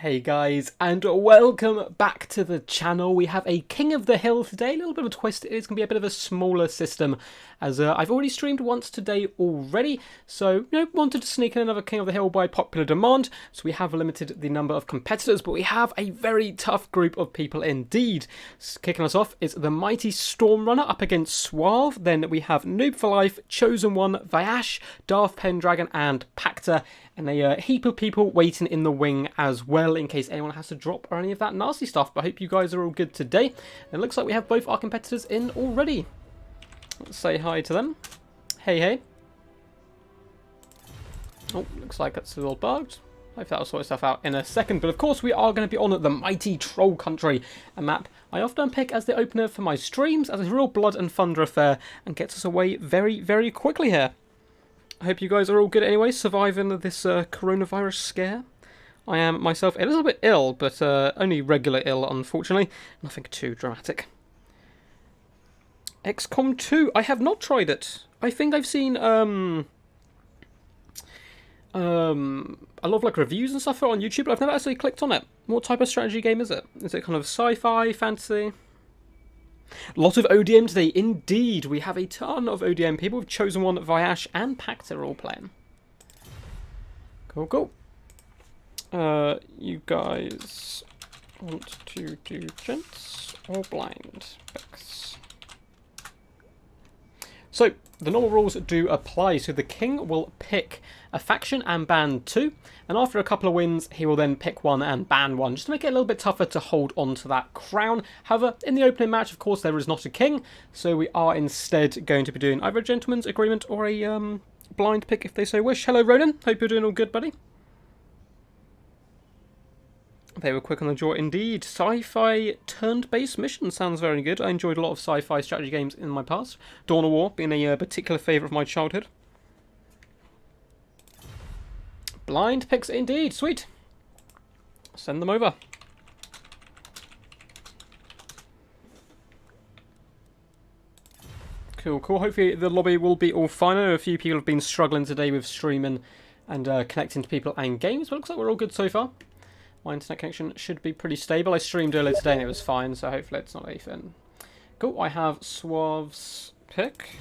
Hey guys, and welcome back to the channel. We have a King of the Hill today, a little bit of a twist. It is going to be a bit of a smaller system, as I've already streamed once today already, so wanted to sneak in another King of the Hill by popular demand, so we have limited the number of competitors, but we have a very tough group of people indeed. Kicking us off is the mighty Stormrunner up against Suave, then we have Noob for Life, Chosen One, Vayash, Darth Pendragon, and Pacta, and a heap of people waiting in the wing as well in case anyone has to drop or any of that nasty stuff. But I hope you guys are all good today. And it looks like we have both our competitors in already. Let's say hi to them. Hey, hey. Oh, looks like it's a little bugged. Hopefully that'll sort itself out in a second. But of course we are going to be on the mighty Troll Country, a map I often pick as the opener for my streams as a real blood and thunder affair and gets us away very, very quickly here. I hope you guys are all good anyway, surviving this coronavirus scare. I am myself a little bit ill, but only regular ill, unfortunately. Nothing too dramatic. XCOM 2, I have not tried it. I think I've seen a lot of reviews and stuff on YouTube, but I've never actually clicked on it. What type of strategy game is it? Is it kind of sci-fi, fantasy? A lot of ODM today, indeed. We have a ton of ODM people. We've Chosen One, Vayash, and Pacta all playing. Cool, cool. You guys want to do gents or blind picks? So, the normal rules do apply. So the king will pick a faction and ban 2, and after a couple of wins, he will then pick one and ban one, just to make it a little bit tougher to hold on to that crown. However, in the opening match, of course, there is not a king, so we are instead going to be doing either a gentleman's agreement or a blind pick if they so wish. Hello, Ronan. Hope you're doing all good, buddy. They were quick on the draw indeed. Sci-fi turn-based mission sounds very good. I enjoyed a lot of sci-fi strategy games in my past. Dawn of War being a particular favourite of my childhood. Blind picks indeed. Sweet. Send them over. Cool, cool. Hopefully the lobby will be all fine. I know a few people have been struggling today with streaming and connecting to people and games, but it looks like we're all good so far. My internet connection should be pretty stable. I streamed earlier today and it was fine, so hopefully it's not anything. Cool, I have Suave's pick.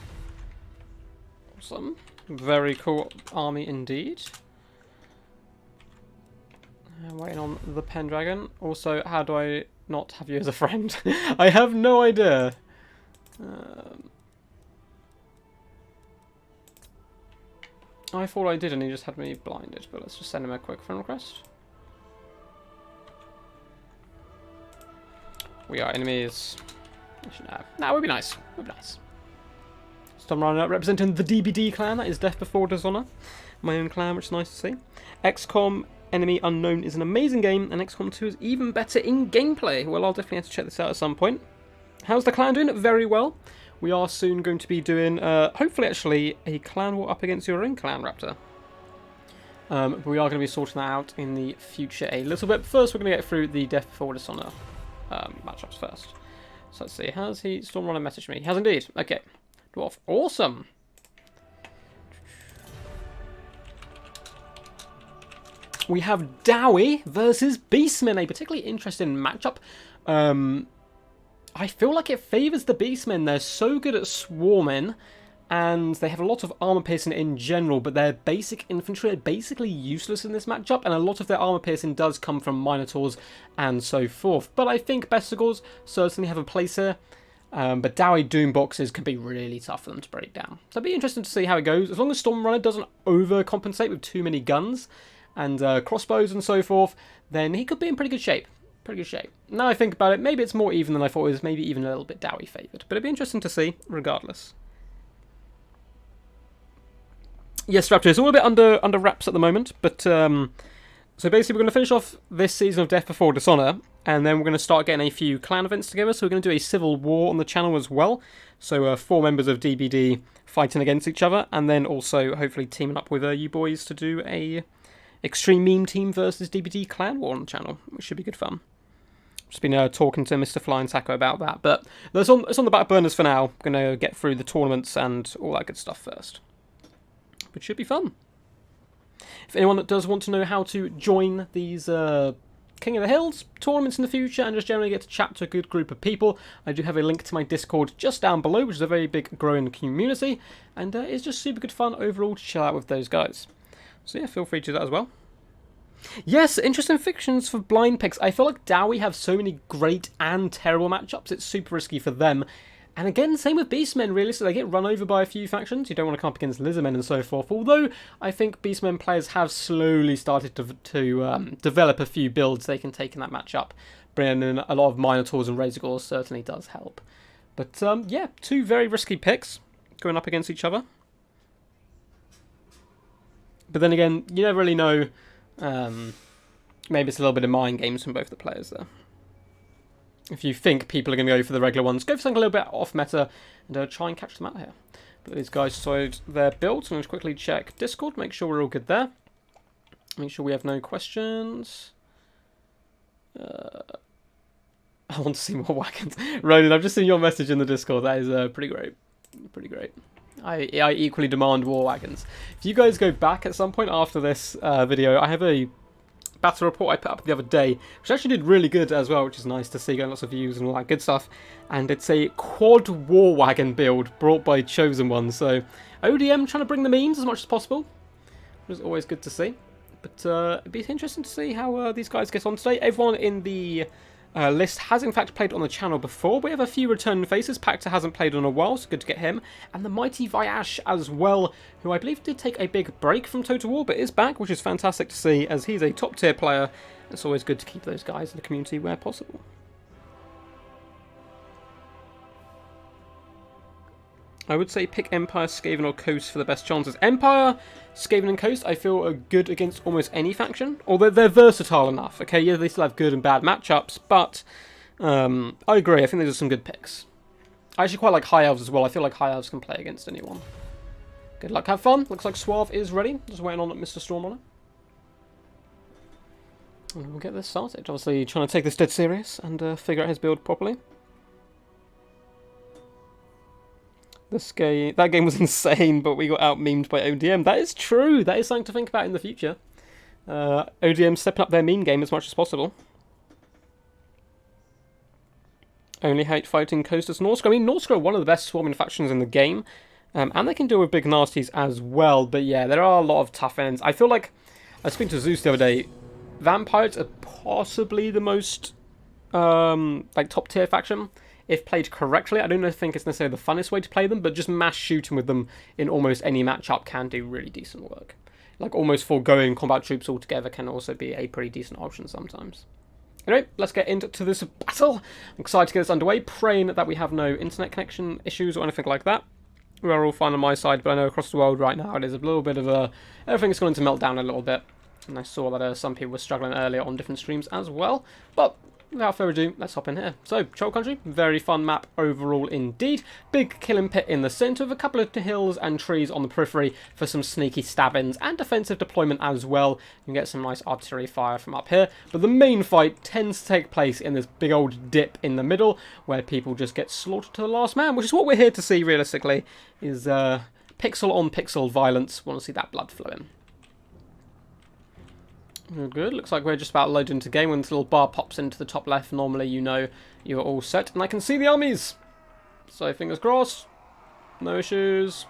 Awesome. Very cool army indeed. Waiting on the Pendragon. Also, how do I not have you as a friend? I have no idea. I thought I did and he just had me blinded, but let's just send him a quick friend request. We are enemies. Nah, would be nice. Would be nice. Stormrunner representing the DBD clan. That is Death Before Dishonor. My own clan, which is nice to see. XCOM Enemy Unknown is an amazing game, and XCOM 2 is even better in gameplay. Well, I'll definitely have to check this out at some point. How's the clan doing? Very well. We are soon going to be doing, hopefully actually, a clan war up against your own clan, Raptor. But we are going to be sorting that out in the future a little bit. First, we're going to get through the Death Before Dishonor matchups first. So let's see, has he Stormrunner messaged me? He has indeed. Okay. Dwarf. Awesome. We have Dowie versus Beastmen, a particularly interesting matchup. I feel like it favours the Beastmen. They're so good at swarming, and they have a lot of armor piercing in general, but their basic infantry are basically useless in this matchup, and a lot of their armor piercing does come from Minotaurs and so forth. But I think Bestigors certainly have a place here, but Dowie Doom boxes can be really tough for them to break down. So it'll be interesting to see how it goes. As long as Stormrunner doesn't overcompensate with too many guns and crossbows and so forth, then he could be in pretty good shape. Pretty good shape. Now I think about it, maybe it's more even than I thought it was, maybe even a little bit Dowie favoured. But it'd be interesting to see, regardless. Yes, Raptor, it's all a bit under wraps at the moment, but so basically we're going to finish off this season of Death Before Dishonor, and then we're going to start getting a few clan events together, so we're going to do a civil war on the channel as well, so 4 members of DBD fighting against each other, and then also hopefully teaming up with you boys to do a Extreme Meme Team versus DBD clan war on the channel, which should be good fun. Just been talking to Mr. Flying Taco about that, but it's on the back burners for now. I'm going to get through the tournaments and all that good stuff first. Which should be fun. If anyone does want to know how to join these King of the Hills, tournaments in the future, and just generally get to chat to a good group of people. I do have a link to my Discord just down below, which is a very big growing community, and it's just super good fun overall to chill out with those guys. So yeah, feel free to do that as well. Yes, interesting fictions for blind picks. I feel like Dowie have so many great and terrible matchups, it's super risky for them. And again, same with Beastmen, really, so they get run over by a few factions. You don't want to come up against Lizardmen and so forth, although I think Beastmen players have slowly started to develop a few builds they can take in that matchup. Bringing in a lot of Minotaurs and Razorgors certainly does help. But yeah, two very risky picks going up against each other. But then again, you never really know. Maybe it's a little bit of mind games from both the players there. If you think people are going to go for the regular ones, go for something a little bit off meta and try and catch them out here. But these guys decided their builds. I'm going to quickly check Discord, make sure we're all good there. Make sure we have no questions. I want to see more wagons. Ronan, I've just seen your message in the Discord. That is pretty great. Pretty great. I equally demand war wagons. If you guys go back at some point after this video, I have a battle report I put up the other day, which actually did really good as well, which is nice to see, getting lots of views and all that good stuff. And it's a quad war wagon build brought by Chosen One. So ODM trying to bring the memes as much as possible, which is always good to see. But it'd be interesting to see how these guys get on today. Everyone in the list has in fact played on the channel before. We have a few returning faces. Pacta hasn't played in a while, so good to get him. And the mighty Vyash as well, who I believe did take a big break from Total War, but is back, which is fantastic to see, as he's a top tier player. It's always good to keep those guys in the community where possible. I would say pick Empire, Skaven or Coast for the best chances. Empire, Skaven and Coast I feel are good against almost any faction, although they're versatile enough. Okay, yeah, they still have good and bad matchups, but I agree, I think those are some good picks. I actually quite like High Elves as well. I feel like High Elves can play against anyone. Good luck, have fun. Looks like Suave is ready. Just waiting on Mr. Stormrunner. And we'll get this started. Obviously trying to take this dead serious and figure out his build properly. That game was insane, but we got out-memed by ODM. That is true. That is something to think about in the future. ODM stepping up their meme game as much as possible. Only hate fighting Coast as Norska. I mean, Norska are one of the best swarming factions in the game. And they can deal with big nasties as well. But yeah, there are a lot of tough ends. I feel like, I was speaking to Zeus the other day, Vampires are possibly the most top tier faction. If played correctly, I don't think it's necessarily the funnest way to play them, but just mass shooting with them in almost any matchup can do really decent work. Like almost foregoing combat troops altogether can also be a pretty decent option sometimes. Anyway, let's get into this battle. I'm excited to get this underway, praying that we have no internet connection issues or anything like that. We are all fine on my side, but I know across the world right now it is a little bit of a... everything's going to melt down a little bit. And I saw that some people were struggling earlier on different streams as well. But without further ado, let's hop in here. So, Troll Country, very fun map overall indeed. Big killing pit in the centre with a couple of hills and trees on the periphery for some sneaky stab-ins and defensive deployment as well. You can get some nice artillery fire from up here. But the main fight tends to take place in this big old dip in the middle where people just get slaughtered to the last man, which is what we're here to see realistically, is pixel on pixel violence. Want to see that blood flowing. Good, looks like we're just about loaded into game. When this little bar pops into the top left, normally you know you're all set. And I can see the armies! So fingers crossed. No issues.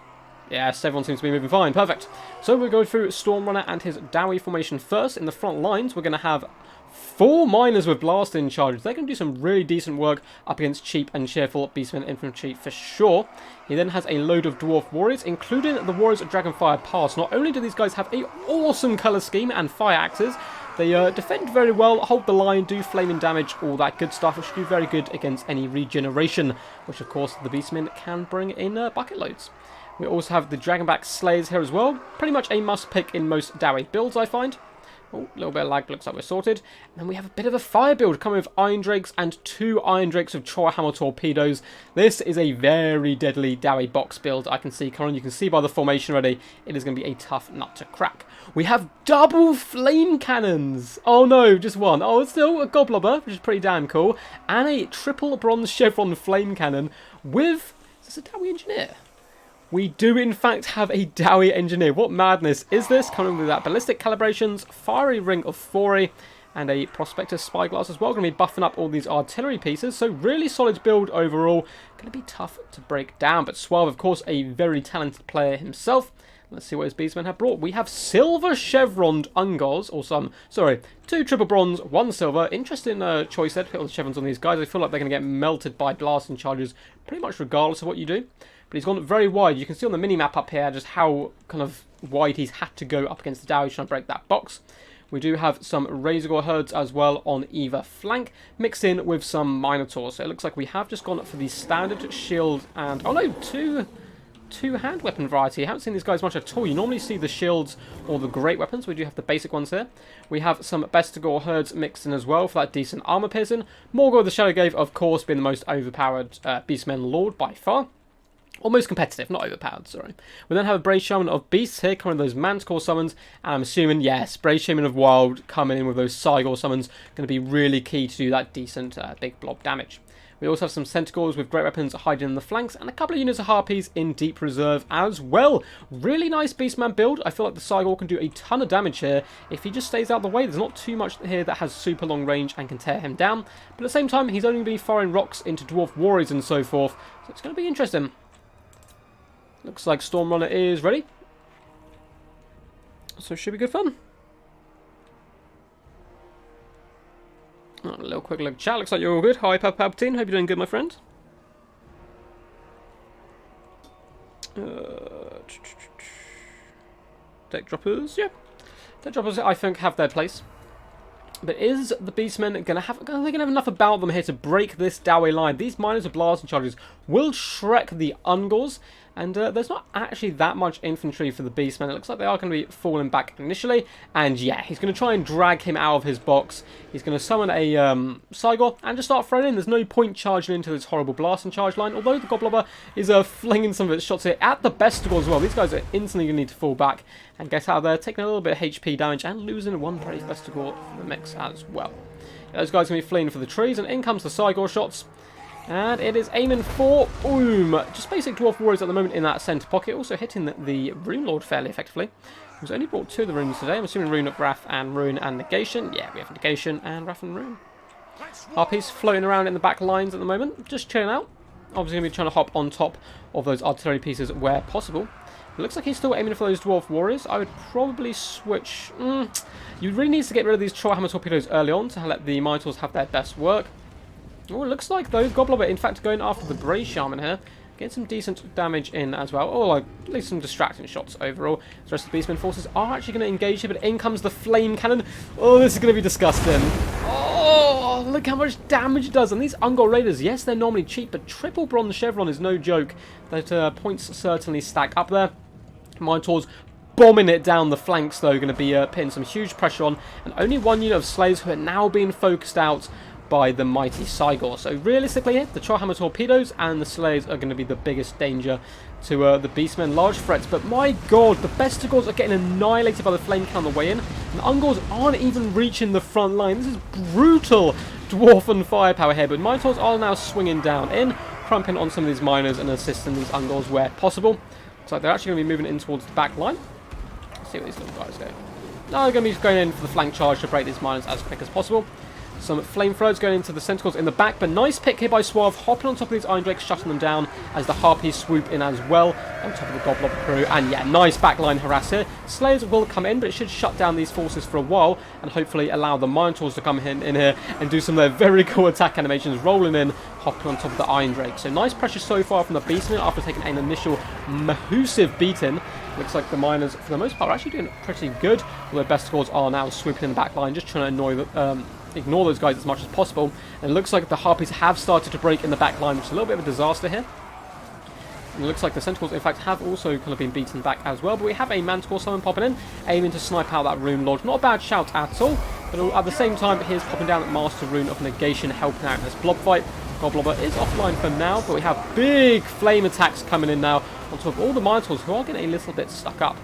Yes, everyone seems to be moving fine. Perfect. So we'll go through Stormrunner and his Dowie formation first. In the front lines, we're going to have 4 miners with blasting charges. They're going to do some really decent work up against cheap and cheerful Beastmen infantry for sure. He then has a load of Dwarf Warriors, including the Warriors of Dragonfire Pass. Not only do these guys have an awesome colour scheme and fire axes, they defend very well, hold the line, do flaming damage, all that good stuff, which should do very good against any regeneration, which of course the Beastmen can bring in bucket loads. We also have the Dragonback Slayers here as well. Pretty much a must pick in most Dowie builds, I find. Oh, a little bit of lag, looks like we're sorted. And then we have a bit of a fire build coming with Iron Drakes and 2 Iron Drakes with Hammer torpedoes. This is a very deadly Dowie box build. I can see, Colin, you can see by the formation already, it is going to be a tough nut to crack. We have double flame cannons. Oh no, just one. Oh, it's still a Goblobber, which is pretty damn cool. And a triple bronze chevron flame cannon with... Is this a Dowie engineer? We do, in fact, have a Dowie engineer. What madness is this? Coming with that ballistic calibrations, fiery ring of Foray, and a Prospector Spyglass as well. Going to be buffing up all these artillery pieces. So really solid build overall. Going to be tough to break down. But Suave, of course, a very talented player himself. Let's see what his beastmen have brought. We have silver chevroned Ungors, or some, sorry, 2 triple bronze, 1 silver. Interesting choice there to put all the chevrons on these guys. I feel like they're going to get melted by blasting charges pretty much regardless of what you do. But he's gone very wide. You can see on the mini-map up here just how kind of wide he's had to go up against the Dowie trying to break that box. We do have some Razorgore herds as well on either flank, mixed in with some Minotaurs. So it looks like we have just gone for the standard shield and, oh no, two hand weapon variety. I haven't seen these guys much at all. You normally see the shields or the great weapons. We do have the basic ones here. We have some Bestigor herds mixed in as well for that decent armor piercing. Morgor the Shadowglaive, of course, being the most overpowered Beastmen Lord by far. Almost competitive, not overpowered, sorry. We then have a Brave Shaman of Beasts here, coming with those Manticore summons. And I'm assuming, yes, Brave Shaman of Wild coming in with those Cygor summons. Going to be really key to do that decent big blob damage. We also have some Centaurs with great weapons hiding in the flanks, and a couple of units of Harpies in deep reserve as well. Really nice Beastman build. I feel like the Cygor can do a ton of damage here if he just stays out of the way. There's not too much here that has super long range and can tear him down. But at the same time, he's only going to be firing rocks into Dwarf Warriors and so forth. So it's going to be interesting. Looks like Stormrunner is ready. So it should be good fun. Oh, a little quick look chat. Looks like you're all good. Hi, Palpatine. Hope you're doing good, my friend. Deck droppers, yeah. Deck droppers, I think, have their place. But is the Beastmen going to have... Are they going to have enough about them here to break this Dowie line? These miners of blasting charges will Shrek the Ungors. And there's not actually that much infantry for the Beastmen. It looks like they are going to be falling back initially. And yeah, he's going to try and drag him out of his box. He's going to summon a Cygor and just start throwing in. There's no point charging into this horrible blasting charge line. Although the Goblobber is flinging some of its shots here at the Bestigor as well. These guys are instantly going to need to fall back and get out of there, taking a little bit of HP damage and losing one Brave Bestigor for the mix as well. Yeah, those guys are going to be fleeing for the trees, and in comes the Cygor shots. And it is aiming for, boom, just basic Dwarf Warriors at the moment in that centre pocket. Also hitting the Rune Lord fairly effectively. He's only brought 2 of the runes today. I'm assuming Rune of Wrath and Rune and Negation. Yeah, we have Negation and Wrath and Rune. Harpies floating around in the back lines at the moment, just chilling out. Obviously going to be trying to hop on top of those artillery pieces where possible. It looks like he's still aiming for those Dwarf Warriors. I would probably switch... You really need to get rid of these Trollhammer torpedoes early on to let the Minotaurs have their best work. Oh, it looks like those Goblobber, in fact, going after the Brave Shaman here. Getting some decent damage in as well. Or like, at least some distracting shots overall. The rest of the Beastmen forces are actually going to engage here, but in comes the Flame Cannon. Oh, this is going to be disgusting. Oh, look how much damage it does. And these Ungor Raiders, yes, they're normally cheap, but triple bronze chevron is no joke. That points certainly stack up there. Minotaurs bombing it down the flanks, though, going to be putting some huge pressure on. And only one unit of slaves who are now being focused out by the mighty Cygor. So realistically, the Trollhammer torpedoes and the slaves are going to be the biggest danger to the Beastmen. Large threats, but my god, the Bestigors are getting annihilated by the flame cannon on the way in. And the Ungors aren't even reaching the front line. This is brutal Dwarfen firepower here, but Minotaurs are now swinging down in, cramping on some of these miners and assisting these Ungors where possible. So they're actually going to be moving in towards the back line. Let's see where these little guys go. Now they're going to be going in for the flank charge to break these miners as quick as possible. Some flamethrowers going into the Centaurs in the back, but nice pick here by Suave, hopping on top of these Iron Drakes, shutting them down as the Harpies swoop in as well on top of the Goblobber crew. And yeah, nice backline harass here. Slayers will come in, but it should shut down these forces for a while and hopefully allow the Minotaurs to come in here and do some of their very cool attack animations, rolling in, hopping on top of the Iron Drake. So nice pressure so far from the Beastmen after taking an initial massive beating. Looks like the miners, for the most part, are actually doing pretty good, although Bestigors are now swooping in the back line, just trying to annoy the... ignore those guys as much as possible. And it looks like the Harpies have started to break in the back line, which is a little bit of a disaster here. And it looks like the Centaurs, in fact, have also kind of been beaten back as well. But we have a Manticore summon popping in, aiming to snipe out that Rune Lord. Not a bad shout at all, but at the same time, here's popping down that Master Rune of Negation, helping out in this blob fight. Goblobber is offline for now, but we have big flame attacks coming in now on top of all the Minotaurs, who are getting a little bit stuck up.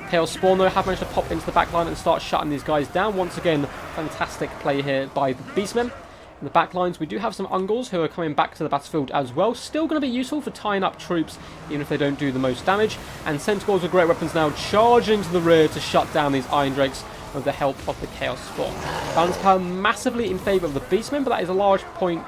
Chaos Spawn, though, have managed to pop into the back line and start shutting these guys down. Once again, fantastic play here by the Beastmen. In the back lines, we do have some Ungors who are coming back to the battlefield as well. Still going to be useful for tying up troops, even if they don't do the most damage. And Centaurs with great weapons now charging to the rear to shut down these Iron Drakes. with the help of the Chaos Spawn. Balance power massively in favour of the Beastman, but that is a large point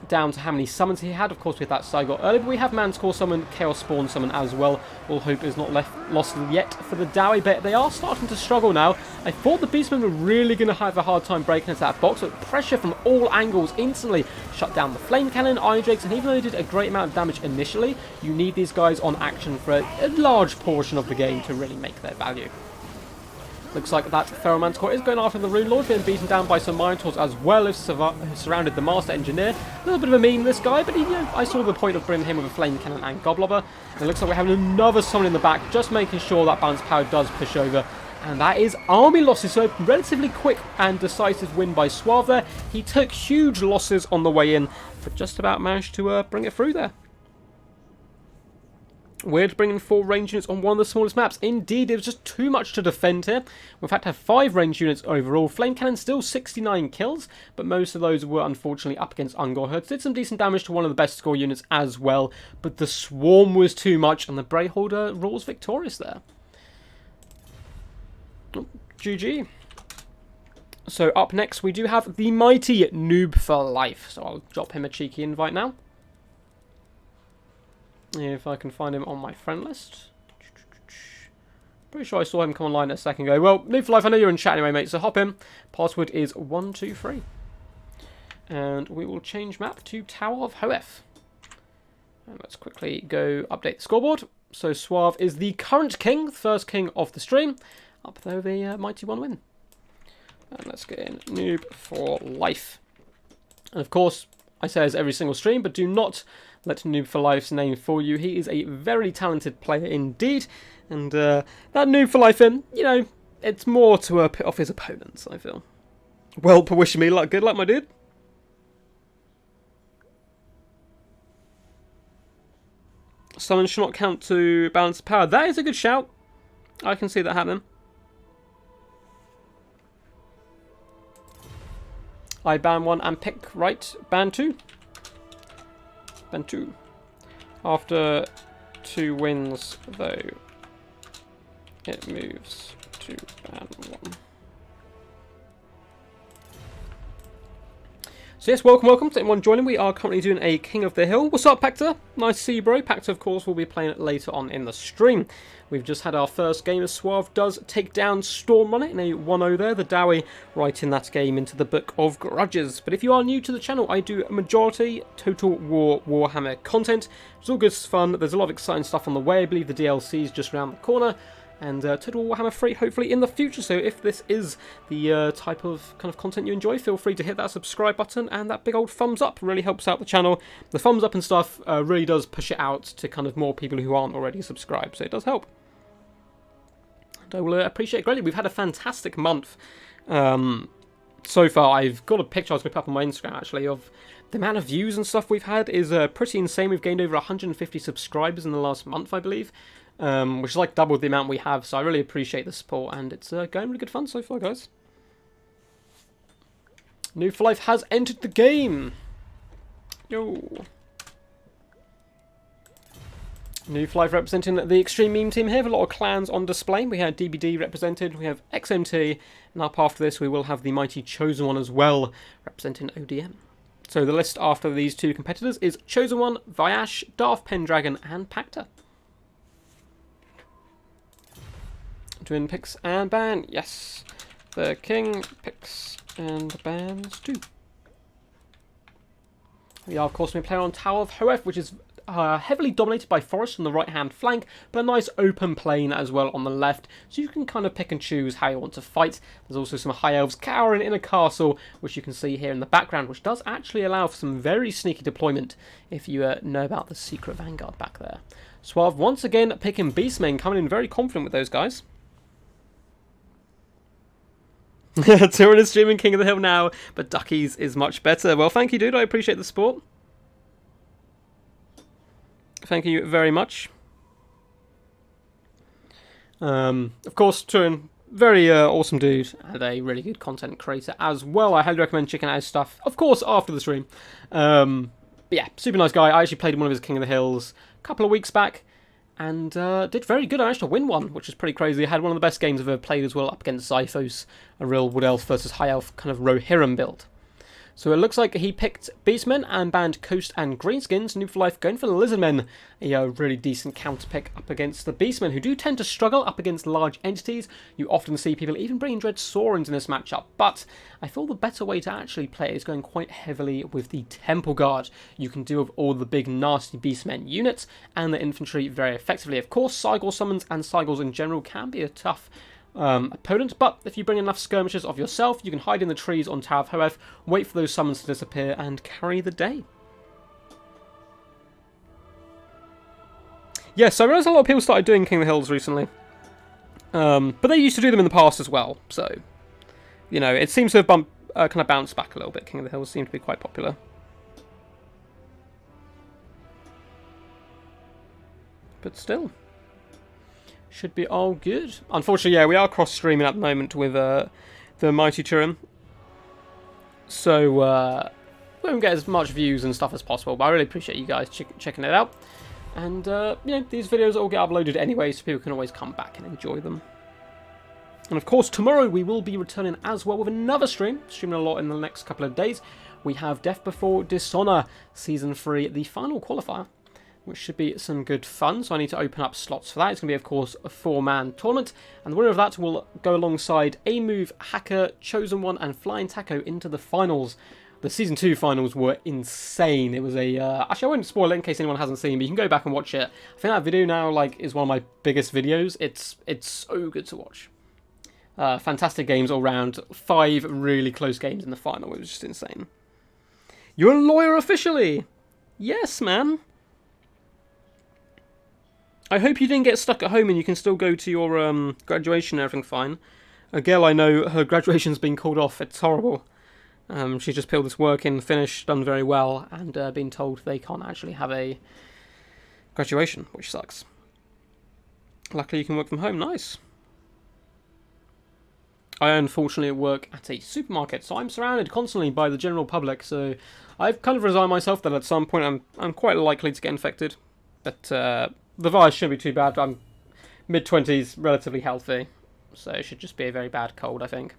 down to how many summons he had. Of course, we had that Zygot earlier, but we have Man's Core summon, Chaos Spawn summon as well. All hope is not lost yet for the Dowie, but they are starting to struggle now. I thought the Beastmen were really going to have a hard time breaking into that box, but pressure from all angles instantly shut down the Flame Cannon, Iron Drakes, and even though they did a great amount of damage initially, you need these guys on action for a large portion of the game to really make their value. Looks like that Ferroman's Core is going after the Rune Lord, being beaten down by some Minotaurs as well as surrounded the Master Engineer. A little bit of a meme, this guy, but I saw the point of bringing him with a Flame Cannon and Goblobber. And it looks like we're having another summon in the back, just making sure that Balance Power does push over. And that is army losses, so relatively quick and decisive win by Suave there. He took huge losses on the way in, but just about managed to bring it through there. Weird bringing 4 range units on one of the smallest maps. Indeed, it was just too much to defend here. We've had to have 5 range units overall. Flame Cannon still 69 kills, but most of those were unfortunately up against Ungor Herds. Did some decent damage to one of the best score units as well, but the Swarm was too much, and the Brayholder rules victorious there. Oh, GG. So up next, we do have the mighty Noob for Life. So I'll drop him a cheeky invite now. If I can find him on my friend list. Pretty sure I saw him come online a second ago. Well, Noob for Life, I know you're in chat anyway, mate, so hop in. Password is 123. And we will change map to Tower of Hoeth. And let's quickly go update the scoreboard. So Suave is the current king, the first king of the stream. Up there, the mighty one win. And let's get in Noob for Life. And of course, I say as every single stream, but do not let Noob for Life's name fool you. He is a very talented player indeed. And that Noob for Life, it's more to pit off his opponents, I feel. Well, wishing me luck. Good luck, my dude. Summon should not count to balance power. That is a good shout. I can see that happening. I ban 1 and pick right. Ban 2. Ban 2. After 2 wins, though, it moves to ban 1. So yes, welcome to anyone joining. We are currently doing a King of the Hill. What's up, Pacta? Nice to see you, bro. Pacta, of course, will be playing it later on in the stream. We've just had our first game as Suave does take down Storm on it in a 1-0 there. The Dowie writing that game into the Book of Grudges. But if you are new to the channel, I do a majority Total War Warhammer content. It's all good fun. There's a lot of exciting stuff on the way. I believe the DLC is just around the corner. And Total Warhammer 3 hopefully in the future. So if this is the type of kind of content you enjoy, feel free to hit that subscribe button and that big old thumbs up. Really helps out the channel. The thumbs up and stuff really does push it out to kind of more people who aren't already subscribed. So it does help. And I will appreciate it greatly. We've had a fantastic month so far. I've got a picture I was going to put up on my Instagram actually of the amount of views and stuff we've had is pretty insane. We've gained over 150 subscribers in the last month, I believe. Which is like double the amount we have, so I really appreciate the support, and it's going really good fun so far, guys. Noob for Life has entered the game. Yo. Noob for Life representing the Extreme Meme team here. A lot of clans on display. We had DBD represented, we have XMT, and up after this we will have the mighty Chosen One as well, representing ODM. So the list after these 2 competitors is Chosen One, Vyash, Darth Pendragon, and Pacta. Twin picks and ban, yes. The king picks and bans too. We are, of course, going to play on Tower of Hoeth, which is heavily dominated by forest on the right-hand flank, but a nice open plain as well on the left, so you can kind of pick and choose how you want to fight. There's also some high elves cowering in a castle, which you can see here in the background, which does actually allow for some very sneaky deployment if you know about the secret vanguard back there. Suave once again picking Beastmen, coming in very confident with those guys. Tyrann is streaming King of the Hill now, but Duckies is much better. Well, thank you, dude. I appreciate the support. Thank you very much. Of course, Tyrann, very awesome dude, and a really good content creator as well. I highly recommend checking out his stuff, of course, after the stream. But yeah, super nice guy. I actually played one of his King of the Hills a couple of weeks back, and did very good. I managed to win one, which is pretty crazy. I had one of the best games I've ever played as well, up against Zyphos, a real Wood Elf versus High Elf kind of Rohirrim build. So it looks like he picked Beastmen and banned Coast and Greenskins. Noob for Life going for the Lizardmen, a really decent counter pick up against the Beastmen, who do tend to struggle up against large entities. You often see people even bringing Dread Saurons in this matchup, but I feel the better way to actually play is going quite heavily with the Temple Guard. You can deal with all the big nasty Beastmen units and the infantry very effectively. Of course, Cygor summons and Cygors in general can be a tough opponent, but if you bring enough skirmishes of yourself, you can hide in the trees on Tower of Hoeth, wait for those summons to disappear, and carry the day. Yes, I realise a lot of people started doing King of the Hills recently, but they used to do them in the past as well, so, you know, it seems to have kind of bounced back a little bit. King of the Hills seem to be quite popular. But still, should be all good. Unfortunately, yeah, we are cross-streaming at the moment with the Mighty Turin. So, we won't get as much views and stuff as possible, but I really appreciate you guys checking it out. And, you know, these videos all get uploaded anyway, so people can always come back and enjoy them. And of course, tomorrow we will be returning as well with another streaming a lot in the next couple of days. We have Death Before Dishonor Season 3, the final qualifier, which should be some good fun. So I need to open up slots for that. It's going to be, of course, a 4-man tournament. And the winner of that will go alongside A-Move, Hacker, Chosen One, and Flying Taco into the finals. The Season 2 finals were insane. It was a... actually, I won't spoil it in case anyone hasn't seen, but you can go back and watch it. I think that video now is one of my biggest videos. It's so good to watch. Fantastic games all round. 5 really close games in the final. It was just insane. You're a lawyer officially! Yes, man! I hope you didn't get stuck at home and you can still go to your graduation and everything fine. A girl I know, her graduation's been called off. It's horrible. She's just put all this work in, finished, done very well, and been told they can't actually have a graduation, which sucks. Luckily you can work from home. Nice. I unfortunately work at a supermarket, so I'm surrounded constantly by the general public, so I've kind of resigned myself that at some point I'm quite likely to get infected. But the virus shouldn't be too bad. I'm mid-20s, relatively healthy, so it should just be a very bad cold, I think.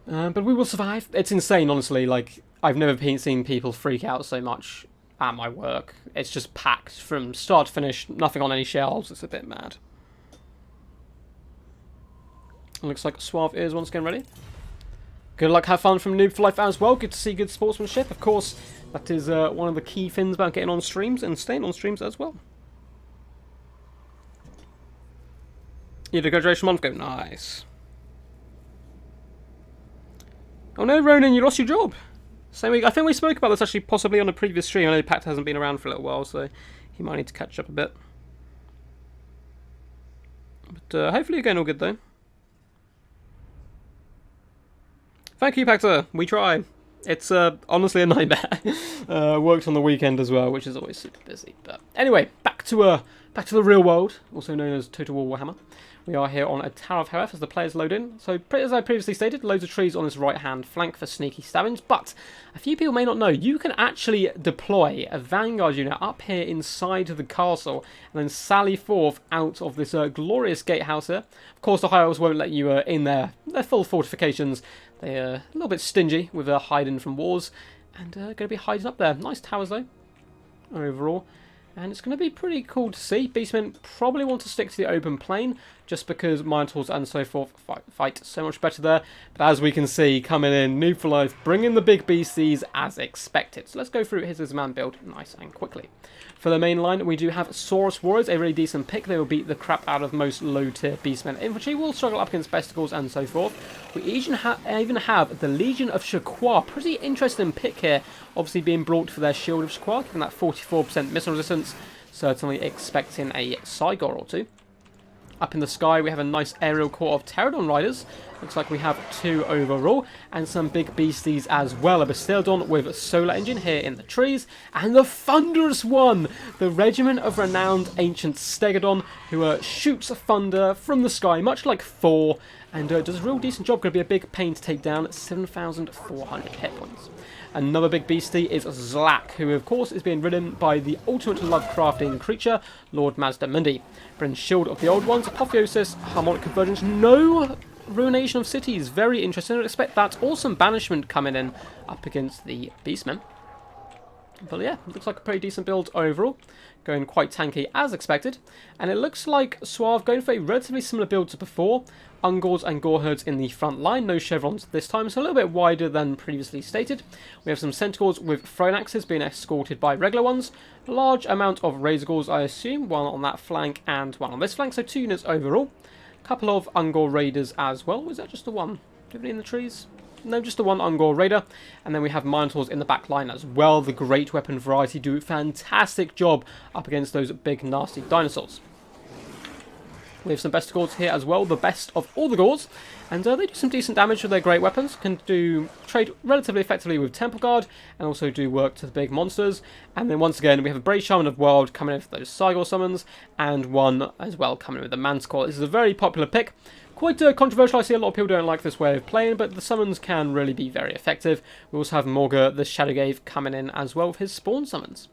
But we will survive. It's insane, honestly. Like, I've never seen people freak out so much at my work. It's just packed from start to finish, nothing on any shelves. It's a bit mad. It looks like Suave is once again ready. Good luck, have fun from Noob for Life as well. Good to see good sportsmanship. Of course, that is one of the key things about getting on streams and staying on streams as well. You did a graduation month ago. Nice. Oh no, Ronan, you lost your job. Same week. I think we spoke about this actually possibly on a previous stream. I know Pact hasn't been around for a little while, so he might need to catch up a bit. But hopefully you're going all good though. Thank you, Pacta. We try. It's honestly a nightmare. Worked on the weekend as well, which is always super busy. But anyway, back to the real world, also known as Total War Warhammer. We are here on a Tower of Hoeth as the players load in. So, as I previously stated, loads of trees on this right-hand flank for sneaky stabbings. But a few people may not know, you can actually deploy a vanguard unit up here inside of the castle and then sally forth out of this glorious gatehouse here. Of course, the High Elves won't let you in their full fortifications. They're a little bit stingy with hiding from wars, and going to be hiding up there. Nice towers though, overall. And it's going to be pretty cool to see. Beastmen probably want to stick to the open plain, just because Minotaurs and so forth fight so much better there. But as we can see, coming in, Noob for Life, bringing the big beasties as expected. So let's go through his man build nice and quickly. For the main line, we do have Saurus Warriors, a really decent pick. They will beat the crap out of most low-tier Beastmen infantry. Will struggle up against Besticles and so forth. We even have the Legion of Shaqua. Pretty interesting pick here. Obviously being brought for their Shield of Shaqua, giving that 44% missile resistance. Certainly expecting a Cygor or two. Up in the sky, we have a nice aerial corps of Pterodon Riders. Looks like we have 2 overall, and some big beasties as well. A Bastiladon with a solar engine here in the trees, and the thunderous one, the Regiment of Renowned Ancient Stegodon, who shoots thunder from the sky, much like Thor, and does a real decent job. Going to be a big pain to take down at 7,400 hit points. Another big beastie is Zlak, who of course is being ridden by the ultimate Lovecraftian creature, Lord Mazdamundi. Brings Shield of the Old Ones, Apotheosis, Harmonic Convergence, no Ruination of Cities, very interesting. I would expect that. Awesome Banishment coming in up against the Beastmen. But yeah, looks like a pretty decent build overall. Going quite tanky as expected. And it looks like Suave going for a relatively similar build to before. Ungors and Goreherds in the front line. No chevrons this time, so a little bit wider than previously stated. We have some Centaurs with Throne Axes being escorted by regular ones. A large amount of Razor Gors, I assume. One on that flank and one on this flank, so 2 units overall. Couple of Ungor Raiders as well. Was that just the one? Do you have any in the trees? No, just the one Ungor Raider. And then we have Minotaurs in the back line as well. The great weapon variety do a fantastic job up against those big nasty dinosaurs. We have some Bestigors here as well, the best of all the Gors. And they do some decent damage with their great weapons. Can trade relatively effectively with Temple Guard and also do work to the big monsters. And then once again, we have a Brave Shaman of World coming in for those Cygor summons. And one as well coming in with the Manticore. This is a very popular pick. Quite controversial. I see a lot of people don't like this way of playing, but the summons can really be very effective. We also have Morga, the Shadowgave, coming in as well with his Spawn summons.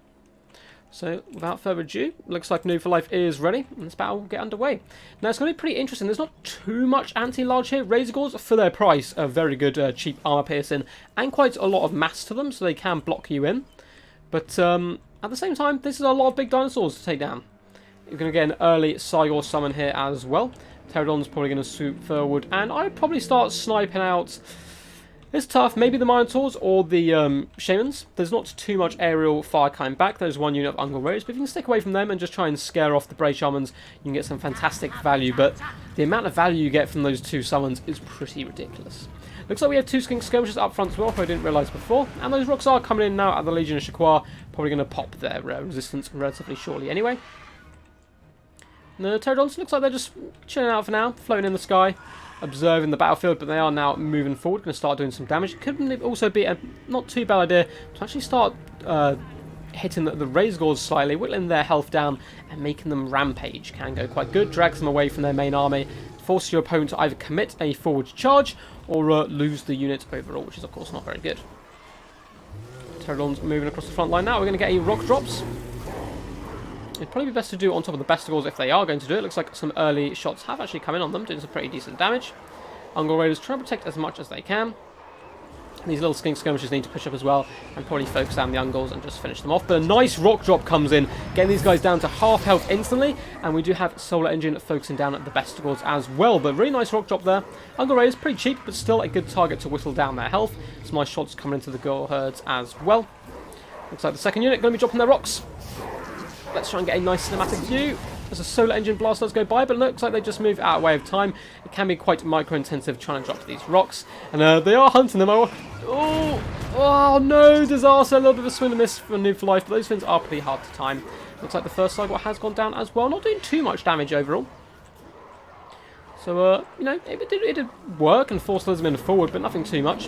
So, without further ado, looks like New for Life is ready, and this battle will get underway. Now, it's going to be pretty interesting. There's not too much anti-large here. Razor Gors, for their price, are very good, cheap armor piercing, and quite a lot of mass to them, so they can block you in. But, at the same time, this is a lot of big dinosaurs to take down. You're going to get an early Cygor summon here as well. Pterodon's probably going to swoop forward, and I'd probably start sniping out. It's tough. Maybe the Minotaurs or the Shamans. There's not too much aerial fire coming back. There's one unit of Ungor Raiders, but if you can stick away from them and just try and scare off the Brave Shamans, you can get some fantastic value. But the amount of value you get from those 2 summons is pretty ridiculous. Looks like we have 2 Skink Skirmishers up front as well, if I didn't realise before. And those rocks are coming in now at the Legion of Shakwa. Probably going to pop their resistance relatively shortly anyway. And the Pterodons looks like they're just chilling out for now, floating in the sky, observing the battlefield, but they are now moving forward, going to start doing some damage. Could also be a not too bad idea to actually start hitting the Razor Gors slightly, whittling their health down and making them rampage. Can go quite good, drags them away from their main army, forces your opponent to either commit a forward charge or lose the unit overall, which is of course not very good. Pterodons moving across the front line now. We're going to get a rock drops. It'd probably be best to do it on top of the Bestigors if they are going to do it. Looks like some early shots have actually come in on them, doing some pretty decent damage. Ungor Raiders try to protect as much as they can. These little Skink Skirmishers need to push up as well and probably focus down the Ungors and just finish them off. But a nice rock drop comes in, getting these guys down to half health instantly. And we do have Solar Engine focusing down at the Bestigors as well. But really nice rock drop there. Ungor Raiders pretty cheap, but still a good target to whittle down their health. Some nice shots coming into the Goreherds as well. Looks like the second unit going to be dropping their rocks. Let's try and get a nice cinematic view as a Solar Engine blast does go by, but it looks like they just move out of way of time. It can be quite micro-intensive trying to drop these rocks, and they are hunting them. Oh no, disaster! A little bit of a swing and miss for New for Life, but those things are pretty hard to time. Looks like the first Cygor has gone down as well, not doing too much damage overall. So, you know, it did work and force Lizardmen forward, but nothing too much.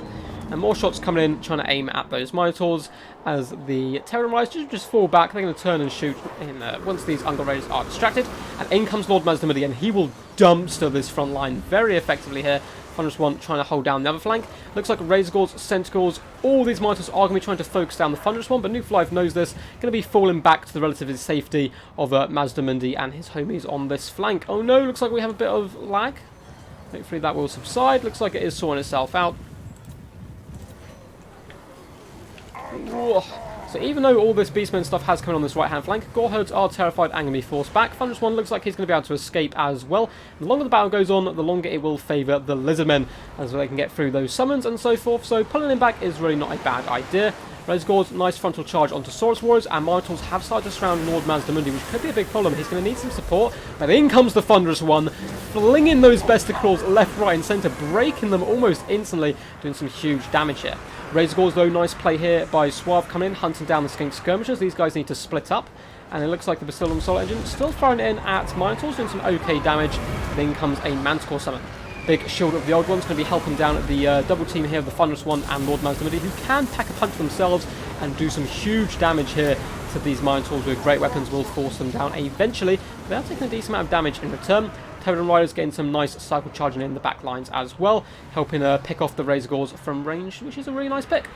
And more shots coming in, trying to aim at those Minotaurs as the Terran Riders just fall back. They're going to turn and shoot in, once these Ungor Raiders are distracted. And in comes Lord Mazdamundi, and he will dumpster this front line very effectively here. Thunderous One trying to hold down the other flank. Looks like Razor Gors, Centaurs, all these Minotaurs are going to be trying to focus down the Thunderous One, but New for Life knows this. Going to be falling back to the relative safety of Mazdamundi and his homies on this flank. Oh no, looks like we have a bit of lag. Hopefully that will subside. Looks like it is sorting itself out. Whoa. So even though all this Beastman stuff has come on this right-hand flank, Goreherds are terrified and going to be forced back. Thunderous One looks like he's going to be able to escape as well. The longer the battle goes on, the longer it will favour the Lizardmen, as they can get through those summons and so forth. So pulling him back is really not a bad idea. Razor Gors, nice frontal charge onto Saurus Warriors, and Minotaurs have started to surround Lord Mazdamundi, which could be a big problem. He's going to need some support, but in comes the Thunderous One, flinging those Besticles left, right and centre, breaking them almost instantly, doing some huge damage here. Razor Gors, though, nice play here by Suave coming in, hunting down the Skink Skirmishers. These guys need to split up, and it looks like the Bastiladon Solar Engine still throwing in at Minotaurs, doing some okay damage. Then comes a Manticore summon. Big Shield of the Old One's going to be helping down the double team here of the Thunderous One and Lord Mazdamundi, who can pack a punch themselves and do some huge damage here to these Minotaurs with great weapons. Will force them down eventually. They are taking a decent amount of damage in return. Pterodon Riders getting some nice cycle charging in the back lines as well, helping pick off the Razor Gores from range, which is a really nice pick.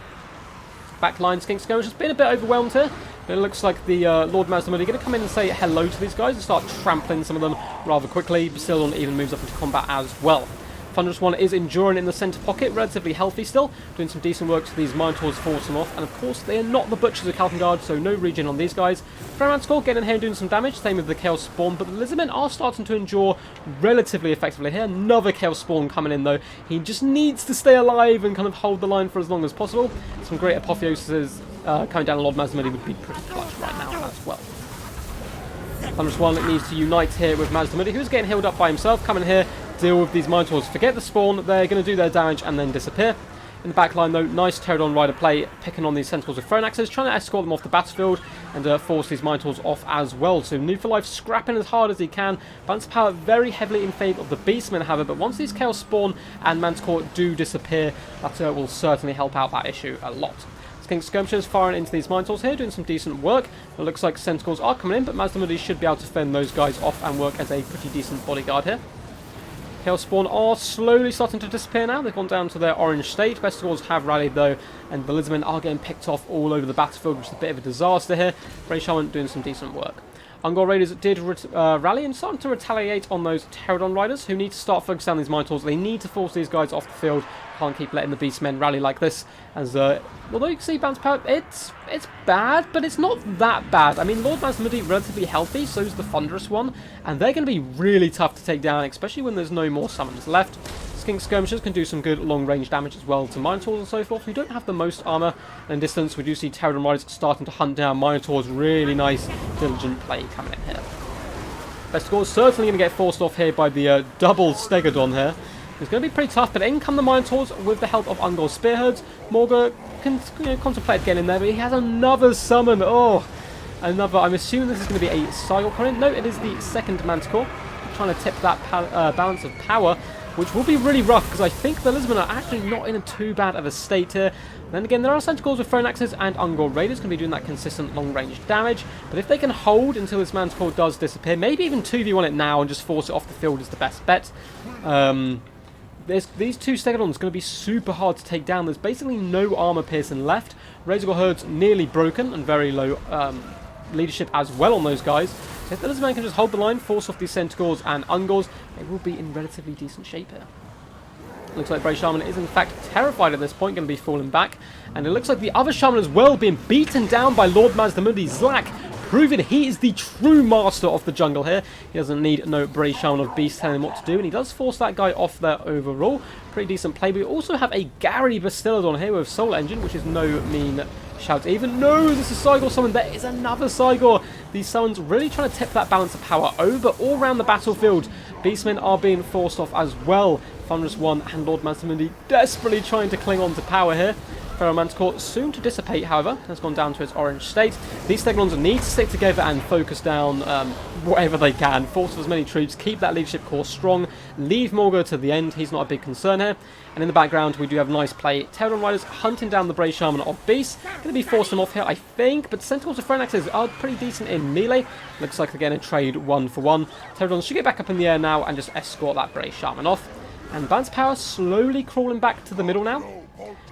Backline Skink Skirmish has been a bit overwhelmed here, but it looks like the Lord Mazdamundi are going to come in and say hello to these guys and start trampling some of them rather quickly. Bastillon even moves up into combat as well. Thunderous One is enduring in the centre pocket, relatively healthy still, doing some decent work to these Minotaurs, force them off, and of course they are not the Butchers of Kalfengard, so no regen on these guys. Ferromanticore getting in here and doing some damage, same with the Chaos Spawn, but the Lizardmen are starting to endure relatively effectively here. Another Chaos Spawn coming in though. He just needs to stay alive and kind of hold the line for as long as possible. Some great apotheoses coming down on Lord Mazdamundi would be pretty clutch right now as well. Thunderous One needs to unite here with Mazdamundi, who's getting healed up by himself, coming here, deal with these Minotaurs, forget the spawn, they're going to do their damage and then disappear. In the back line though, nice Pterodon Rider play, picking on these Sentinels with thrown axes, trying to escort them off the battlefield and force these Minotaurs off as well. So New for Life scrapping as hard as he can, balance power very heavily in favour of the Beastmen, however, but once these Chaos Spawn and Manticore do disappear, that will certainly help out that issue a lot. Skink Skirmishers firing into these Minotaurs here, doing some decent work. It looks like Sentinels are coming in, but Mazdamundi should be able to fend those guys off and work as a pretty decent bodyguard here. Chaos Spawn are slowly starting to disappear now. They've gone down to their orange state. Vestigors have rallied though, and the Lizardmen are getting picked off all over the battlefield, which is a bit of a disaster here. Brave Shaman doing some decent work. Ungor Raiders did rally and starting to retaliate on those Pterodon Riders, who need to start focusing on these Minotaurs. They need to force these guys off the field. Can't keep letting the Beastmen rally like this. As although you can see bounce power, it's bad, but it's not that bad. I mean, Lord Mazdamundi relatively healthy, so is the Thunderous One, and they're going to be really tough to take down, especially when there's no more summons left. Skink Skirmishers can do some good long-range damage as well to Minotaurs and so forth, who don't have the most armour. And in distance, we do see Pterodon Riders starting to hunt down Minotaurs. Really nice, diligent play coming in here. Vestigors certainly going to get forced off here by the double Stegodon here. It's going to be pretty tough, but in come the Minotaurs with the help of Ungor's Spearheads. Morga can contemplate getting in there, but he has another summon. Oh, another. I'm assuming this is going to be a Cygor coming in. No, it is the second Manticore. Trying to tip that balance of power, which will be really rough, because I think the Lizardmen are actually not in too bad of a state here. Then again, there are Sentinels with thrown axes, and Ungor Raiders going to be doing that consistent long-range damage. But if they can hold until this Manticore does disappear, maybe even 2v1 it now and just force it off the field is the best bet. These two Stegodons going to be super hard to take down. There's basically no armor piercing left. Razorgore Herds nearly broken and very low leadership as well on those guys. So if the Lizardmen can just hold the line, force off these Centaurs and Ungors, they will be in relatively decent shape here. Looks like Brave Shaman is in fact terrified at this point, going to be falling back. And it looks like the other Shaman as well being beaten down by Lord Mazdamundi. Zlak, proving he is the true master of the jungle here. He doesn't need no Brave Shaman of Beast telling him what to do, and he does force that guy off there overall. Pretty decent play. We also have a Gary Bastillon here with Soul Engine, which is no mean shout even. No, this is Cygor summon. There is another Cygor. These summons really trying to tip that balance of power over all around the battlefield. Beastmen are being forced off as well. Thunderous One and Lord Mazdamundi desperately trying to cling on to power here. Ferromanticore soon to dissipate, however, has gone down to its orange state. These Stegodons need to stick together and focus down whatever they can. Force as many troops, keep that leadership core strong, leave Morga to the end. He's not a big concern here. And in the background, we do have nice play. Pterodon Riders hunting down the Brave Shaman of Beast. Going to be forcing them off here, I think, but Sentinels with thrown axes are pretty decent in melee. Looks like they're getting a trade 1-for-1. Pterodons should get back up in the air now and just escort that Brave Shaman off. And Balance Power slowly crawling back to the middle now.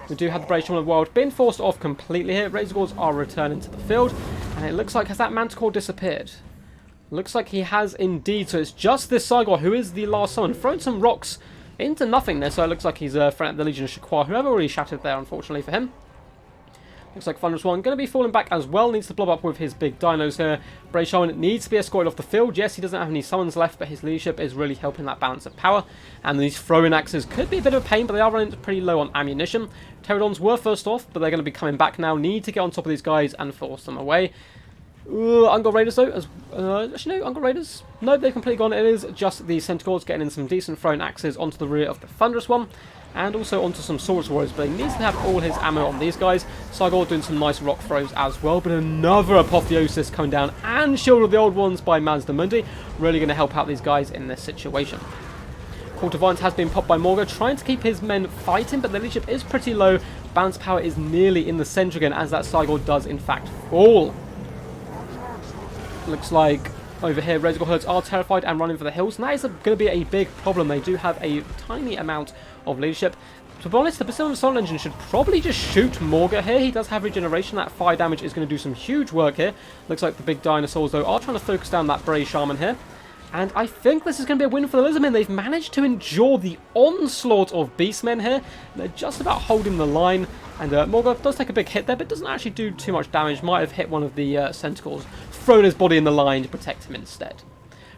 We do have the Brave Shaman of the Wild being forced off completely here. Razorgores are returning to the field. And it looks like, has that Manticore disappeared? Looks like he has indeed. So it's just this Cygor who is the last summon. Throwing some rocks into nothingness. So it looks like he's threatening the Legion of Shaqua, who have already shattered there, unfortunately for him. Looks like Thunderous One going to be falling back as well. Needs to blob up with his big dinos here. Brave Shaman needs to be escorted off the field. Yes, he doesn't have any summons left, but his leadership is really helping that balance of power. And these throwing axes could be a bit of a pain, but they are running pretty low on ammunition. Pterodons were first off, but they're going to be coming back now. Need to get on top of these guys and force them away. Ungor Raiders though, actually no, Ungor Raiders, no, they've completely gone. It is just the Centaurs getting in some decent thrown axes onto the rear of the Thunderous One, and also onto some Saurus Warriors, but he needs to have all his ammo on these guys. Cygor doing some nice rock throws as well, but another Apotheosis coming down, and Shield of the Old Ones by Mazdamundi, really going to help out these guys in this situation. Call to Violence has been popped by Morga, trying to keep his men fighting, but the leadership is pretty low. Balance of power is nearly in the centre again, as that Cygor does in fact fall. Looks like over here Razor herds are terrified and running for the hills, and that is going to be a big problem. They do have a tiny amount of leadership. To be honest, the Basilian Soul Engine should probably just shoot Morga here. He does have regeneration. That fire damage is going to do some huge work here. Looks like the big dinosaurs, though, are trying to focus down that Bray Shaman here. And I think this is going to be a win for the Lizardmen. They've managed to endure the onslaught of Beastmen here. They're just about holding the line. And Morga does take a big hit there, but doesn't actually do too much damage. Might have hit one of the Centicles, thrown his body in the line to protect him instead.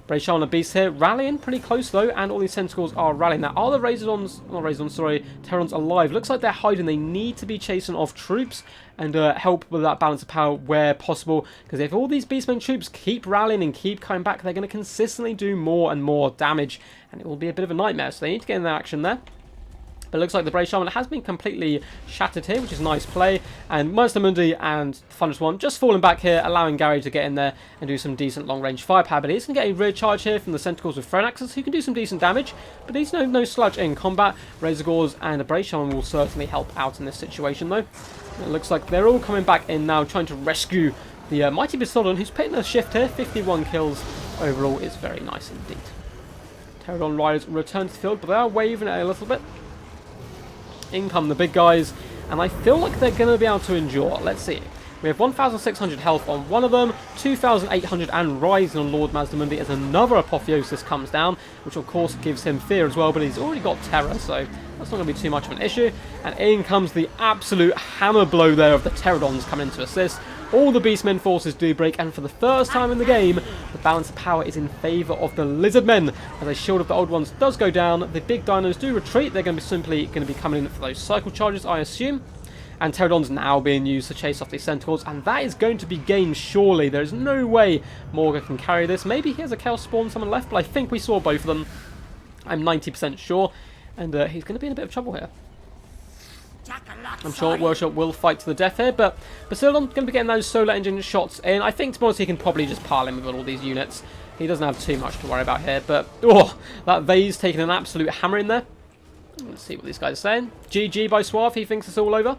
Bray Shaman and Beast here, rallying pretty close though, and all these Centicles are rallying. Now, are the Pterodons alive? Looks like they're hiding. They need to be chasing off troops and help with that balance of power where possible, because if all these Beastmen troops keep rallying and keep coming back, they're going to consistently do more and more damage, and it will be a bit of a nightmare, so they need to get in their action there. But it looks like the Bray Shaman has been completely shattered here, which is nice play. And Monster Mundi and the Thunderous One just falling back here, allowing Gary to get in there and do some decent long-range firepower. But he's going to get a rear charge here from the Centicles with Thrown Axes, who can do some decent damage. But he's no sludge in combat. Razor Gores and the Bray Shaman will certainly help out in this situation, though. It looks like they're all coming back in now, trying to rescue the Mighty Bastodon, who's putting a shift here. 51 kills overall is very nice indeed. Pterodon Riders return to the field, but they are waving it a little bit. In come the big guys, and I feel like they're going to be able to endure. Let's see. We have 1,600 health on one of them, 2,800 and rising on Lord Mazdamundi as another Apotheosis comes down, which of course gives him fear as well, but he's already got Terror, so that's not going to be too much of an issue. And in comes the absolute hammer blow there of the Pterodons coming in to assist. All the Beastmen forces do break, and for the first time in the game, the balance of power is in favour of the Lizardmen. As a shield of the old ones does go down, the big dinos do retreat. They're going to be coming in for those cycle charges, I assume. And Pterodon's now being used to chase off these Centicles, and that is going to be game surely. There is no way Morga can carry this. Maybe he has a Chaos Spawn someone left, but I think we saw both of them. I'm 90% sure, and he's going to be in a bit of trouble here. I'm sure Worship will fight to the death here, but Basildon's going to be getting those solar engine shots in. I think, to be honest, he can probably just pile in with all these units. He doesn't have too much to worry about here, but oh, that Vay's taking an absolute hammer in there. Let's see what these guys are saying. GG by Suave, he thinks it's all over.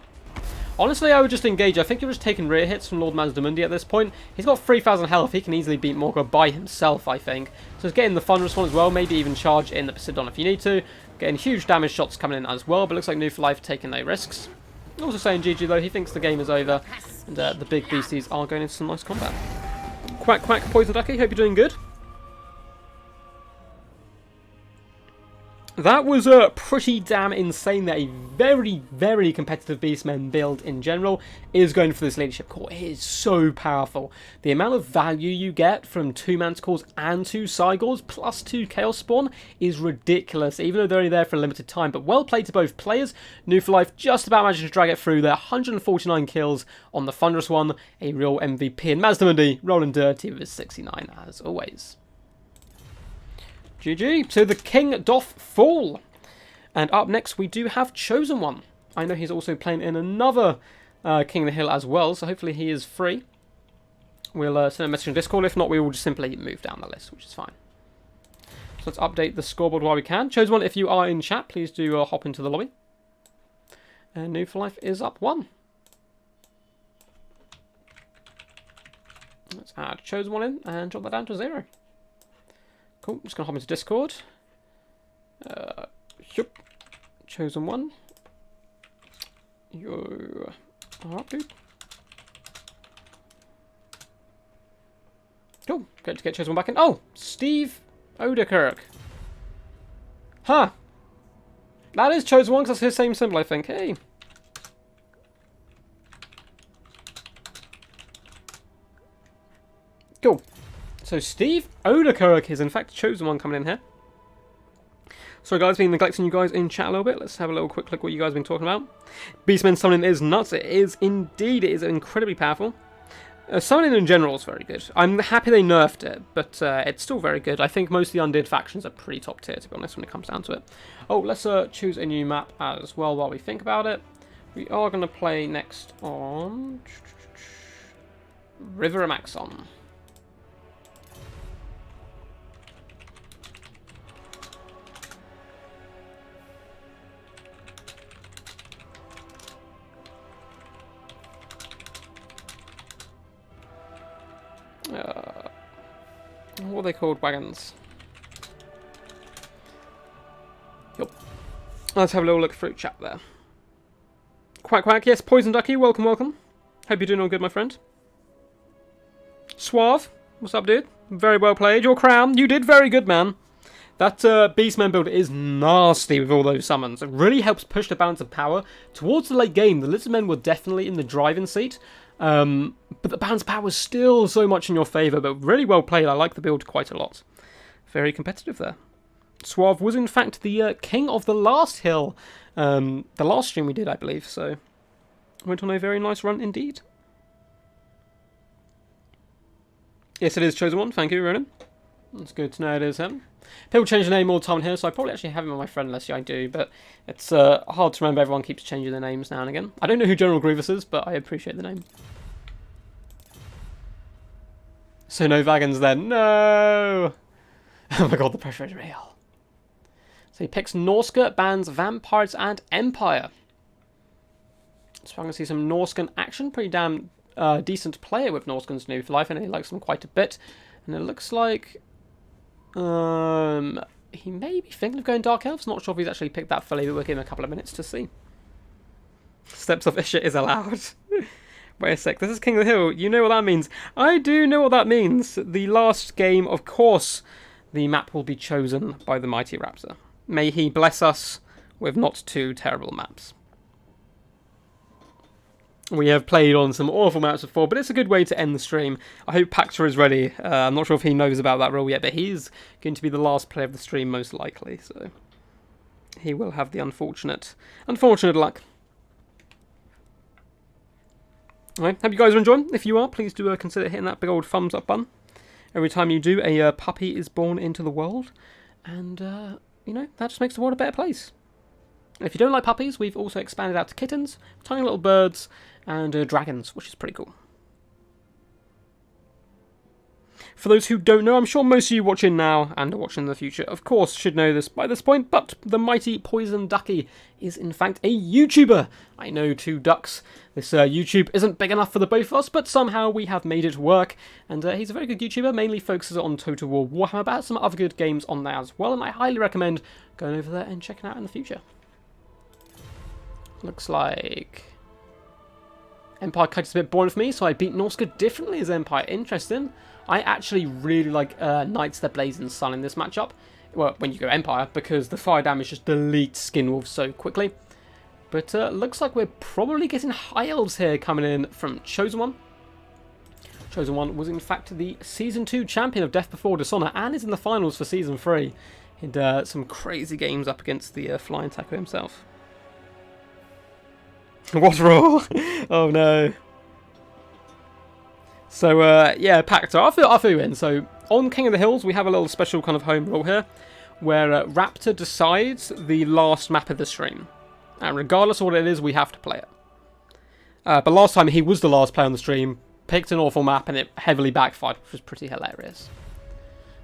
Honestly, I would just engage. I think you're just taking rear hits from Lord Mazdamundi at this point. He's got 3,000 health. He can easily beat Morga by himself, I think. So he's getting the Thunderous One as well. Maybe even charge in the Poseidon if you need to. Getting huge damage shots coming in as well. But it looks like New for Life taking their risks. Also saying GG though. He thinks the game is over. And the big beasties are going into some nice combat. Quack, quack, Poison Ducky. Hope you're doing good. That was pretty damn insane that a very, very competitive Beastmen build in general is going for this leadership core. It is so powerful. The amount of value you get from 2 Manticores and 2 Cygors plus 2 Chaos Spawn is ridiculous, even though they're only there for a limited time. But well played to both players. New for Life just about managed to drag it through there. 149 kills on the Thunderous One. A real MVP. And Mazdamundi rolling dirty with his 69 as always. GG. So the king doth fall. And up next we do have Chosen One. I know he's also playing in another King of the Hill as well, so hopefully he is free. We'll send a message in Discord. If not, we will just simply move down the list, which is fine. So let's update the scoreboard while we can. Chosen One, if you are in chat, please do hop into the lobby. And New for Life is up 1. Let's add Chosen One in and drop that down to 0. Cool, just going to hop into Discord. Chosen One. You are up, dude. Cool, great to get Chosen One back in. Oh, Steve Odekirk. Huh. That is Chosen One, because that's his same symbol, I think. Hey. Cool. So Steve Odekirk is in fact Chosen One coming in here. Sorry guys, been neglecting you guys in chat a little bit. Let's have a little quick look what you guys have been talking about. Beastmen summoning is nuts. It is indeed. It is incredibly powerful. Summoning in general is very good. I'm happy they nerfed it, but it's still very good. I think most of the Undead factions are pretty top tier, to be honest, when it comes down to it. Oh, let's choose a new map as well while we think about it. We are going to play next on River Amaxon. What are they called? Wagons. Yep. Let's have a little look through chat there. Quack quack, yes, Poison Ducky, welcome, welcome. Hope you're doing all good, my friend. Suave, what's up, dude? Very well played. Your crown, you did very good, man. That Beastman build is nasty with all those summons. It really helps push the balance of power. Towards the late game, the Lizardmen were definitely in the driving seat. But the balance of power is still so much in your favour. But really well played. I like the build quite a lot. Very competitive there. Suave was in fact the king of the last hill. The last stream we did, I believe. So went on a very nice run indeed. Yes, it is Chosen One. Thank you, Ronan. It's good to know it is him. People change the name all the time here, so I probably actually have him on my friend list. Yeah, I do, but it's hard to remember. Everyone keeps changing their names now and again. I don't know who General Grievous is, but I appreciate the name. So no Vagons then. No! Oh my god, the pressure is real. So he picks Norska, bans Vampires and Empire. So I'm going to see some Norscan action. Pretty damn decent player with Norscan's New Life, and he likes them quite a bit. And it looks like he may be thinking of going Dark Elves. Not sure if he's actually picked that fully, but we'll give him a couple of minutes to see. Steps of Isha is allowed. Wait a sec, this is King of the Hill. You know what that means. I do know what that means. The last game, of course, the map will be chosen by the Mighty Raptor. May he bless us with not too terrible maps. We have played on some awful maps before, but it's a good way to end the stream. I hope Pactor is ready. I'm not sure if he knows about that rule yet, but he's going to be the last player of the stream most likely, so he will have the unfortunate luck. Alright, hope you guys are enjoying. If you are, please do consider hitting that big old thumbs up button. Every time you do, a puppy is born into the world, and, you know, that just makes the world a better place. If you don't like puppies, we've also expanded out to kittens, tiny little birds, and dragons, which is pretty cool. For those who don't know, I'm sure most of you watching now and are watching in the future, of course, should know this by this point, but the mighty Poison Ducky is in fact a YouTuber. I know two ducks. This YouTube isn't big enough for the both of us, but somehow we have made it work. And he's a very good YouTuber, mainly focuses on Total War Warhammer, but has some other good games on there as well, and I highly recommend going over there and checking it out in the future. Looks like Empire Kite is a bit boring for me, so I beat Norska differently as Empire. Interesting. I actually really like Knights of the Blazing Sun in this matchup. Well, when you go Empire, because the fire damage just deletes Skinwolf so quickly. But looks like we're probably getting High Elves here coming in from Chosen One. Chosen One was in fact the Season 2 champion of Death Before Dishonor and is in the finals for Season 3. He had some crazy games up against the Flying Taco himself. What rule? Oh no. So, yeah, Pactor, I'll fill you in. So, on King of the Hills, we have a little special kind of home rule here, where Raptor decides the last map of the stream. And regardless of what it is, we have to play it. But last time, he was the last player on the stream, picked an awful map, and it heavily backfired, which was pretty hilarious.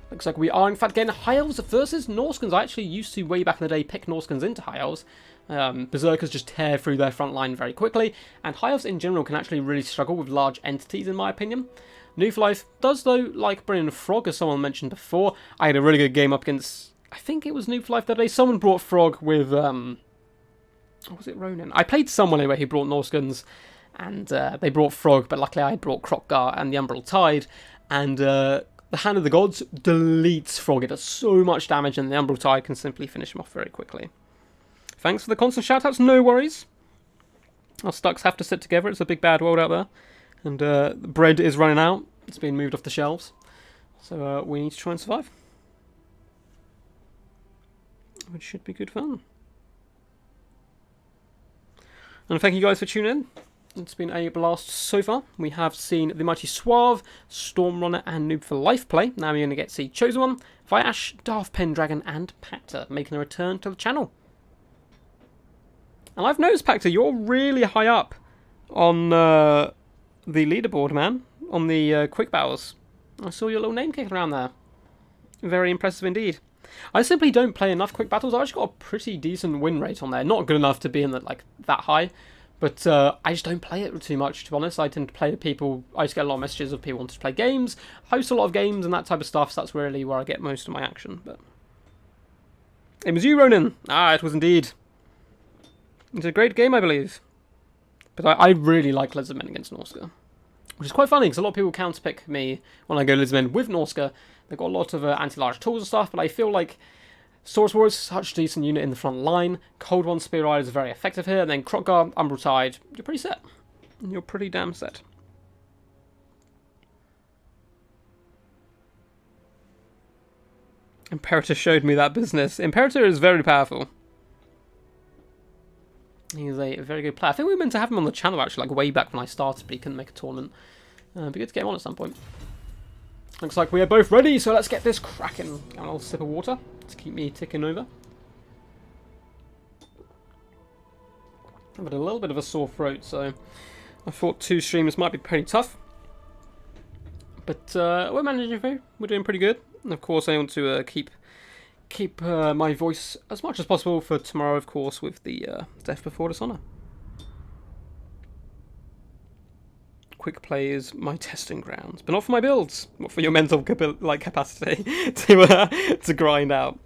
Looks like we are, in fact, getting High Elves versus Norskans. I actually used to, way back in the day, pick Norskans into High Elves. Berserkers just tear through their front line very quickly, and High Elves in general can actually really struggle with large entities, in my opinion. New for Life does, though, like bringing Frog, as someone mentioned before. I had a really good game up against, I think it was New for Life that day. Someone brought Frog with, what was it, Ronan? I played someone anyway who brought Norskans, and they brought Frog, but luckily I had brought Krokgar and the Umbral Tide, and the Hand of the Gods deletes Frog. It does so much damage, and the Umbral Tide can simply finish him off very quickly. Thanks for the constant shoutouts, no worries. Our Stucks have to sit together, it's a big bad world out there. And the bread is running out, it's being moved off the shelves. So we need to try and survive. Which should be good fun. And thank you guys for tuning in. It's been a blast so far. We have seen the mighty Suave, Stormrunner, and Noob for Life play. Now we're going to get to see Chosen One, Vyash, Darth Pendragon, and Pactor making a return to the channel. And I've noticed, Pactor, you're really high up on the leaderboard, man. On the quick battles. I saw your little name kicking around there. Very impressive indeed. I simply don't play enough quick battles. I've actually got a pretty decent win rate on there. Not good enough to be in the, like that high, But I just don't play it too much, to be honest. I tend to play with people. I just get a lot of messages of people wanting to play games, host a lot of games and that type of stuff. So that's really where I get most of my action. But it was you, Ronan. Ah, it was indeed. It's a great game, I believe. But I really like Lizardmen against Norsca, which is quite funny because a lot of people counterpick me when I go Lizardmen with Norsca. They've got a lot of anti-large tools and stuff, but I feel like Saurus War is such a decent unit in the front line. Cold One Spear Riders are very effective here, and then Krotgar, Umbral Tide, you're pretty set. You're pretty damn set. Imperator showed me that business. Imperator is very powerful. He's a very good player. I think we were meant to have him on the channel actually, like way back when I started, but he couldn't make a tournament. It'd be good to get him on at some point. Looks like we are both ready, so let's get this cracking. A little sip of water to keep me ticking over. I've had a little bit of a sore throat, so I thought 2 streams might be pretty tough. But we're managing through. We're doing pretty good. And of course, I want to keep my voice as much as possible for tomorrow, of course, with the Death Before Dishonor. Quick play is my testing grounds, but not for my builds, not for your mental capacity to grind out.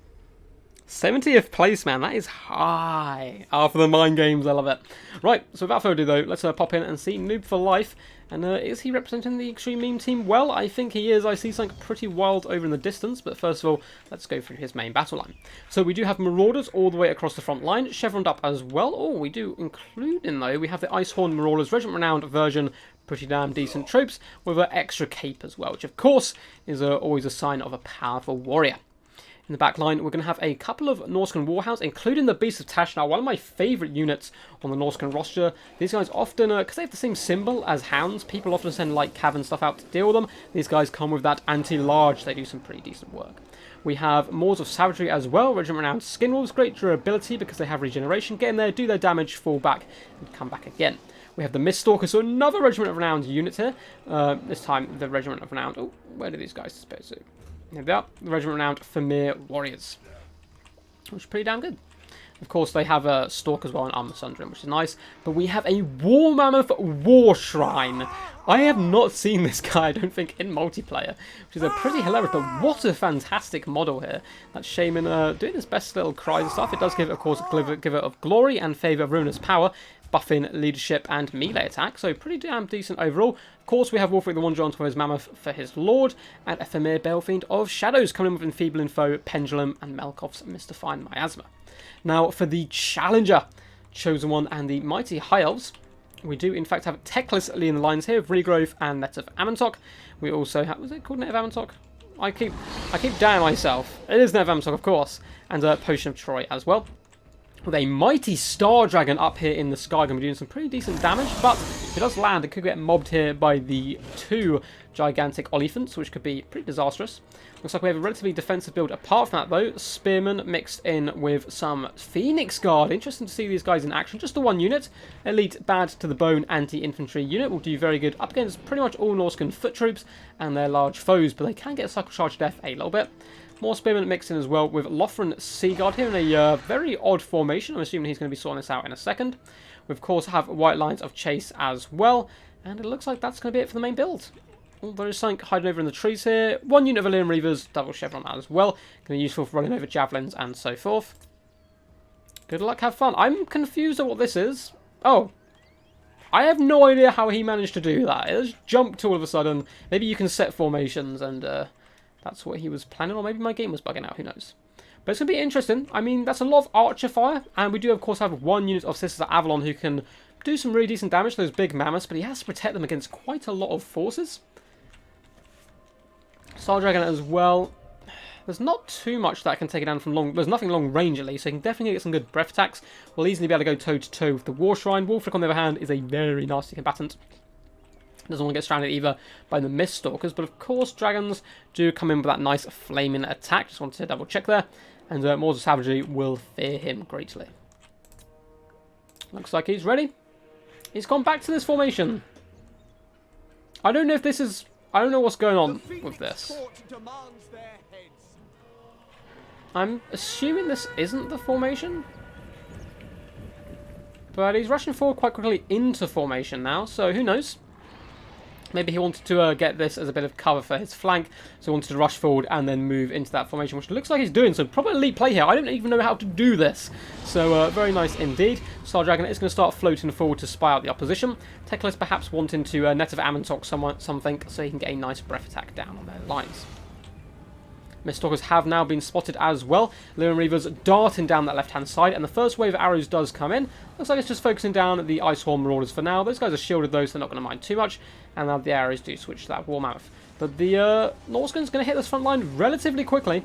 70th place, man, that is high. For the mind games, I love it. Right, so without further ado though, let's pop in and see Noob for Life. And is he representing the Extreme Meme team well? I think he is. I see something pretty wild over in the distance, but first of all, let's go through his main battle line. So we do have Marauders all the way across the front line, chevroned up as well. Oh, we do include in though, we have the Icehorn Marauders Regiment Renowned version, pretty damn decent troops, with an extra cape as well, which of course is always a sign of a powerful warrior. In the back line, we're going to have a couple of Norscan Warhounds, including the Beast of Tash. Now, one of my favourite units on the Norscan roster. These guys often, because they have the same symbol as hounds, people often send light cav stuff out to deal with them. These guys come with that anti-large. They do some pretty decent work. We have Moors of Savagery as well, Regiment Renowned Skinwolves, great durability because they have regeneration. Get in there, do their damage, fall back, and come back again. We have the Miststalkers, so another Regiment of Renowned unit here. This time, the Regiment of Renowned. Oh, where do these guys disperse to? Here they are, the Regiment Renowned Famir Warriors, which is pretty damn good. Of course, they have a Stalk as well and Armor Sundering, which is nice. But we have a War Mammoth War Shrine. I have not seen this guy, I don't think, in multiplayer, which is a pretty hilarious, but what a fantastic model here. That Shaman doing his best little cries and stuff. It does give it, of course, a give it of glory and favour of ruinous power, buffing leadership and melee attack, so pretty damn decent overall. Of course, we have Wolfric the One-John for his Mammoth for his Lord, and a Famir Balefiend of Shadows coming in with Enfeebling Foe, Pendulum, and Melkov's Mystifying Miasma. Now, for the Challenger, Chosen One, and the Mighty High Elves, we do in fact have Teclis leading the lines here, with Regrove and Net of Amantok. We also have, was it called Net of Amantok? I keep doubting myself. It is Net of Amantok, of course, and Potion of Troy as well. With a mighty Star Dragon up here in the sky, going to be doing some pretty decent damage, but if it does land, it could get mobbed here by the 2 gigantic Oliphants, which could be pretty disastrous. Looks like we have a relatively defensive build apart from that, though. Spearman mixed in with some Phoenix Guard. Interesting to see these guys in action. Just the 1 unit. Elite, bad to the bone anti-infantry unit will do very good up against pretty much all Norscan foot troops and their large foes, but they can get a Cycle Charge Death a little bit. More Spearmen mixed in as well with Lothran Seaguard here in a very odd formation. I'm assuming he's going to be sorting this out in a second. We, of course, have White Lines of Chase as well. And it looks like that's going to be it for the main build. Oh, there is something hiding over in the trees here. 1 unit of Illyrian Reavers, double Chevron as well. Going to be useful for running over Javelins and so forth. Good luck, have fun. I'm confused at what this is. Oh. I have no idea how he managed to do that. It just jumped all of a sudden. Maybe you can set formations and... that's what he was planning, or maybe my game was bugging out, who knows. But it's going to be interesting. I mean, that's a lot of Archer fire, and we do, of course, have 1 unit of Sisters of Avalon who can do some really decent damage to those big mammoths, but he has to protect them against quite a lot of forces. Star Dragon as well. There's not too much that can take it down from long... There's nothing long range, at least, so he can definitely get some good breath attacks. We'll easily be able to go toe-to-toe with the War Shrine. Wolfric, on the other hand, is a very nasty combatant. Doesn't want to get stranded either by the Miststalkers, but of course dragons do come in with that nice flaming attack. Just wanted to double check there, and Moors of Savagery will fear him greatly. Looks like he's ready. He's gone back to this formation. I don't know if this is... I don't know what's going on with this. I'm assuming this isn't the formation. But he's rushing forward quite quickly into formation now, so who knows? Maybe he wanted to get this as a bit of cover for his flank, so he wanted to rush forward and then move into that formation, which looks like he's doing. So probably elite play here. I don't even know how to do this. So very nice indeed. Star Dragon is going to start floating forward to spy out the opposition. Teclis perhaps wanting to net of Amantok something, so he can get a nice breath attack down on their lines. Miststalkers have now been spotted as well. Lyrian Reavers darting down that left-hand side, and the first wave of arrows does come in. Looks like it's just focusing down the Icehorn Marauders for now. Those guys are shielded though, so they're not going to mind too much. And now the arrows do switch to that War Mammoth. But the Norscan's going to hit this front line relatively quickly.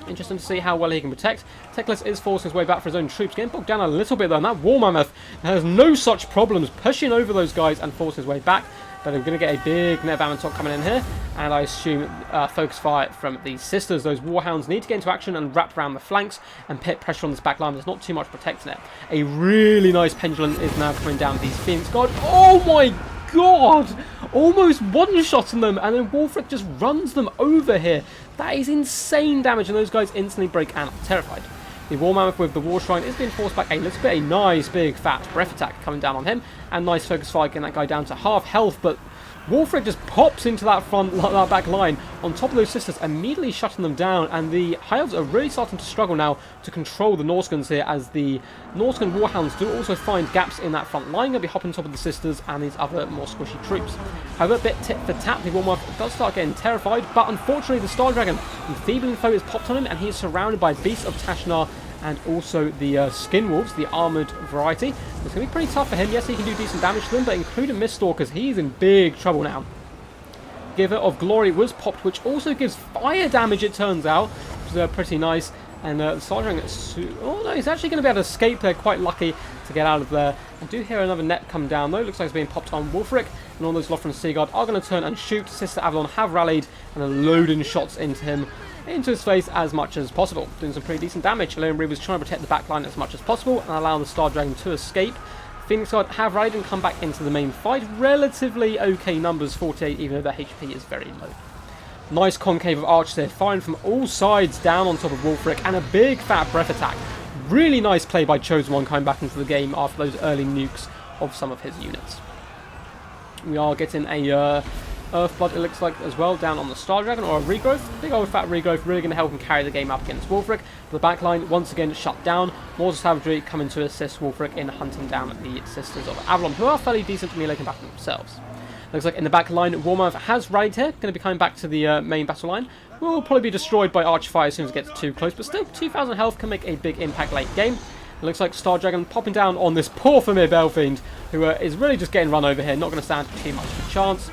Interesting to see how well he can protect. Teclis is forcing his way back for his own troops. Getting bogged down a little bit though, and that War Mammoth has no such problems pushing over those guys and forcing his way back. But I'm going to get a big net of Amantok coming in here. And I assume focus fire from these sisters. Those Warhounds need to get into action and wrap around the flanks and put pressure on this back line. There's not too much protecting it. A really nice pendulum is now coming down these Phoenix Guard. Oh my god! Almost one-shotting them, and then Wulfric just runs them over here. That is insane damage, and those guys instantly break and are terrified. The War Mammoth with the War Shrine is being forced back a little bit. A nice big fat breath attack coming down on him, and nice focus fire getting that guy down to half health, but Wulfric just pops into that that back line on top of those sisters, immediately shutting them down, and the High Elves are really starting to struggle now to control the Norscans here, as the Norscan Warhounds do also find gaps in that front line. They'll be hopping on top of the sisters and these other more squishy troops. However, a bit tit for tat, the Warmoth does start getting terrified, but unfortunately the Star Dragon, the Feebling Foe, is popped on him, and he is surrounded by Beasts of Tashnar and also the Skin Wolves, the armoured variety. It's going to be pretty tough for him. Yes, he can do decent damage to them, but including Miststalkers, he's in big trouble now. Giver of Glory was popped, which also gives fire damage, it turns out, which is pretty nice. And the Star Dragon, oh no, he's actually going to be able to escape there, quite lucky to get out of there. I do hear another net come down though, looks like it's being popped on Wulfric, and all those Lothran Seaguard are going to turn and shoot. Sister Avalon have rallied and are loading shots into him, into his face as much as possible, doing some pretty decent damage. Lyrian Reavers trying to protect the back line as much as possible and allow the Star Dragon to escape. Phoenix Guard have rallied and come back into the main fight. Relatively okay numbers, 48, even though their HP is very low. Nice concave of archers there, firing from all sides down on top of Wulfric, and a big fat breath attack. Really nice play by Chosen One coming back into the game after those early nukes of some of his units. We are getting a Earthblood, it looks like, as well, down on the Star Dragon, or a regrowth. Big old fat regrowth, really going to help him carry the game up against Wulfric. The backline, once again, shut down. Mortal Savagery coming to assist Wulfric in hunting down the Sisters of Avalon, who are fairly decent melee combatants themselves. Looks like in the back line, Warmouth has rallied here, going to be coming back to the main battle line. Will probably be destroyed by Archfire as soon as it gets too close, but still, 2,000 health can make a big impact late game. It looks like Star Dragon popping down on this poor Famir Belfiend, who is really just getting run over here, not going to stand too much of a chance.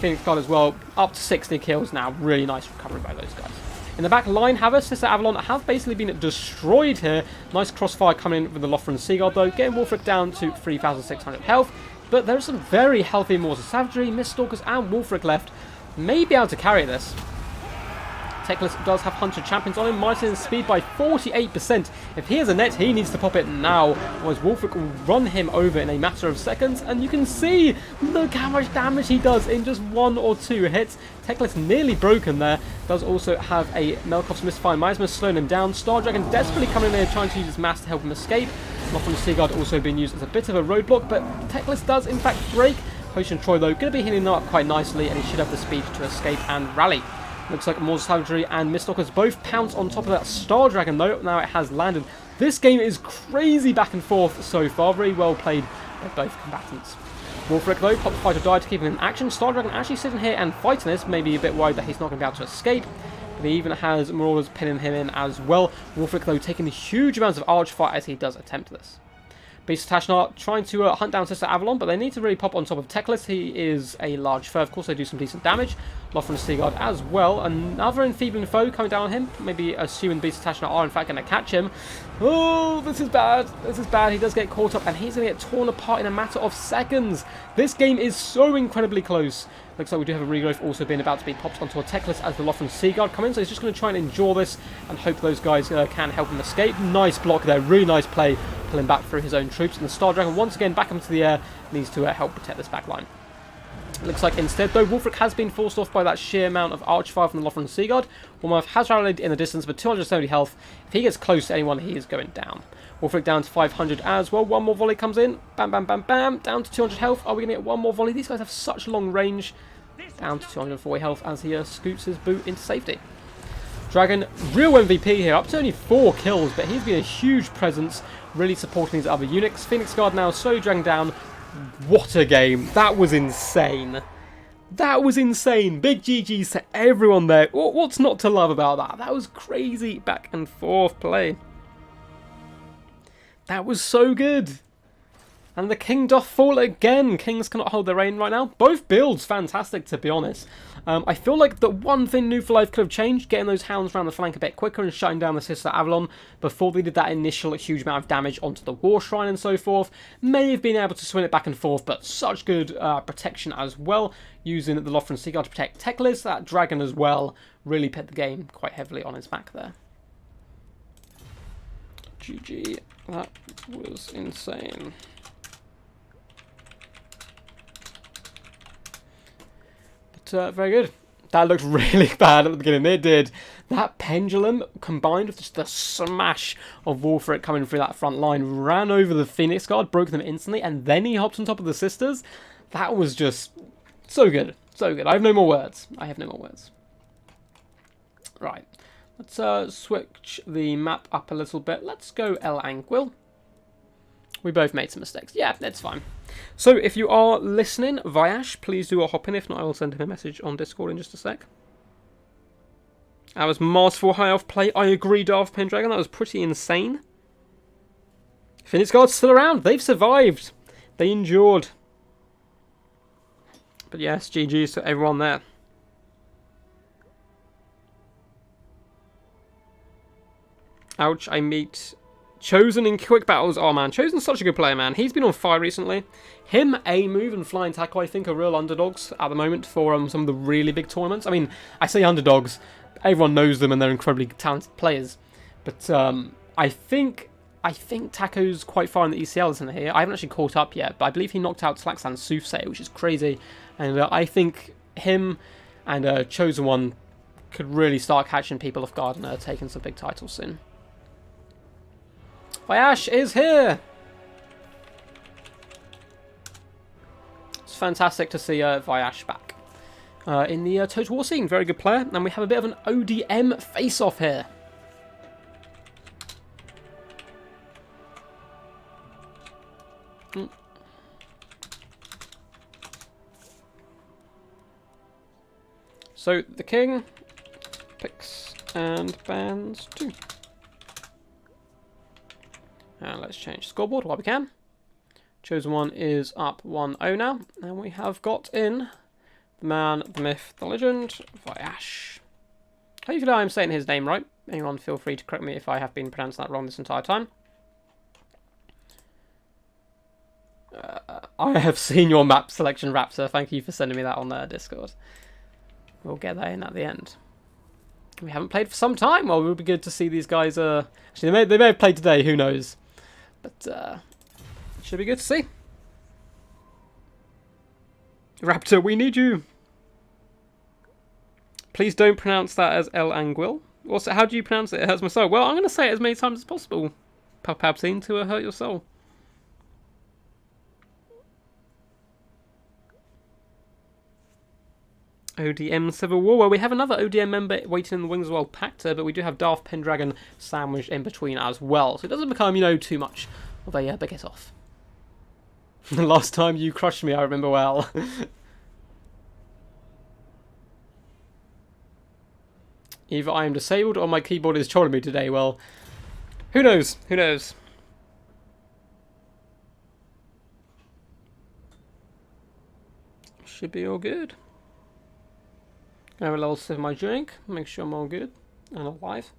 Phoenix Guard as well, up to 60 kills now. Really nice recovery by those guys. In the back line, however, Sister Avalon have basically been destroyed here. Nice crossfire coming in with the Lothran Seaguard though, getting Wulfric down to 3,600 health. But there's some very healthy Mortal Savagery, Miststalkers and Wulfric left. May be able to carry this. Teclis does have Hunter Champions on him, minus his speed by 48%. If he has a net, he needs to pop it now, otherwise Wulfric will run him over in a matter of seconds, and you can see, look how much damage he does in just 1 or 2 hits. Teclis nearly broken there, does also have a Melkov's Misfire Miasma slowing him down. Star Dragon desperately coming in there trying to use his mass to help him escape. Lothran Seaguard also being used as a bit of a roadblock, but Teclis does in fact break. Potion Troy though, going to be hitting him up quite nicely, and he should have the speed to escape and rally. Looks like Mortal Savagery and Miststalkers both pounce on top of that Star Dragon though. Now it has landed. This game is crazy back and forth so far. Very well played by both combatants. Wulfric though, pop fight or die to keep him in action. Star Dragon actually sitting here and fighting this. Maybe a bit worried that he's not going to be able to escape. But he even has Marauders pinning him in as well. Wulfric though taking huge amounts of Archfire as he does attempt this. Beast of Tashnar trying to hunt down Sister Avalon, but they need to really pop on top of Teclis. He is a large foe. Of course, they do some decent damage. Lothran Seaguard as well. Another enfeebling foe coming down on him. Maybe assuming Beast of Tashnar are in fact going to catch him. Oh, this is bad. This is bad. He does get caught up, and he's going to get torn apart in a matter of seconds. This game is so incredibly close. Looks like we do have a regrowth also being about to be popped onto a Teclis as the Lothran Seaguard come in. So he's just going to try and endure this and hope those guys can help him escape. Nice block there. Really nice play. Pulling back through his own troops. And the Star Dragon once again back into the air. Needs to help protect this back line. Looks like instead though, Wulfric has been forced off by that sheer amount of Archfire from the Lothran Seaguard. Warmouth has rallied in the distance with 270 health. If he gets close to anyone, he is going down. Warfric down to 500 as well. One more volley comes in. Bam, bam, bam, bam. Down to 200 health. Are we going to get one more volley? These guys have such long range. Down to 240 health as he scoots his boot into safety. Dragon, real MVP here. Up to only 4 kills, but he's been a huge presence, really supporting his other units. Phoenix Guard now slowly dragging down. What a game. That was insane. That was insane. Big GG's to everyone there. What's not to love about that? That was crazy back and forth play. That was so good. And the king doth fall again. Kings cannot hold their reign right now. Both builds fantastic, to be honest. I feel like the one thing New for Life could have changed, getting those hounds around the flank a bit quicker and shutting down the Sister Avalon before they did that initial huge amount of damage onto the War Shrine and so forth. May have been able to swing it back and forth, but such good protection as well, using the Lothran Seagull to protect Teclis. That dragon as well really put the game quite heavily on his back there. GG. That was insane. Very good. That looked really bad at the beginning. It did. That pendulum combined with just the smash of Warfric coming through that front line ran over the Phoenix Guard, broke them instantly, and then he hopped on top of the sisters. That was just so good. So good. I have no more words. I have no more words. Right. Let's switch the map up a little bit. Let's go El Anguil. We both made some mistakes. Yeah, that's fine. So, if you are listening, Vyash, please do hop in. If not, I will send him a message on Discord in just a sec. That was masterful high elf play. I agree, Darth Pendragon. That was pretty insane. Phoenix Guard's still around. They've survived. They endured. But yes, GG's to everyone there. Ouch, I meet Chosen in quick battles. Oh man, Chosen's such a good player, man. He's been on fire recently. Him, A-Move, and Flying Tackle, I think, are real underdogs at the moment for some of the really big tournaments. I mean, I say underdogs. Everyone knows them and they're incredibly talented players. But I think Taco's quite far in the ECL, isn't he? I haven't actually caught up yet, but I believe he knocked out Slacksan's Soothsayer, which is crazy. And I think him and Chosen One could really start catching people off guard and taking some big titles soon. Vyash is here! It's fantastic to see Vyash back in the Total War scene. Very good player. And we have a bit of an ODM face-off here. So, the king picks and bans 2. And let's change scoreboard while we can. Chosen One is up 1-0 now. And we have got in the man, the myth, the legend, Vyash. Hopefully I'm saying his name right. Anyone feel free to correct me if I have been pronouncing that wrong this entire time. I have seen your map selection, Raptor. Thank you for sending me that on Discord. We'll get that in at the end. We haven't played for some time. Well, it would be good to see these guys. Actually, they may have played today. Who knows? But it should be good to see. Raptor, we need you. Please don't pronounce that as El Anguil. Also, how do you pronounce it? It hurts my soul. Well, I'm going to say it as many times as possible. Palpatine to hurt your soul. ODM Civil War. Well, we have another ODM member waiting in the wings as well, Pacta, but we do have Darth Pendragon sandwiched in between as well. So it doesn't become, too much of a big hit off. The last time you crushed me, I remember well. Either I am disabled or my keyboard is trolling me today. Well, who knows? Who knows? Should be all good. Have a little sip of my drink, make sure I'm all good and alive.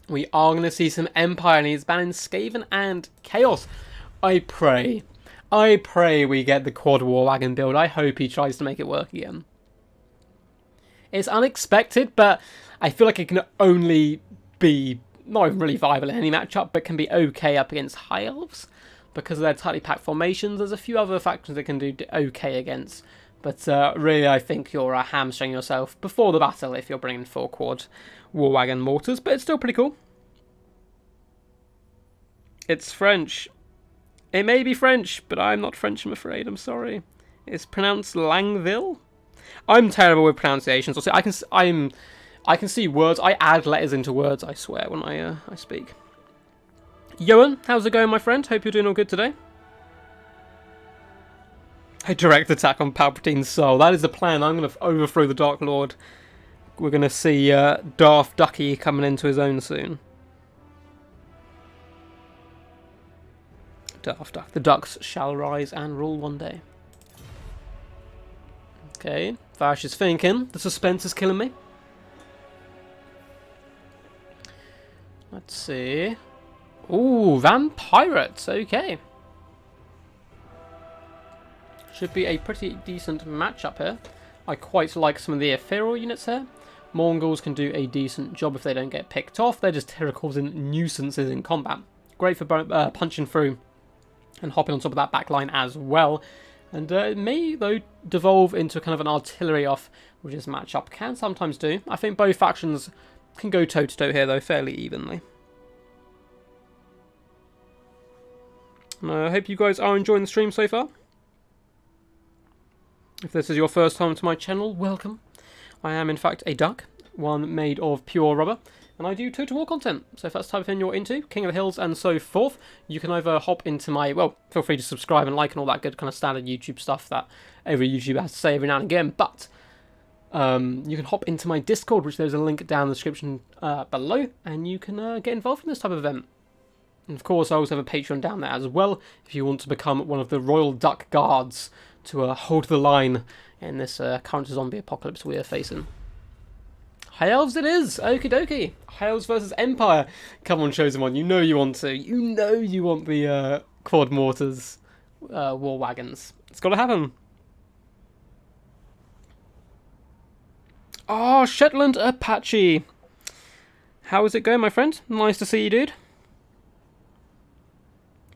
We are going to see some Empire, and he's banning Skaven and Chaos. I pray we get the Quad War Wagon build. I hope he tries to make it work again. It's unexpected, but I feel like it can only be not even really viable in any matchup, but can be okay up against High Elves because of their tightly packed formations. There's a few other factions that can do okay against, But really, I think you're hamstringing yourself before the battle if you're bringing 4 quad war wagon mortars. But it's still pretty cool. It's French. It may be French, but I'm not French, I'm afraid. I'm sorry. It's pronounced Langville. I'm terrible with pronunciations. I can see words. I add letters into words, I swear, when I speak. Johan, how's it going, my friend? Hope you're doing all good today. A direct attack on Palpatine's soul. That is the plan. I'm going to overthrow the Dark Lord. We're going to see Darth Ducky coming into his own soon. Darth Duck. The ducks shall rise and rule one day. Okay, Vash is thinking. The suspense is killing me. Let's see. Ooh, Vampirates. Okay. Should be a pretty decent matchup here. I quite like some of the ethereal units here. Mongols can do a decent job if they don't get picked off. They're just terror-causing nuisances in combat. Great for punching through and hopping on top of that back line as well. And it may, though, devolve into kind of an artillery off, which this matchup can sometimes do. I think both factions can go toe-to-toe here, though, fairly evenly. I hope you guys are enjoying the stream so far. If this is your first time to my channel, welcome. I am, in fact, a duck, one made of pure rubber, and I do Total War content. So if that's the type of thing you're into, King of the Hills and so forth, you can either hop into my, well, feel free to subscribe and like and all that good kind of standard YouTube stuff that every YouTuber has to say every now and again, but you can hop into my Discord, which there's a link down in the description below, and you can get involved in this type of event. And of course, I also have a Patreon down there as well, if you want to become one of the Royal Duck Guards to hold the line in this current zombie apocalypse we are facing. High Elves it is! Okie dokie! High Elves versus Empire! Come on, Chosen One, you know you want to. You know you want the quad mortars war wagons. It's got to happen. Oh, Shetland Apache! How is it going, my friend? Nice to see you, dude.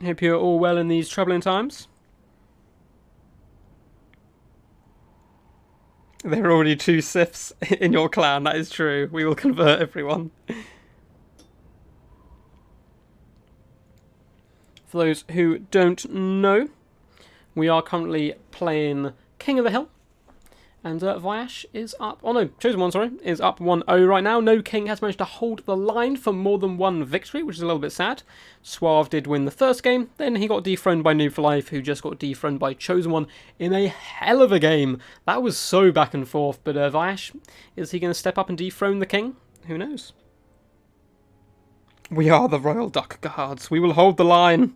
Hope you're all well in these troubling times. There are already 2 Siths in your clan, that is true. We will convert everyone. For those who don't know, we are currently playing King of the Hill. And Vash is up, oh no, Chosen One, sorry, is up 1-0 right now. No King has managed to hold the line for more than one victory, which is a little bit sad. Suave did win the first game, then he got dethroned by Noob for Life, who just got dethroned by Chosen One in a hell of a game. That was so back and forth, but Vash, is he going to step up and dethrone the King? Who knows? We are the Royal Duck Guards. We will hold the line.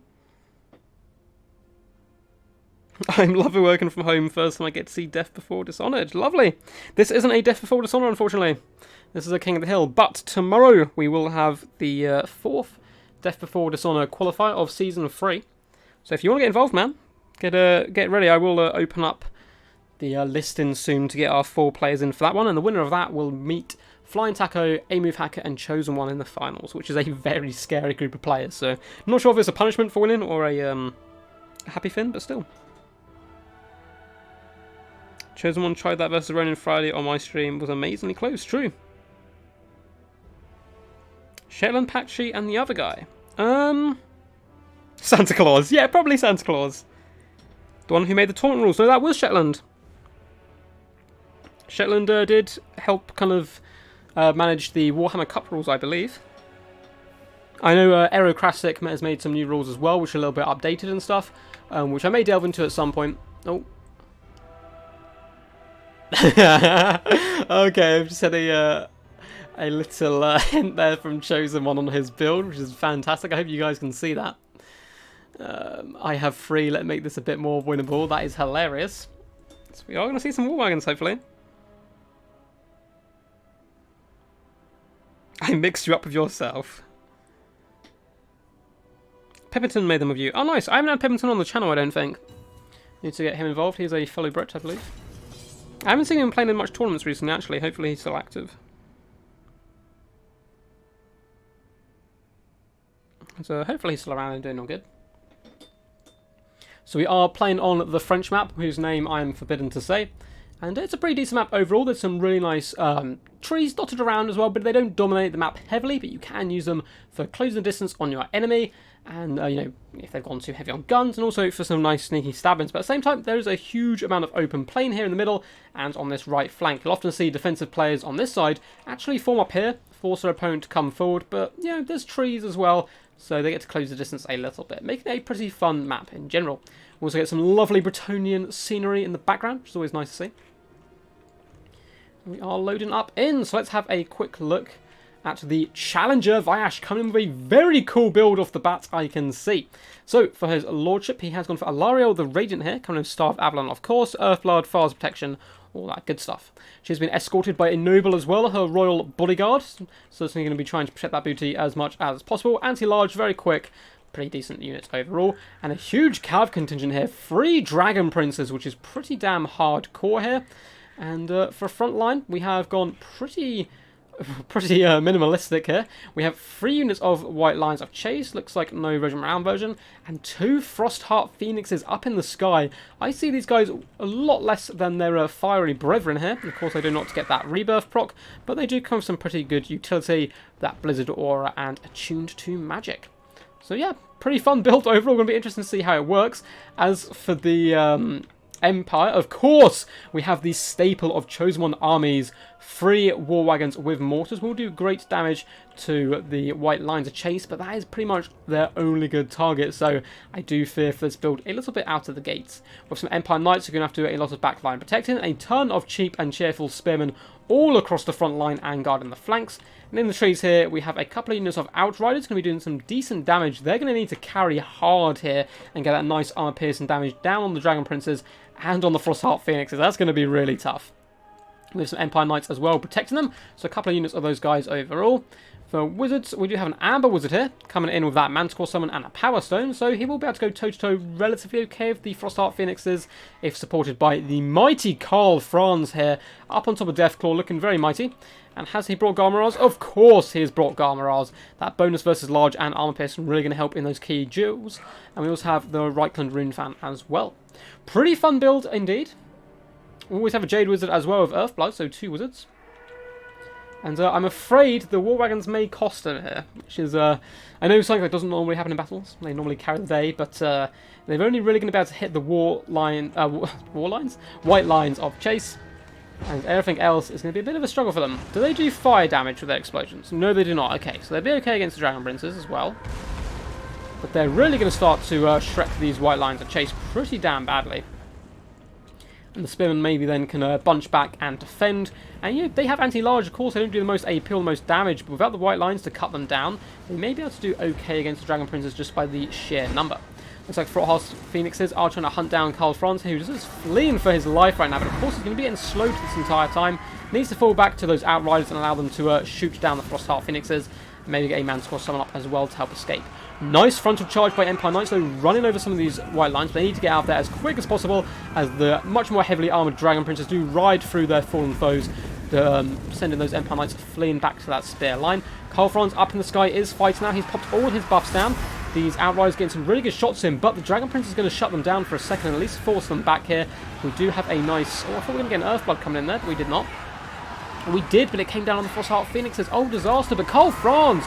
I'm loving working from home. First time I get to see Death Before Dishonored. Lovely. This isn't a Death Before Dishonored, unfortunately. This is a King of the Hill. But tomorrow we will have the 4th Death Before Dishonored qualifier of Season 3. So if you want to get involved, man, get ready. I will open up the listing soon to get our 4 players in for that one. And the winner of that will meet Flying Taco, A-Move Hacker, and Chosen One in the finals, which is a very scary group of players. So I'm not sure if it's a punishment for winning or a happy fin, but still. Chosen One tried that versus Ronin Friday on my stream. Was amazingly close. True. Shetland Patchy and the other guy. Santa Claus. Yeah, probably Santa Claus. The one who made the tournament rules. No, that was Shetland. Shetland did help kind of manage the Warhammer Cup rules, I believe. I know Aerocrassic has made some new rules as well, which are a little bit updated and stuff, which I may delve into at some point. Oh. Okay, I've just had a little hint there from Chosen One on his build, which is fantastic. I hope you guys can see that. I have 3, let's make this a bit more winnable. That is hilarious. So we are going to see some war wagons, hopefully. I mixed you up with yourself. Pepperton made them with you. Oh, nice. I haven't had Pepperton on the channel, I don't think. Need to get him involved. He's a fellow Brit, I believe. I haven't seen him playing in much tournaments recently, actually. Hopefully he's still active. So hopefully he's still around and doing all good. So we are playing on the French map, whose name I am forbidden to say. And it's a pretty decent map overall. There's some really nice trees dotted around as well, but they don't dominate the map heavily, but you can use them for closing the distance on your enemy, and you know, if they've gone too heavy on guns, and also for some nice sneaky stabbings. But at the same time, there is a huge amount of open plain here in the middle and on this right flank. You'll often see defensive players on this side actually form up here, force their opponent to come forward, but you know, there's trees as well, so they get to close the distance a little bit, making it a pretty fun map in general. We also get some lovely Bretonian scenery in the background, which is always nice to see. We are loading up in, so let's have a quick look at the Challenger. Vayash coming in with a very cool build off the bat, I can see. So, for his lordship, he has gone for Alariel the Radiant here, coming in Star of Avalon, of course, Earthblood, Fire's Protection, all that good stuff. She's been escorted by a noble as well, her royal bodyguard, so certainly going to be trying to protect that booty as much as possible. Anti-large, very quick, pretty decent units overall, and a huge cav contingent here, 3 Dragon Princes, which is pretty damn hardcore here. And for front line, we have gone pretty minimalistic here. We have 3 units of White Lines of Chase, looks like no Regiment Round version, and 2 Frostheart Phoenixes up in the sky. I see these guys a lot less than their fiery brethren here. Of course, they do not get that rebirth proc, but they do come with some pretty good utility, that Blizzard Aura, and attuned to magic. So yeah, pretty fun build overall. Going to be interesting to see how it works. As for the Empire, of course, we have the staple of Chosen One armies. 3 war wagons with mortars will do great damage to the White Lines of Chase, but that is pretty much their only good target, so I do fear for this build a little bit out of the gates. With some Empire Knights, you're going to have to do a lot of backline protecting, a ton of cheap and cheerful spearmen all across the front line and guarding the flanks. And in the trees here, we have a couple of units of Outriders going to be doing some decent damage. They're going to need to carry hard here and get that nice armor-piercing damage down on the Dragon Princes and on the Frostheart Phoenixes. That's going to be really tough. We have some Empire Knights as well protecting them, so a couple of units of those guys overall. For Wizards, we do have an Amber Wizard here, coming in with that Manticore Summon and a Power Stone, so he will be able to go toe-to-toe relatively okay with the Frostheart Phoenixes, if supported by the mighty Karl Franz here, up on top of Deathclaw, looking very mighty. And has he brought Garmaraz? Of course he has brought Garmaraz. That bonus versus large and armor piercing really going to help in those key duels. And we also have the Reichland Rune Fan as well. Pretty fun build indeed. We always have a Jade Wizard as well with Earthblood, so 2 wizards. And I'm afraid the War Wagons may cost him here, which is, I know something that doesn't normally happen in battles. They normally carry the day, but they're only really going to be able to hit the White Lines of Chase. And everything else is going to be a bit of a struggle for them. Do they do fire damage with their explosions? No, they do not. Okay, so they'll be okay against the Dragon Princes as well. But they're really going to start to Shrek these White Lines of Chase pretty damn badly. And the Spearmen maybe then can bunch back and defend. And you know, they have anti-large, of course. They don't do the most AP or the most damage, but without the White Lines to cut them down, they may be able to do okay against the Dragon Princes just by the sheer number. Looks like Frostheart Phoenixes are trying to hunt down Karl Franz, who just is fleeing for his life right now, but of course he's going to be getting slowed this entire time. Needs to fall back to those Outriders and allow them to shoot down the Frostheart Phoenixes, and maybe get a Manticore Summon up as well to help escape. Nice frontal charge by Empire Knights, though, running over some of these White Lines, but they need to get out of there as quick as possible, as the much more heavily armoured Dragon Princes do ride through their fallen foes, sending those Empire Knights fleeing back to that spear line. Karl Franz up in the sky is fighting now. He's popped all his buffs down. These Outriders getting some really good shots in, but the Dragon Prince is going to shut them down for a second and at least force them back here. We do have a nice... Oh, I thought we were going to get an Earthblood coming in there, but we did not. We did, but it came down on the Frostheart Phoenixes. Oh, disaster, but Karl Franz!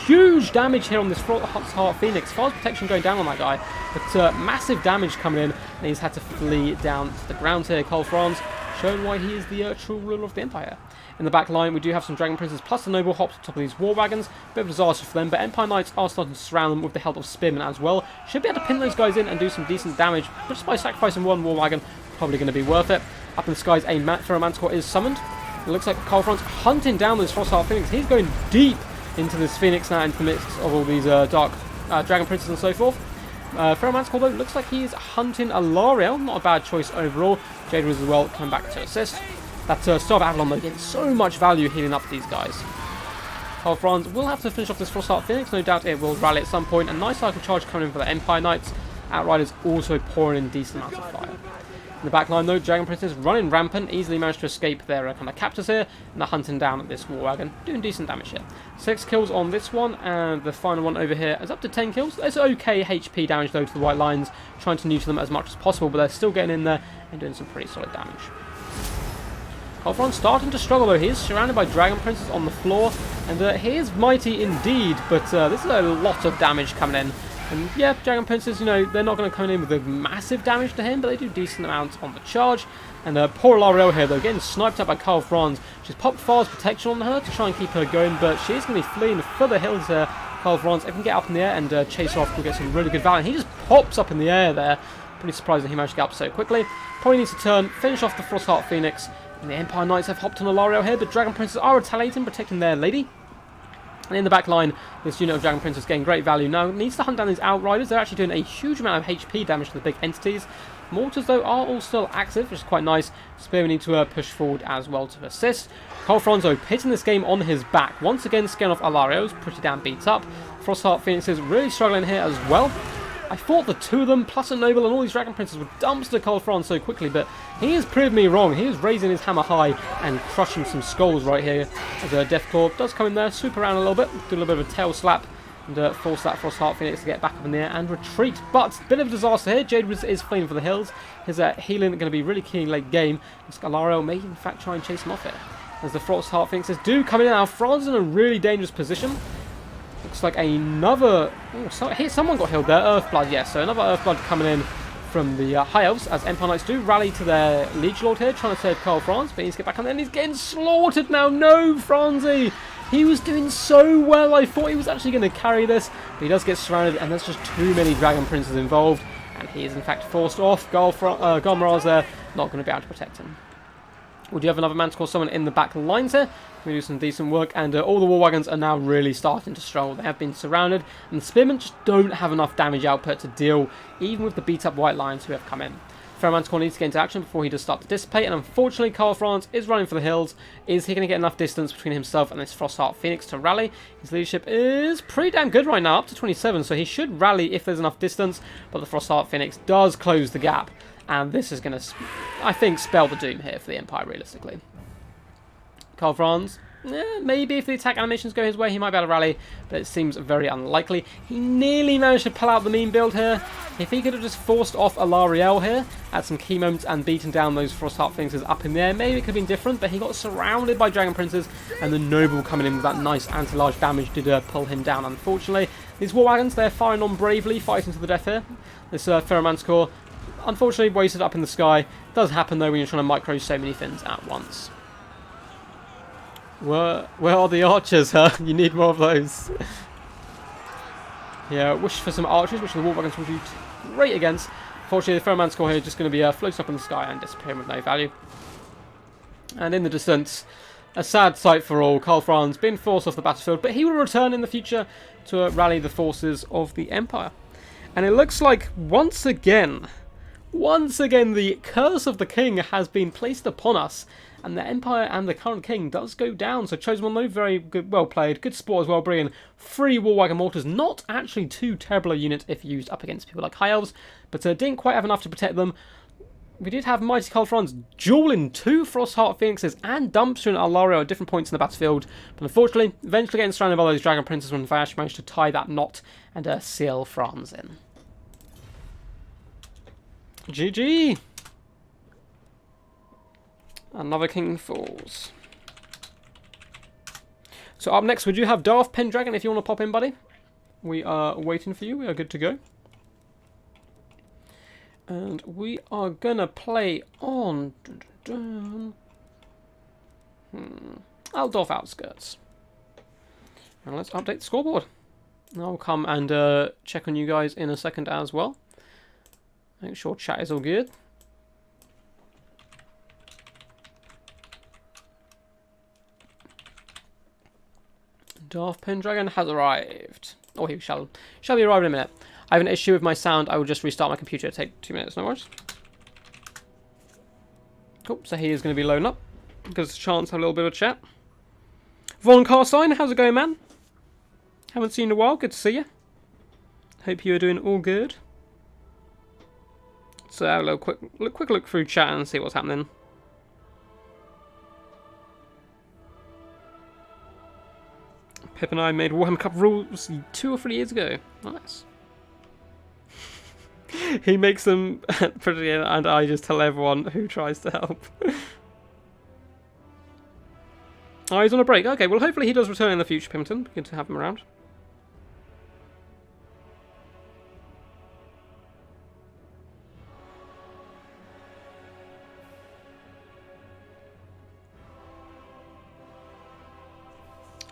Huge damage here on this Frostheart Phoenix. Fire's Protection going down on that guy, but massive damage coming in, and he's had to flee down to the ground here. Karl Franz showing why he is the true ruler of the Empire. In the back line, we do have some Dragon Princes plus the Noble hops on top of these War Wagons. Bit of a disaster for them, but Empire Knights are starting to surround them with the help of Spearmen as well. Should be able to pin those guys in and do some decent damage, but just by sacrificing 1 War Wagon, probably going to be worth it. Up in the skies, a Throw Manticore is summoned. It looks like Karl Franz hunting down this Frostheart Phoenix. He's going deep into this Phoenix now, into the midst of all these dark Dragon Princes and so forth. Throw Manticore, though, looks like he's hunting Alariel. Not a bad choice overall. Jade Wizard as well, coming back to assist. That Star of Avalon, though, getting so much value healing up these guys. Karl Franz will have to finish off this Frostheart Phoenix. No doubt it will rally at some point. A nice cycle charge coming in for the Empire Knights. Outriders also pouring in decent amounts of fire. In the back line, though, Dragon Princes running rampant, easily managed to escape their kind of captors here, and they're hunting down this war wagon, doing decent damage here. 6 kills on this one, and the final one over here is up to 10 kills. It's okay HP damage, though, to the white lines, trying to neuter them as much as possible, but they're still getting in there and doing some pretty solid damage. Colfron starting to struggle, though. He is surrounded by Dragon Princes on the floor, and he is mighty indeed, but this is a lot of damage coming in. And yeah, Dragon Princes, you know, they're not going to come in with a massive damage to him, but they do decent amounts on the charge. And poor L'Oreal here, though, getting sniped up by Carl Franz. She's popped Far's protection on her to try and keep her going, but she is going to be fleeing for the hills here. Carl Franz, if he can get up in the air and chase her off, we'll get some really good value. And he just pops up in the air there. Pretty surprised that he managed to get up so quickly. Probably needs to turn, finish off the Frostheart Phoenix. And the Empire Knights have hopped on L'Oreal here, but Dragon Princes are retaliating, protecting their lady. And in the back line, this unit of Dragon Prince is getting great value. Now, needs to hunt down these Outriders. They're actually doing a huge amount of HP damage to the big entities. Mortars, though, are all still active, which is quite nice. Spear we need to push forward as well to assist. Carl Franzo pitting this game on his back. Once again, scaling off Alarios, pretty damn beat up. Frostheart Phoenix is really struggling here as well. I thought the two of them, plus a Noble and all these Dragon Princes, would dumpster Carl Franz so quickly, but he has proved me wrong. He is raising his hammer high and crushing some skulls right here. As Deathclaw does come in there, swoop around a little bit, do a little bit of a tail slap, and force that Frostheart Phoenix to get back up in the air and retreat. But, bit of a disaster here. Jade is fleeing for the hills. His healing going to be really key in late game. Scalario may, in fact, try and chase him off here. As the Frostheart Phoenixes do come in now, Franz is in a really dangerous position. Looks like another... Oh, someone got healed there. Earthblood, yes. So another Earthblood coming in from the High Elves, as Empire Knights do rally to their Liege Lord here, trying to save Carl Franz, but he needs to get back on there, and he's getting slaughtered now. No, Franzi! He was doing so well. I thought he was actually going to carry this, but he does get surrounded, and there's just too many Dragon Princes involved, and he is in fact forced off. Golmaraz there, not going to be able to protect him. We do have another Manticore Summon in the back lines here. We do some decent work, and all the War Wagons are now really starting to struggle. They have been surrounded, and the Spearmen just don't have enough damage output to deal, even with the beat-up white lines who have come in. Manticore needs to get into action before he does start to dissipate, and unfortunately Carl Franz is running for the hills. Is he going to get enough distance between himself and this Frostheart Phoenix to rally? His leadership is pretty damn good right now, up to 27, so he should rally if there's enough distance, but the Frostheart Phoenix does close the gap. And this is going to, I think, spell the doom here for the Empire, realistically. Carl Franz, maybe if the attack animations go his way, he might be able to rally, but it seems very unlikely. He nearly managed to pull out the meme build here. If he could have just forced off Alariel here, at some key moments, and beaten down those Frostheart Phoenixes up in the air, maybe it could have been different, but he got surrounded by Dragon Princes, and the Noble coming in with that nice anti-large damage did pull him down, unfortunately. These War Wagons, they're firing on bravely, fighting to the death here. This Manticore, unfortunately wasted up in the sky. Does happen though when you're trying to micro so many things at once. Where are the archers, huh? You need more of those. Yeah, wish for some archers, which the War Wagons will do great against. Fortunately, the Manticore here is just going to be floating up in the sky and disappearing with no value. And in the distance, a sad sight for all. Carl Franz being forced off the battlefield, but he will return in the future to rally the forces of the Empire. And it looks like once again, the curse of the king has been placed upon us, and the Empire and the current king does go down. So Chosen One, though, very good, well played, good sport as well, bringing 3 War Wagon Mortars. Not actually too terrible a unit if used up against people like High Elves, but didn't quite have enough to protect them. We did have Mighty Carl Franz dueling 2 Frostheart Phoenixes and dumpstering Alario at different points in the battlefield, but unfortunately, eventually getting surrounded by those Dragon Princes when Vash managed to tie that knot and seal Franz in. GG! Another king falls. So up next, we do have Darth Pendragon, if you want to pop in, buddy. We are waiting for you. We are good to go. And we are going to play on... Aldorf Outskirts. And let's update the scoreboard. I'll come and check on you guys in a second as well. Make sure chat is all good. Darth Pendragon has arrived. Oh, he shall be arrived in a minute. I have an issue with my sound. I will just restart my computer. It'll take 2 minutes, no worries. Cool, so he is going to be loading up. Gives us a chance to have a little bit of a chat. Von Carstein, how's it going, man? Haven't seen you in a while. Good to see you. Hope you are doing all good. Let's have a little quick look through chat and see what's happening. Pip and I made Warhammer Cup rules 2 or 3 years ago. Nice. He makes them pretty, and I just tell everyone who tries to help. Oh, he's on a break. Okay, well, hopefully he does return in the future, Pimpton. Good to have him around.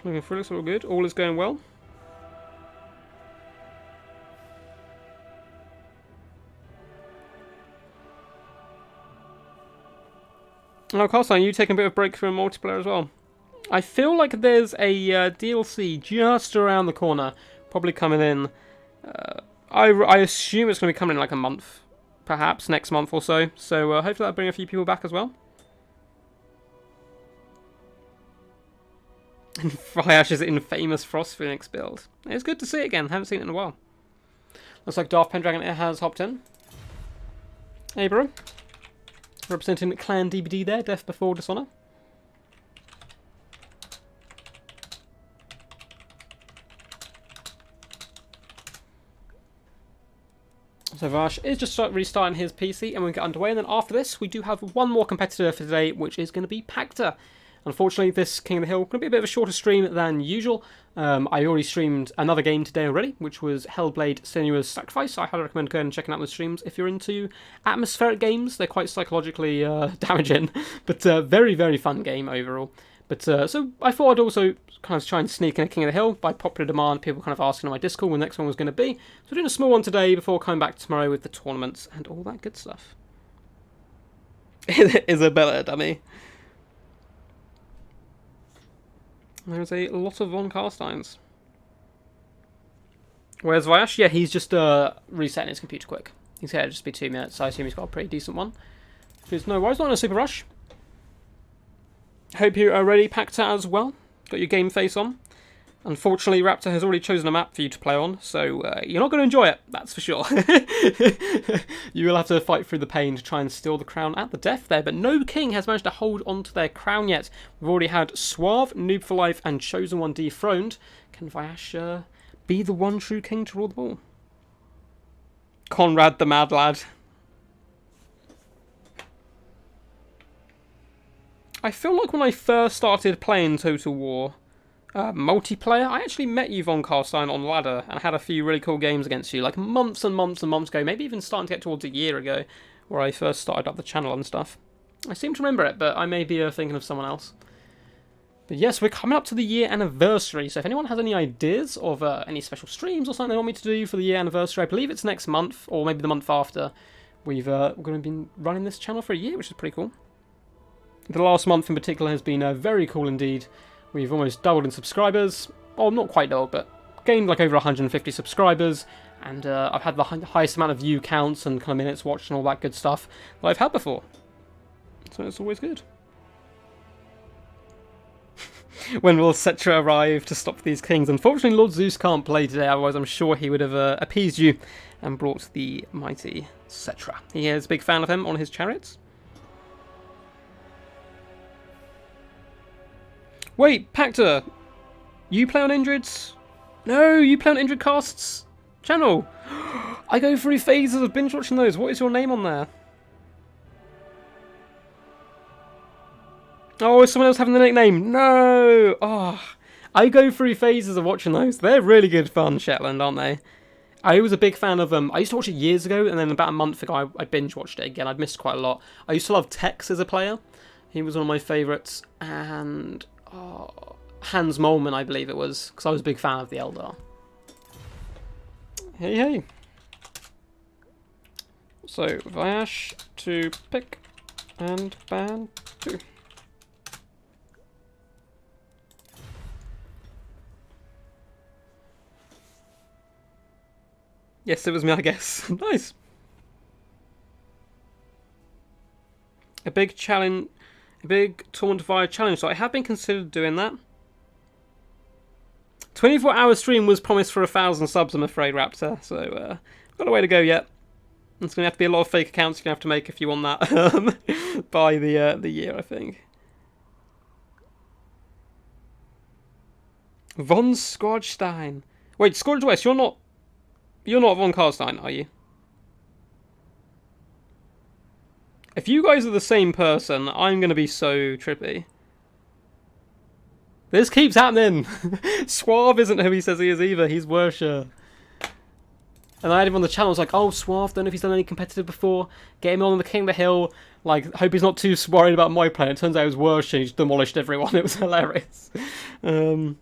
Looking through, looks all good. All is going well. Oh, Carlstein, you taking a bit of a break from multiplayer as well. I feel like there's a DLC just around the corner, probably coming in. I assume it's going to be coming in like a month, perhaps next month or so. So hopefully that'll bring a few people back as well. And Fryash's infamous Frost Phoenix build. It's good to see it again. Haven't seen it in a while. Looks like Darth Pendragon has hopped in. Hey, bro. Representing Clan DBD there, Death Before Dishonor. So Vash is just restarting his PC and we'll get underway. And then after this, we do have one more competitor for today, which is going to be Pacta. Unfortunately, this King of the Hill going to be a bit of a shorter stream than usual. I already streamed another game today already, which was Hellblade: Senua's Sacrifice. I highly recommend going and checking out those streams if you're into atmospheric games. They're quite psychologically damaging, but very, very fun game overall. But so I thought I'd also kind of try and sneak in a King of the Hill by popular demand. People kind of asking on my Discord when the next one was going to be. So we're doing a small one today before coming back tomorrow with the tournaments and all that good stuff. Isabella, dummy. There's a lot of Von Carsteins. Where's Vash? Yeah, he's just resetting his computer quick. He's here to just be 2 minutes, so I assume he's got a pretty decent one. There's no worries, not in a super rush. Hope you are ready, Pacta, as well. Got your game face on. Unfortunately, Raptor has already chosen a map for you to play on, so you're not going to enjoy it, that's for sure. You will have to fight through the pain to try and steal the crown at the death there, but no king has managed to hold on to their crown yet. We've already had Suave, Noob for Life, and Chosen One dethroned. Can Vash be the one true king to rule the ball? Conrad the Mad Lad. I feel like when I first started playing Total War multiplayer, I actually met you, Von Carstein, on ladder and had a few really cool games against you, like months and months and months ago, maybe even starting to get towards a year ago, where I first started up the channel and stuff. I seem to remember it, but I may be thinking of someone else. But yes, we're coming up to the year anniversary, so if anyone has any ideas of any special streams or something they want me to do for the year anniversary, I believe it's next month, or maybe the month after, we're going to be running this channel for a year, which is pretty cool. The last month in particular has been very cool indeed. We've almost doubled in subscribers. Well, not quite doubled, but gained like over 150 subscribers. And I've had the highest amount of view counts and kind of minutes watched and all that good stuff that I've had before. So it's always good. When will Cetra arrive to stop these kings? Unfortunately, Lord Zeus can't play today, otherwise I'm sure he would have appeased you and brought the mighty Cetra. He is a big fan of him on his chariots. Wait, Pacta, you play on Indrid's? No, you play on Indrid Cast's channel. I go through phases of binge watching those. What is your name on there? Oh, is someone else having the nickname? No! Oh, I go through phases of watching those. They're really good fun, Shetland, aren't they? I was a big fan of them. I used to watch it years ago, and then about a month ago, I binge watched it again. I'd missed quite a lot. I used to love Tex as a player. He was one of my favourites, and Hans Molman, I believe it was, because I was a big fan of the Eldar. Hey, hey. So, Vash to pick and ban 2. Yes, it was me, I guess. Nice. A big challenge. A big Taunt Fire challenge, so I have been considered doing that. 24-hour stream was promised for 1,000 subs, I'm afraid, Raptor, so got a way to go yet. There's going to have to be a lot of fake accounts you're going to have to make if you want that by the year, I think. Von Squadstein. Wait, Scourge West, you're not Von Carstein, are you? If you guys are the same person, I'm going to be so trippy. This keeps happening. Suave isn't who he says he is either. He's Worsher. And I had him on the channel. I was like, oh, Suave, don't know if he's done any competitive before. Get him on the King of the Hill. Like, hope he's not too worried about my planet. It turns out it was Worsher. He just demolished everyone. It was hilarious. No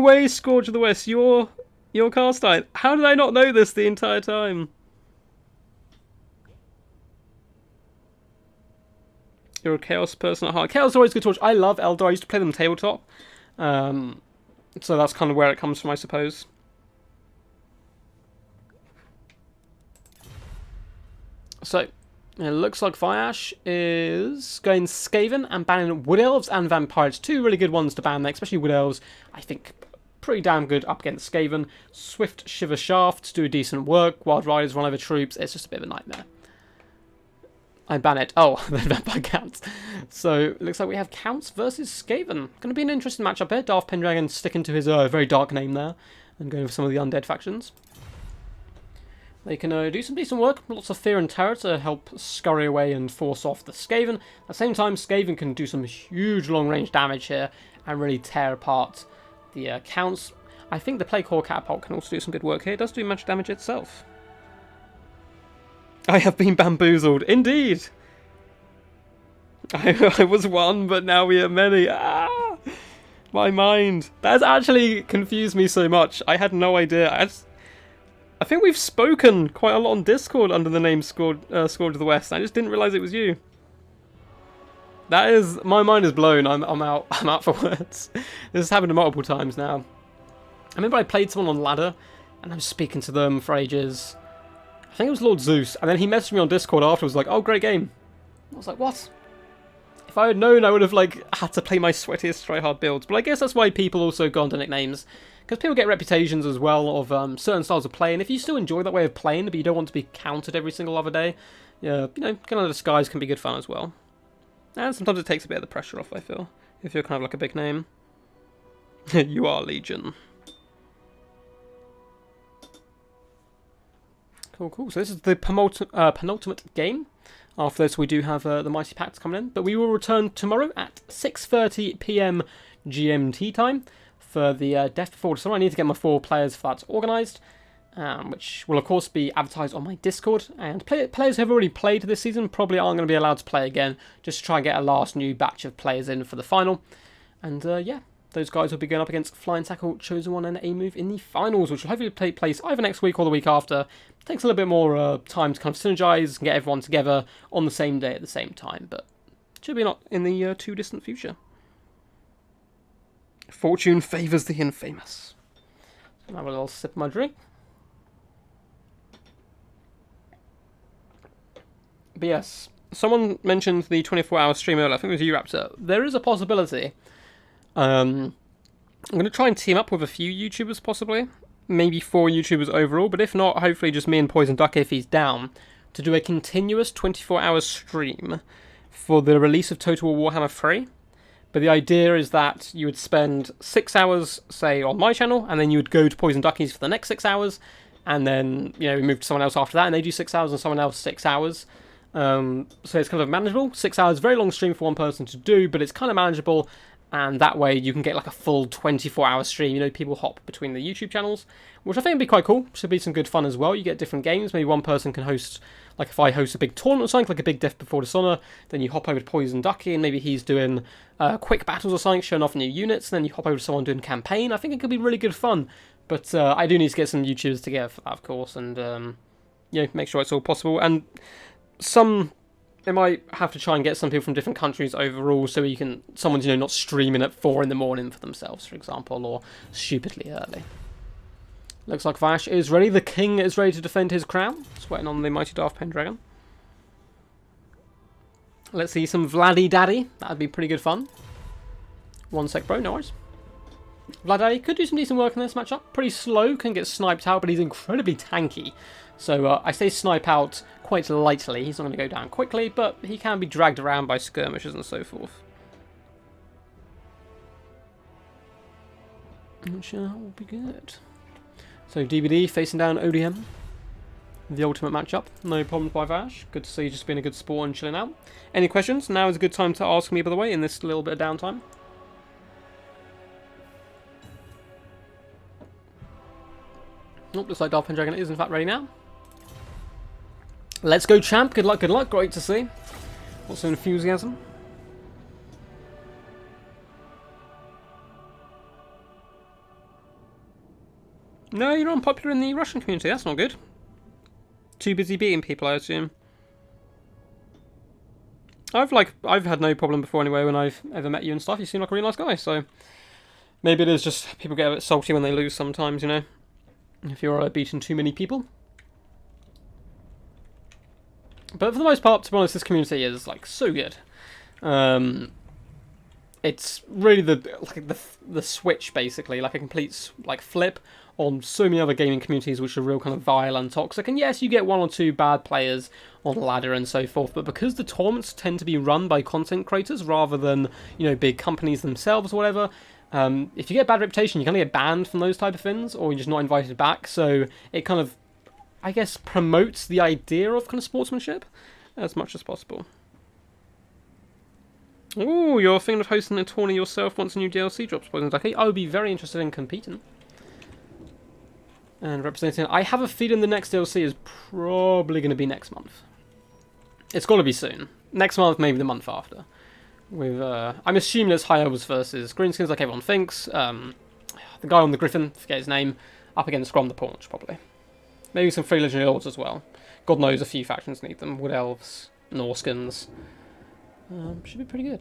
way, Scourge of the West. You're Carstein. How did I not know this the entire time? You're a Chaos person at heart. Chaos is always good to watch. I love Eldar. I used to play them tabletop. So that's kind of where it comes from, I suppose. So, it looks like Fireash is going Skaven and banning Wood Elves and Vampires. Two really good ones to ban there, especially Wood Elves. I think pretty damn good up against Skaven. Swift Shiver Shafts do decent work. Wild Riders run over troops. It's just a bit of a nightmare. I ban it. Oh, the Vampire Counts. So, it looks like we have Counts versus Skaven. Going to be an interesting matchup here. Darth Pendragon sticking to his very dark name there and going for some of the undead factions. They can do some decent work, lots of fear and terror to help scurry away and force off the Skaven. At the same time, Skaven can do some huge long-range damage here and really tear apart the Counts. I think the Plague Core Catapult can also do some good work here. It does do much damage itself. I have been bamboozled. Indeed! I was one, but now we are many. Ah! My mind. That has actually confused me so much. I had no idea. I think we've spoken quite a lot on Discord under the name Scourge of the West. I just didn't realise it was you. That is... My mind is blown. I'm out. I'm out for words. This has happened multiple times now. I remember I played someone on ladder, and I was speaking to them for ages. I think it was Lord Zeus, and then he messaged me on Discord afterwards like, oh, great game. I was like, what? If I had known, I would have like had to play my sweatiest try-hard builds. But I guess that's why people also go on to nicknames. Because people get reputations as well of certain styles of play, and if you still enjoy that way of playing, but you don't want to be countered every single other day, yeah, you know, kind of disguise can be good fun as well. And sometimes it takes a bit of the pressure off, I feel, if you're kind of like a big name. You are Legion. Cool, cool. So this is the penultimate game. After this, we do have the Mighty Pacts coming in, but we will return tomorrow at 6:30 PM GMT time. For the Death Before Dishonor. I need to get my 4 players for that organised, which will of course be advertised on my Discord. And players who have already played this season probably aren't going to be allowed to play again, just to try and get a last new batch of players in for the final. And yeah, those guys will be going up against Flying Tackle, Chosen One, and A-Move in the finals, which will hopefully take place either next week or the week after. It takes a little bit more time to kind of synergise and get everyone together on the same day at the same time, but it should be not in the too distant future. Fortune favours the infamous. I'll have a little sip of my drink. But yes, someone mentioned the 24-hour stream earlier. I think it was you, Raptor. There is a possibility. I'm going to try and team up with a few YouTubers, possibly. Maybe 4 YouTubers overall, but if not, hopefully just me and Poison Duck if he's down, to do a continuous 24-hour stream for the release of Total War Warhammer 3. But the idea is that you would spend 6 hours, say, on my channel, and then you would go to Poison Duckies for the next 6 hours, and then, you know, we move to someone else after that, and they do 6 hours, and someone else 6 hours. So it's kind of manageable. 6 hours, very long stream for one person to do, but it's kind of manageable, and that way you can get like a full 24-hour stream. You know, people hop between the YouTube channels, which I think would be quite cool. Should be some good fun as well. You get different games. Maybe one person can host, like if I host a big tournament or something, like a big Death Before Dishonor, then you hop over to Poison Ducky, and maybe he's doing quick battles or something, showing off new units, and then you hop over to someone doing campaign. I think it could be really good fun. But I do need to get some YouTubers together for that, of course, and you know, make sure it's all possible. And they might have to try and get some people from different countries overall, so you can someone's, you know, not streaming at 4 in the morning for themselves, for example, or stupidly early. Looks like Vash is ready. The king is ready to defend his crown. Just waiting on the mighty Darth Pendragon. Let's see some Vladdy Daddy. That'd be pretty good fun. 1 sec, bro. No worries. Vlad Daddy could do some decent work in this matchup. Pretty slow, can get sniped out, but he's incredibly tanky. So I say snipe out quite lightly. He's not going to go down quickly, but he can be dragged around by skirmishers and so forth. Which will be good. So DBD facing down ODM. The ultimate matchup. No problems by Vash. Good to see you just being a good sport and chilling out. Any questions? Now is a good time to ask me, by the way, in this little bit of downtime. Oh, looks like Darth Pendragon is in fact ready now. Let's go, champ. Good luck, good luck. Great to see. Lots of enthusiasm. No, you're not unpopular in the Russian community. That's not good. Too busy beating people, I assume. I've had no problem before anyway when I've ever met you and stuff. You seem like a really nice guy, so maybe it is just people get a bit salty when they lose sometimes, you know. If you're beating too many people. But for the most part, to be honest, this community is like so good. It's really the switch basically, like a complete flip on so many other gaming communities which are real kind of vile and toxic. And yes, you get one or two bad players on the ladder and so forth, but because the tournaments tend to be run by content creators rather than, you know, big companies themselves or whatever, if you get a bad reputation, you kind of get banned from those type of things, or you're just not invited back. So it kind of, I guess, promotes the idea of kind of sportsmanship as much as possible. Oh, you're thinking of hosting a tourney yourself once a new DLC drops, boys and ducky. I would be very interested in competing. And representing, I have a feeling the next DLC is probably going to be next month. It's got to be soon. Next month, maybe the month after. With, I'm assuming it's High Elves versus Greenskins, like everyone thinks. The guy on the Griffin, forget his name, up against Grom the Paunch, probably. Maybe some free Legendary Lords as well. God knows a few factions need them. Wood Elves, Norskins. Should be pretty good.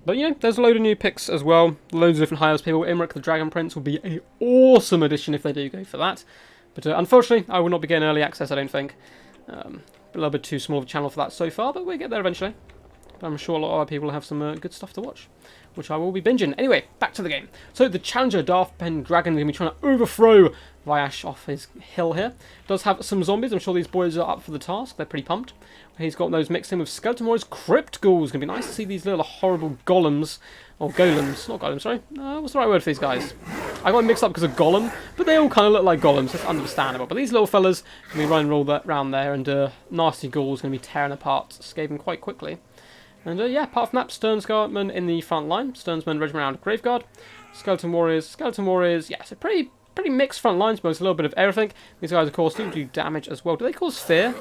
But, you know, there's a load of new picks as well. Loads of different High Elves people. Imric the Dragon Prince will be an awesome addition if they do go for that. But unfortunately, I will not be getting early access, I don't think. A little bit too small of a channel for that so far, but we'll get there eventually. But I'm sure a lot of other people will have some good stuff to watch, which I will be binging. Anyway, back to the game. So the challenger, Darth Pendragon, is going to be trying to overthrow Vyash off his hill here. Does have some zombies. I'm sure these boys are up for the task. They're pretty pumped. He's got those mixed in with Skeleton Warriors, Crypt Ghouls. Going to be nice to see these little horrible golems. Or golems. Not golems, sorry. What's the right word for these guys? I got them mixed up because of golem, but they all kind of look like golems. That's understandable. But these little fellas going to be running all that around there, and nasty ghouls going to be tearing apart Skaven quite quickly. And yeah, apart from that, Sternsguardmen in the front line. Sternsmen regiment around Graveguard. Skeleton Warriors, yeah, so pretty mixed front lines, but it's a little bit of everything. These guys, of course, do damage as well. Do they cause fear?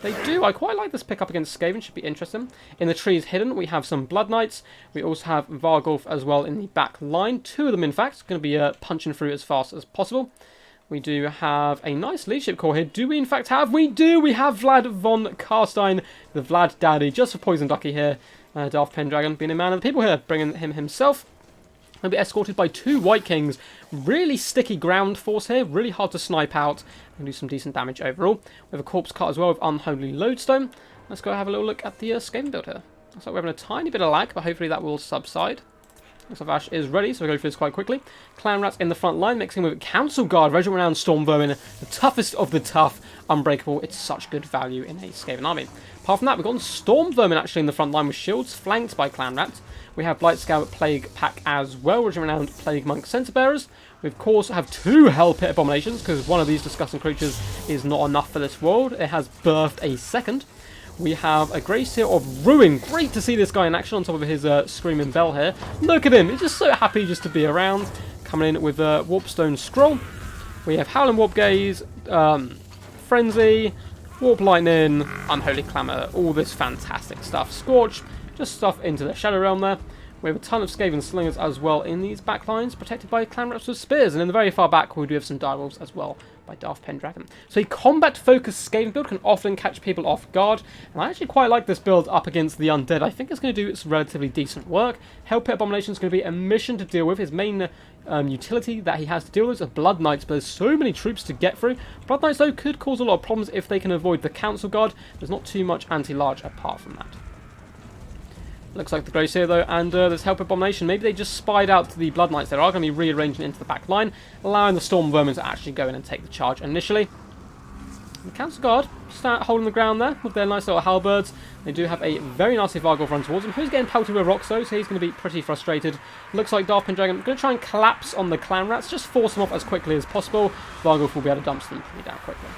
They do. I quite like this pickup against Skaven. Should be interesting. In the trees hidden, we have some Blood Knights. We also have Vargulf as well in the back line. Two of them, in fact, going to be punching through as fast as possible. We do have a nice leadership core here. Do we in fact have? We do! We have Vlad von Karstein, the Vlad Daddy, just for Poison Ducky here. Darth Pendragon being a man of the people here, bringing him himself. He'll be escorted by two White Kings. Really sticky ground force here, really hard to snipe out and do some decent damage overall. We have a Corpse Cart as well with Unholy Lodestone. Let's go have a little look at the Skaven build here. Looks like we're having a tiny bit of lag, but hopefully that will subside. Looks like Ash is ready, so we'll go through this quite quickly. Clan Rats in the front line, mixing with Council Guard, Regiment Renowned Storm Vermin, the toughest of the tough, Unbreakable. It's such good value in a Skaven army. Apart from that, we've got Storm Vermin actually in the front line with shields, flanked by Clan Rats. We have Blight Scout Plague Pack as well, Regiment Renowned Plague Monk Center Bearers. We of course have two Hell Pit Abominations, because one of these disgusting creatures is not enough for this world. It has birthed a second. We have a Grey Seal of Ruin. Great to see this guy in action on top of his Screaming Bell here. Look at him. He's just so happy just to be around. Coming in with a Warpstone Scroll. We have Howling Warp Gaze, Frenzy, Warp Lightning, Unholy Clamour. All this fantastic stuff. Scorch. Just stuff into the Shadow Realm there. We have a ton of Skaven Slingers as well in these back lines, protected by Clan Reps with Spears. And in the very far back, we do have some Direwolves as well by Darth Pendragon. So a combat-focused Skaven build can often catch people off guard, and I actually quite like this build up against the Undead. I think it's going to do some relatively decent work. Hell Pit Abomination is going to be a mission to deal with. His main utility that he has to deal with is Blood Knights, but there's so many troops to get through. Blood Knights, though, could cause a lot of problems if they can avoid the Council Guard. There's not too much anti-large apart from that. Looks like the Grace here, though, and there's Help Abomination. Maybe they just spied out the Blood Knights. They are going to be rearranging into the back line, allowing the Storm Vermin to actually go in and take the charge initially. The Council Guard start holding the ground there with their nice little halberds. They do have a very nasty Vargolf run towards him, who's getting pelted with rocks though, so he's going to be pretty frustrated. Looks like Darth Pendragon going to try and collapse on the clan rats, just force them off as quickly as possible. Vargolf will be able to dump them pretty down quickly.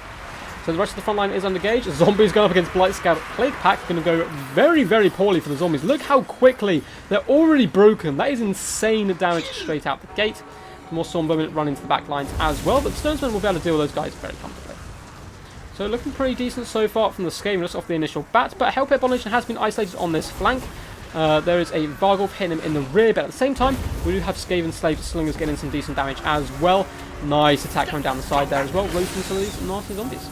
So the rest of the front line is under gauge. Zombies going up against Blight Scout Plague Pack, going to go very, very poorly for the zombies. Look how quickly they're already broken. That is insane damage straight out the gate. More Stormbowmen run into the back lines as well, but the Stonesmen will be able to deal with those guys very comfortably. So looking pretty decent so far from the Skaven just off the initial bat, but Hellpit Abomination has been isolated on this flank. There is a Vargolf hitting him in the rear, but at the same time, we do have Skaven Slave Slingers getting some decent damage as well. Nice attack coming down the side there as well, roasting some of these nasty zombies.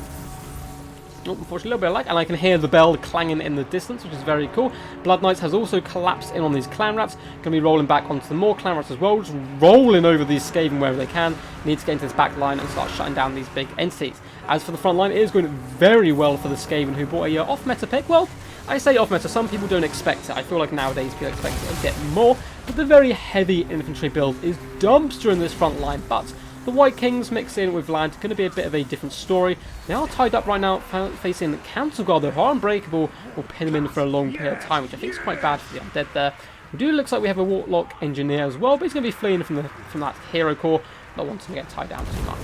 Oh, unfortunately, a little bit of lag, and I can hear the bell clanging in the distance, which is very cool. Blood Knights has also collapsed in on these clan rats. Going to be rolling back onto the more clan rats as well, just rolling over these Skaven wherever they can. Need to get into this back line and start shutting down these big entities. As for the front line, it is going very well for the Skaven, who bought a off-meta pick. Well, I say off-meta, some people don't expect it. I feel like nowadays people expect it a bit more, but the very heavy infantry build is dumpster in this front line, but the White Kings mixed in with Vlad, going to be a bit of a different story. They are tied up right now, facing the Council Guard, though, who are unbreakable, will pin them in for a long period of time, which I think is quite bad for the undead there. We do looks like we have a Warlock Engineer as well, but he's going to be fleeing from that hero core, not wanting to get tied down too much.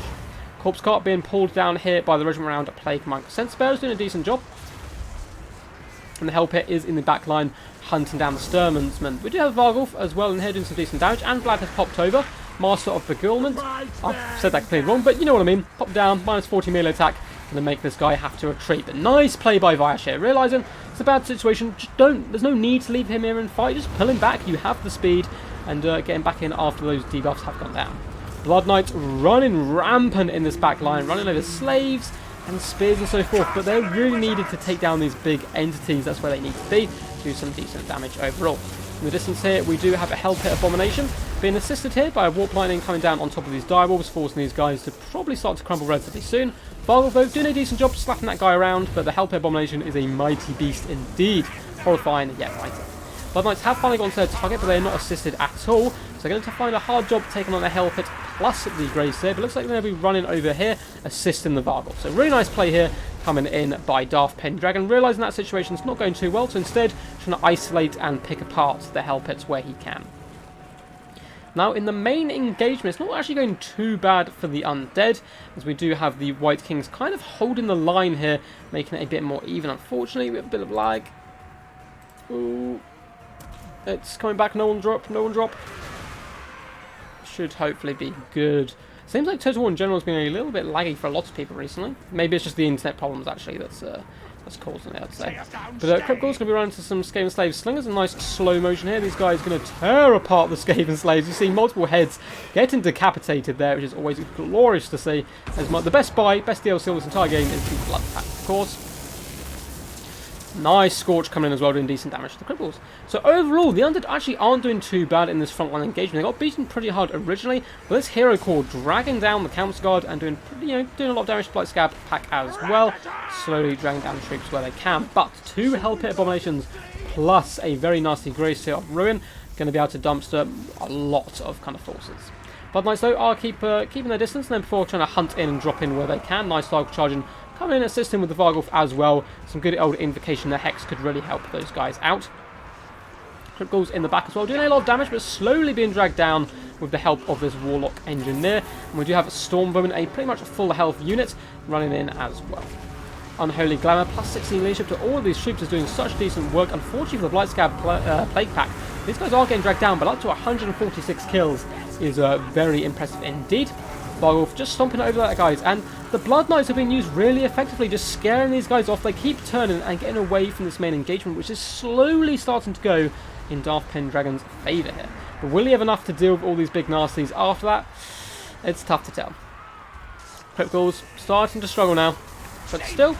Corpse Cart being pulled down here by the regiment around Plague Monk. Sense Bearer's doing a decent job. And the Hellpit is in the back line, hunting down the Sturmensmen. We do have Vargolf as well in here doing some decent damage, and Vlad has popped over. Master of Beguilement. I've said that completely wrong, but you know what I mean. Pop down, minus 40 melee attack, and then make this guy have to retreat. But nice play by Vayash here, realising it's a bad situation. Just there's no need to leave him here and fight. Just pull him back. You have the speed, and get him back in after those debuffs have gone down. Blood Knights running rampant in this back line, running over slaves and spears and so forth, but they're really needed to take down these big entities. That's where they need to be, do some decent damage overall. In the distance here, we do have a Hellpit Abomination being assisted here by a Warp Lightning coming down on top of these direwolves, forcing these guys to probably start to crumble relatively soon. Vargolf, though, doing a decent job slapping that guy around, but the Hellpit Abomination is a mighty beast indeed. Horrifying, yet mighty. Blood Knights have finally gone to their target, but they're not assisted at all, so they're going to find a hard job taking on the Hellpit plus the Grey Seer, but looks like they're going to be running over here, assisting the Vargolf. So really nice play here, coming in by Darth Pendragon, realising that situation's not going too well, so instead trying to isolate and pick apart the Hellpits where he can. Now, in the main engagement, it's not actually going too bad for the undead, as we do have the White Kings kind of holding the line here, making it a bit more even. Unfortunately, we have a bit of lag. Ooh. It's coming back, no one drop, no one drop. Should hopefully be good. Seems like Total War in general has been a little bit laggy for a lot of people recently. Maybe it's just the internet problems, actually, that's causing it, I'd say. But Crypt Ghouls going to be running into some Skaven Slave Slingers. A nice slow motion here. These guys are going to tear apart the Skaven Slaves. You see multiple heads getting decapitated there, which is always glorious to see. As the best DLC of this entire game is the Blood Pact, of course. Nice Scorch coming in as well, doing decent damage to the Cripples. So overall, the Undead actually aren't doing too bad in this frontline engagement. They got beaten pretty hard originally, but this hero core dragging down the Council Guard and doing a lot of damage to Blight Scab Pack as well. Slowly dragging down the troops where they can. But two Hellpit Abominations plus a very nasty Grey Seer of Ruin going to be able to dumpster a lot of kind of forces. Blood Knights though are keeping their distance, and then before trying to hunt in and drop in where they can. Nice Dark Charging. Coming in, assisting with the Vargolf as well. Some good old Invocation. The Hex could really help those guys out. Crypt Ghouls in the back as well, doing a lot of damage, but slowly being dragged down with the help of this Warlock Engineer. And we do have a Stormbowman, a pretty much full health unit, running in as well. Unholy Glamour, plus 16 leadership to all of these troops is doing such decent work. Unfortunately for the Blight Scab Plague Pack, these guys are getting dragged down, but up to 146 kills is very impressive indeed. Vargolf just stomping over that, guys, and the Blood Knights have been used really effectively, just scaring these guys off. They keep turning and getting away from this main engagement, which is slowly starting to go in Darth Pendragon's favour here. But will he have enough to deal with all these big nasties after that? It's tough to tell. Crypt Ghouls starting to struggle now, but still,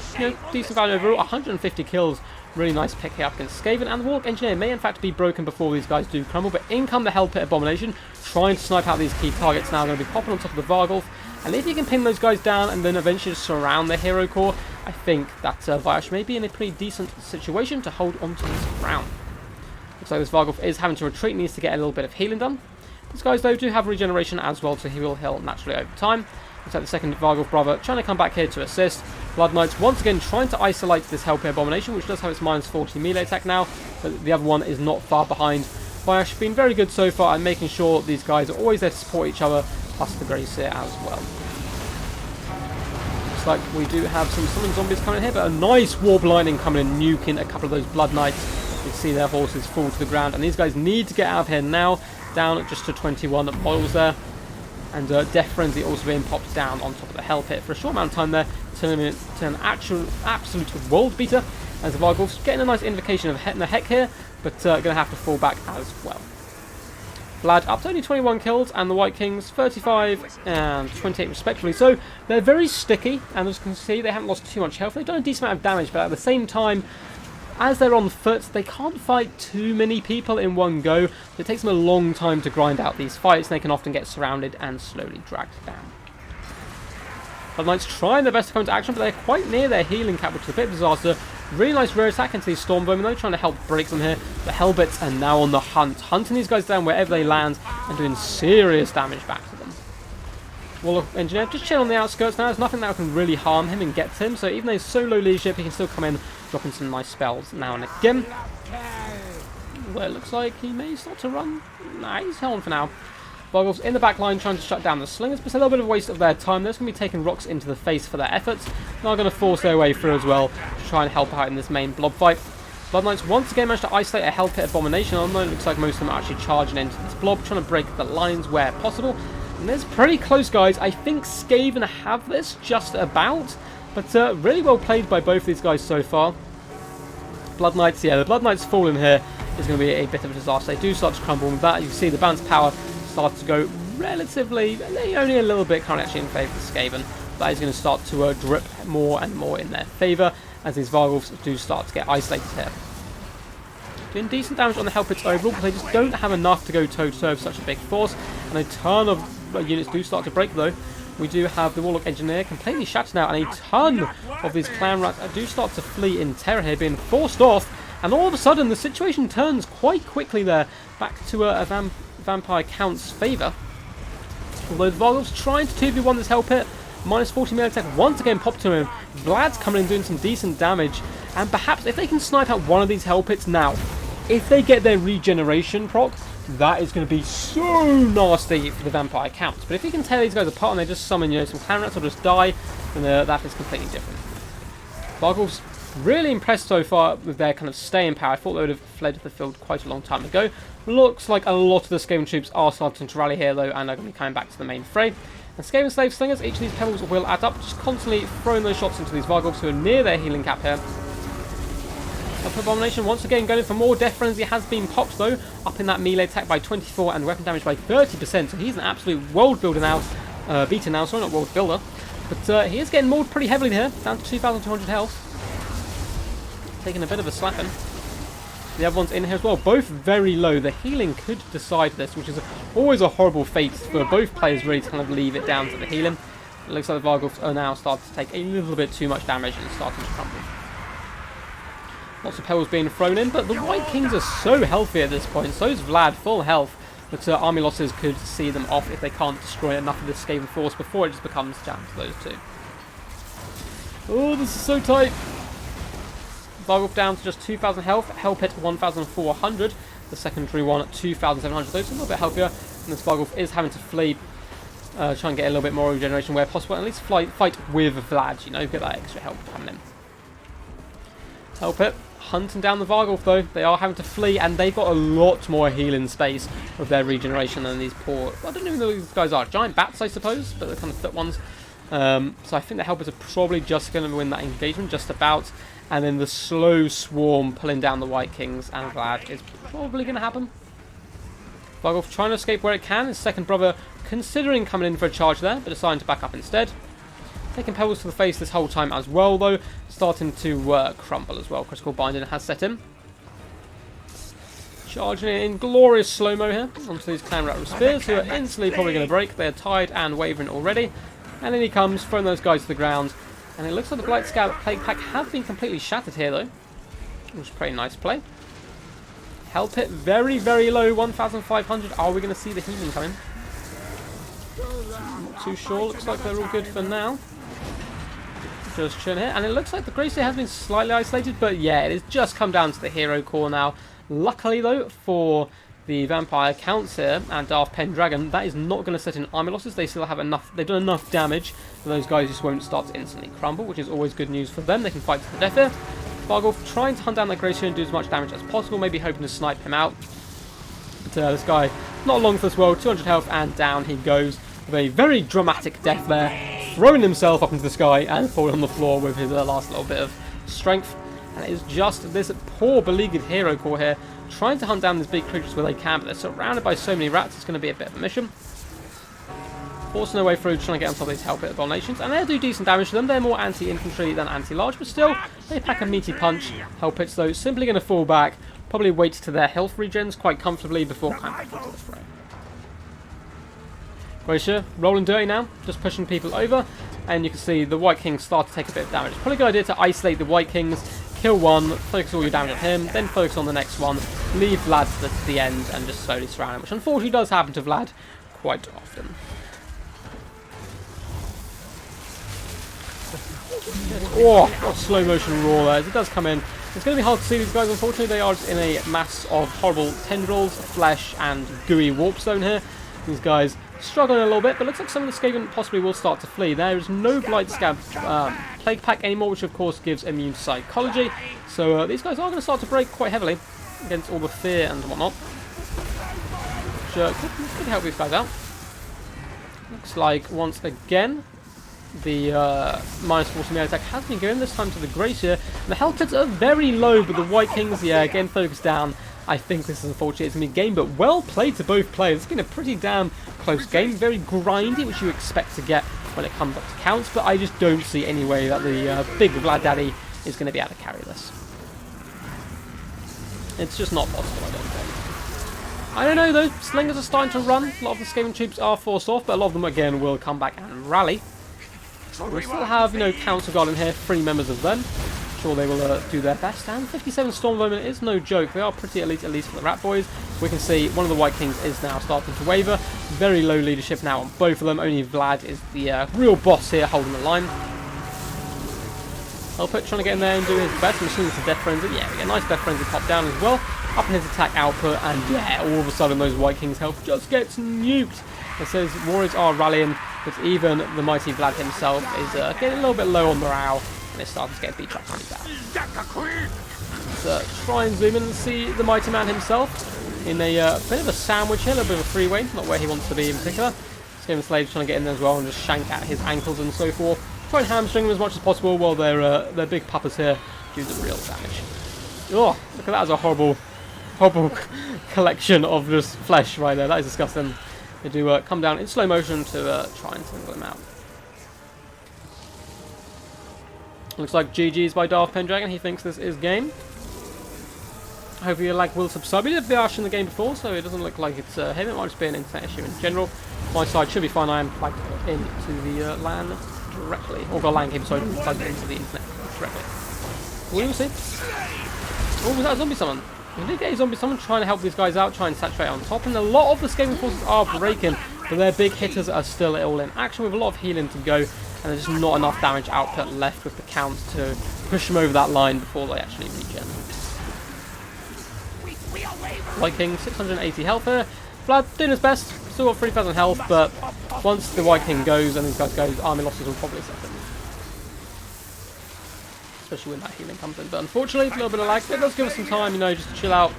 decent value overall. 150 kills. Really nice pick here up against Skaven, and the Warlock Engineer may in fact be broken before these guys do crumble, but in come the Hellpit Abomination, trying to snipe out these key targets now. Going to be popping on top of the Vargolf, and if you can pin those guys down and then eventually just surround the hero core, I think that Vayash may be in a pretty decent situation to hold onto this ground. Looks like this Vargolf is having to retreat, needs to get a little bit of healing done. These guys though do have regeneration as well, so he will heal naturally over time. Looks like the second Vargolf brother trying to come back here to assist. Blood Knights once again trying to isolate this Hell Pit Abomination, which does have its -40 melee attack now, but the other one is not far behind. Bayash been very good so far at making sure these guys are always there to support each other, plus the Gracie as well. Looks like we do have some summon zombies coming in here, but a nice Warp Lightning coming in, nuking a couple of those Blood Knights. You see their horses fall to the ground, and these guys need to get out of here now, down just to 21 models there. And Death Frenzy also being popped down on top of the Hell Pit for a short amount of time there, turning it to an absolute world beater, as the Vargulf's getting a nice invocation of the heck here, but going to have to fall back as well. Vlad up to only 21 kills, and the White Kings 35 and 28 respectively. So they're very sticky, and as you can see, they haven't lost too much health. They've done a decent amount of damage, but at the same time, as they're on foot, they can't fight too many people in one go. It takes them a long time to grind out these fights, and they can often get surrounded and slowly dragged down. Blood Knights trying their best to come into action, but they're quite near their healing cap, which is a bit of a disaster. Really nice rear attack into these Stormbowmen though, trying to help break them here. The Hellbits are now on the hunt, hunting these guys down wherever they land and doing serious damage back to them. Warlock Engineer just chilling on the outskirts now. There's nothing that can really harm him and get to him, so even though he's so low leadership, he can still come in, dropping some nice spells now and again. Well, it looks like he may start to run. Nah, he's held for now. Vargulf's in the back line trying to shut down the slingers, but it's a little bit of a waste of their time. They're just going to be taking rocks into the face for their efforts. They are going to force their way through as well to try and help out in this main blob fight. Blood Knights once again managed to isolate a Hell Pit Abomination, although it looks like most of them are actually charging into this blob, trying to break the lines where possible. And it's pretty close, guys. I think Skaven have this just about, but really well played by both these guys so far. Blood Knights, yeah, the Blood Knights falling here is going to be a bit of a disaster. They do start to crumble with that. You can see the balance power starts to go relatively, only a little bit currently actually in favour of the Skaven. That is going to start to drip more and more in their favour as these Vargulfs do start to get isolated here. Doing decent damage on the Hell Pits overall, but they just don't have enough to go toe-to-toe with such a big force, and a ton of units do start to break though. We do have the Warlock Engineer completely shattered now, and a ton of these Clan Rats do start to flee in terror here, being forced off, and all of a sudden the situation turns quite quickly there, back to a Vampire Count's favour. Although the Vargulf's trying to 2v1 this Hell Pit, -40 melee attack once again popped to him. Vlad's coming in doing some decent damage, and perhaps if they can snipe out one of these Hell Pits now, if they get their regeneration proc, that is going to be so nasty for the Vampire Counts. But if you can tear these guys apart and they just summon, some Clan Rats or just die, then that is completely different. Vargulf's really impressed so far with their kind of staying power. I thought they would have fled the field quite a long time ago. Looks like a lot of the Skaven troops are starting to rally here though, and are going to be coming back to the main fray. And Skaven Slave Slingers, each of these pebbles will add up, just constantly throwing those shots into these Vargulfs who are near their healing cap here. Up Abomination once again going in for more. Death Frenzy has been popped though, up in that melee attack by 24 and weapon damage by 30%, so he's an absolute world builder now. Beater now, sorry, not world builder. But he is getting mauled pretty heavily here, down to 2,200 health. Taking a bit of a slapping. The other one's in here as well, both very low. The healing could decide this, which is always a horrible fate for both players really to kind of leave it down to the healing. It looks like the Vargulfs are now starting to take a little bit too much damage and starting to crumble. Lots of pebbles being thrown in, but the White Kings are so healthy at this point. So is Vlad, full health. But army losses could see them off if they can't destroy enough of this Skaven force before it just becomes down to those two. Oh, this is so tight. Vargulf down to just 2,000 health. Hell Pit 1,400. The secondary one at 2,700. Those are a little bit healthier. And this Vargulf is having to flee. Try and get a little bit more regeneration where possible. And at least fight with Vlad, get that extra help coming in. Hell Pit hunting down the Vargulf though. They are having to flee, and they've got a lot more healing space with their regeneration than these poor... I don't even know who these guys are. Giant bats, I suppose, but they're kind of foot ones. So I think the Helpers are probably just going to win that engagement, just about. And then the slow swarm pulling down the White Kings and Vlad is probably going to happen. Vargulf trying to escape where it can. His second brother considering coming in for a charge there, but deciding to back up instead. Taking pebbles to the face this whole time as well, though. Starting to crumble as well. Critical Binding has set in. Charging in glorious slow-mo here onto these Clan Rat with spears, who are instantly probably going to break. They're tied and wavering already. And then he comes, throwing those guys to the ground. And it looks like the Blight Scout Plague Pack have been completely shattered here, though. Which is a pretty nice play. Hell Pit very, very low, 1,500. Are we going to see the healing coming? Not too sure. Looks like they're all good for now. just chilling here. And it looks like the Gracie has been slightly isolated, but yeah, it has just come down to the hero core now. Luckily, though, for the Vampire Counts here and Darth Pendragon, that is not going to set in army losses. They still have enough, they've done enough damage that those guys just won't start to instantly crumble, which is always good news for them. They can fight to the death here. Vargolf trying to hunt down that Gracie and do as much damage as possible, maybe hoping to snipe him out. But this guy, not long for this world, 200 health, and down he goes with a very dramatic death there, throwing himself up into the sky and falling on the floor with his last little bit of strength. And it is just this poor beleaguered hero core here, trying to hunt down these big creatures where they can, but they're surrounded by so many rats, it's going to be a bit of a mission. Forcing their way through, trying to get on top of these Hell Pit Abominations, and they do decent damage to them. They're more anti-infantry than anti-large, but still, they pack a meaty punch. Hell Pits, though, simply going to fall back, probably wait to their health regens quite comfortably before coming back into the fray. Gracia, rolling dirty now, just pushing people over, and you can see the White Kings start to take a bit of damage. It's probably a good idea to isolate the White Kings, kill one, focus all your damage on him, then focus on the next one, leave Vlad to the end, and just slowly surround him, which unfortunately does happen to Vlad quite often. Oh, what a slow motion roar there. As it does come in, it's going to be hard to see these guys. Unfortunately, they are just in a mass of horrible tendrils, flesh, and gooey warp zone here. These guys struggling a little bit, but looks like some of the Skaven possibly will start to flee. There is no Blight Scab Plague Pack anymore, which of course gives immune psychology. So these guys are going to start to break quite heavily against all the fear and whatnot. Which could help these guys out. Looks like once again the -40 melee attack has been given, this time to the Gracia. The health pits are very low, but the White Kings, yeah, again focused down. I think this is unfortunate, it's going to be a game, but well played to both players. It's been a pretty damn close game, very grindy, which you expect to get when it comes up to counts, but I just don't see any way that the big Vlad Daddy is going to be able to carry this. It's just not possible, I don't think. I don't know though, Slingers are starting to run. A lot of the Skaven troops are forced off, but a lot of them again will come back and rally. We still have, Council Guard in here, 3 members of them. Sure they will do their best, and 57 Storm Vermin is no joke. They are pretty elite, at least for the Rat Boys. We can see one of the White Kings is now starting to waver. Very low leadership now on both of them. Only Vlad is the real boss here, holding the line. Hellpit trying to get in there and do his best. I'm assuming it's a Death Frenzy. Yeah, we get a nice Death Frenzy pop down as well. Up in his attack output, and yeah, all of a sudden those White Kings' health just gets nuked. It says Warriors are rallying, but even the mighty Vlad himself is getting a little bit low on morale. And it's starting to get beat up really bad. Let's try and zoom in and see the mighty man himself in a bit of a sandwich here, a little bit of a freeway, not where he wants to be in particular. Skaven slaves trying to get in there as well and just shank at his ankles and so forth. Try and hamstring them as much as possible while their big puppers here do the real damage. Oh, look at that as a horrible collection of just flesh right there. That is disgusting. They do come down in slow motion to try and single him out. Looks like GG's by Darth Pendragon. He thinks this is game. Hopefully your lag will subside. We did Biash in the game before, so it doesn't look like it's him. It might just be an internet issue in general. My side should be fine. I am plugged into the LAN directly. Or got LAN cable, so I'm plugged into the internet directly. We will see. Oh, was that a zombie summon? We did get a zombie summon trying to help these guys out, try and saturate on top. And a lot of the Skaven forces are breaking, but their big hitters are still all in action with a lot of healing to go. And there's just not enough damage output left with the counts to push them over that line before they actually regen. White King, 680 health here. Vlad doing his best, still got 3,000 health, but once the White King goes and these guys go, army losses will probably set in. Especially when that healing comes in. But unfortunately, a little bit of lag. It does give us some time, just to chill out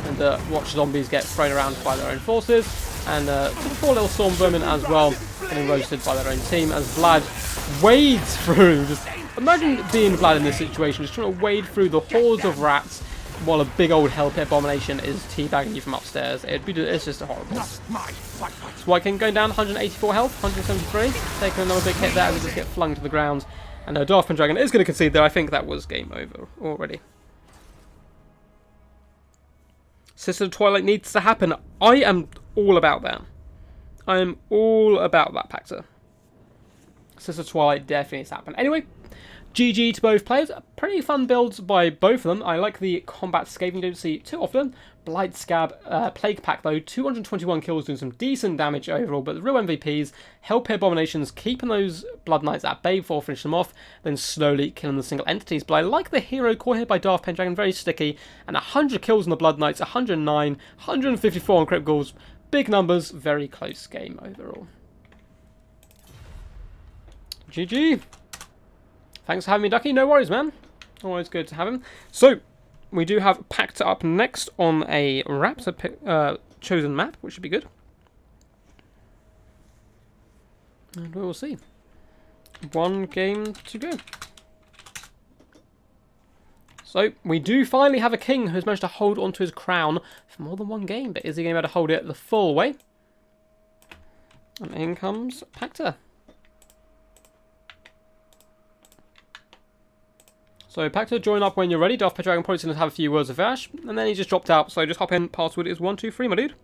and watch zombies get thrown around by their own forces. And the 4 little Storm Vermin as well, getting roasted by their own team as Vlad wades through. Just imagine being Vlad in this situation, just trying to wade through the hordes of rats while a big old Hell Pit Abomination is teabagging you from upstairs. It's just horrible. So White King going down, 184 health, 173, taking another big hit there as we just get flung to the ground. And Darth Pendragon is going to concede there. I think that was game over already. Sister of Twilight needs to happen. I am all about that. I am all about that, Pactor. Sister of Twilight definitely needs to happen. Anyway, GG to both players. Pretty fun builds by both of them. I like the combat scathing, you don't see too often. Blight Scab, Plague Pack though, 221 kills, doing some decent damage overall, but the real MVPs, Hellpit Abominations, keeping those Blood Knights at bay before finishing them off, then slowly killing the single entities. But I like the hero core here by Darth Pendragon, very sticky, and 100 kills on the Blood Knights, 109, 154 on crit goals, big numbers, very close game overall. GG. Thanks for having me, Ducky. No worries, man. Always good to have him. So, we do have Pacta up next on a Raptor chosen map, which should be good. And we will see. One game to go. So, we do finally have a king who's managed to hold onto his crown for more than one game. But is he going to be able to hold it the full way? And in comes Pacta. So, Pacta, join up when you're ready. Darth Pendragon probably going to have a few words of Ash, and then he just dropped out. So, just hop in. Password is 123, my dude.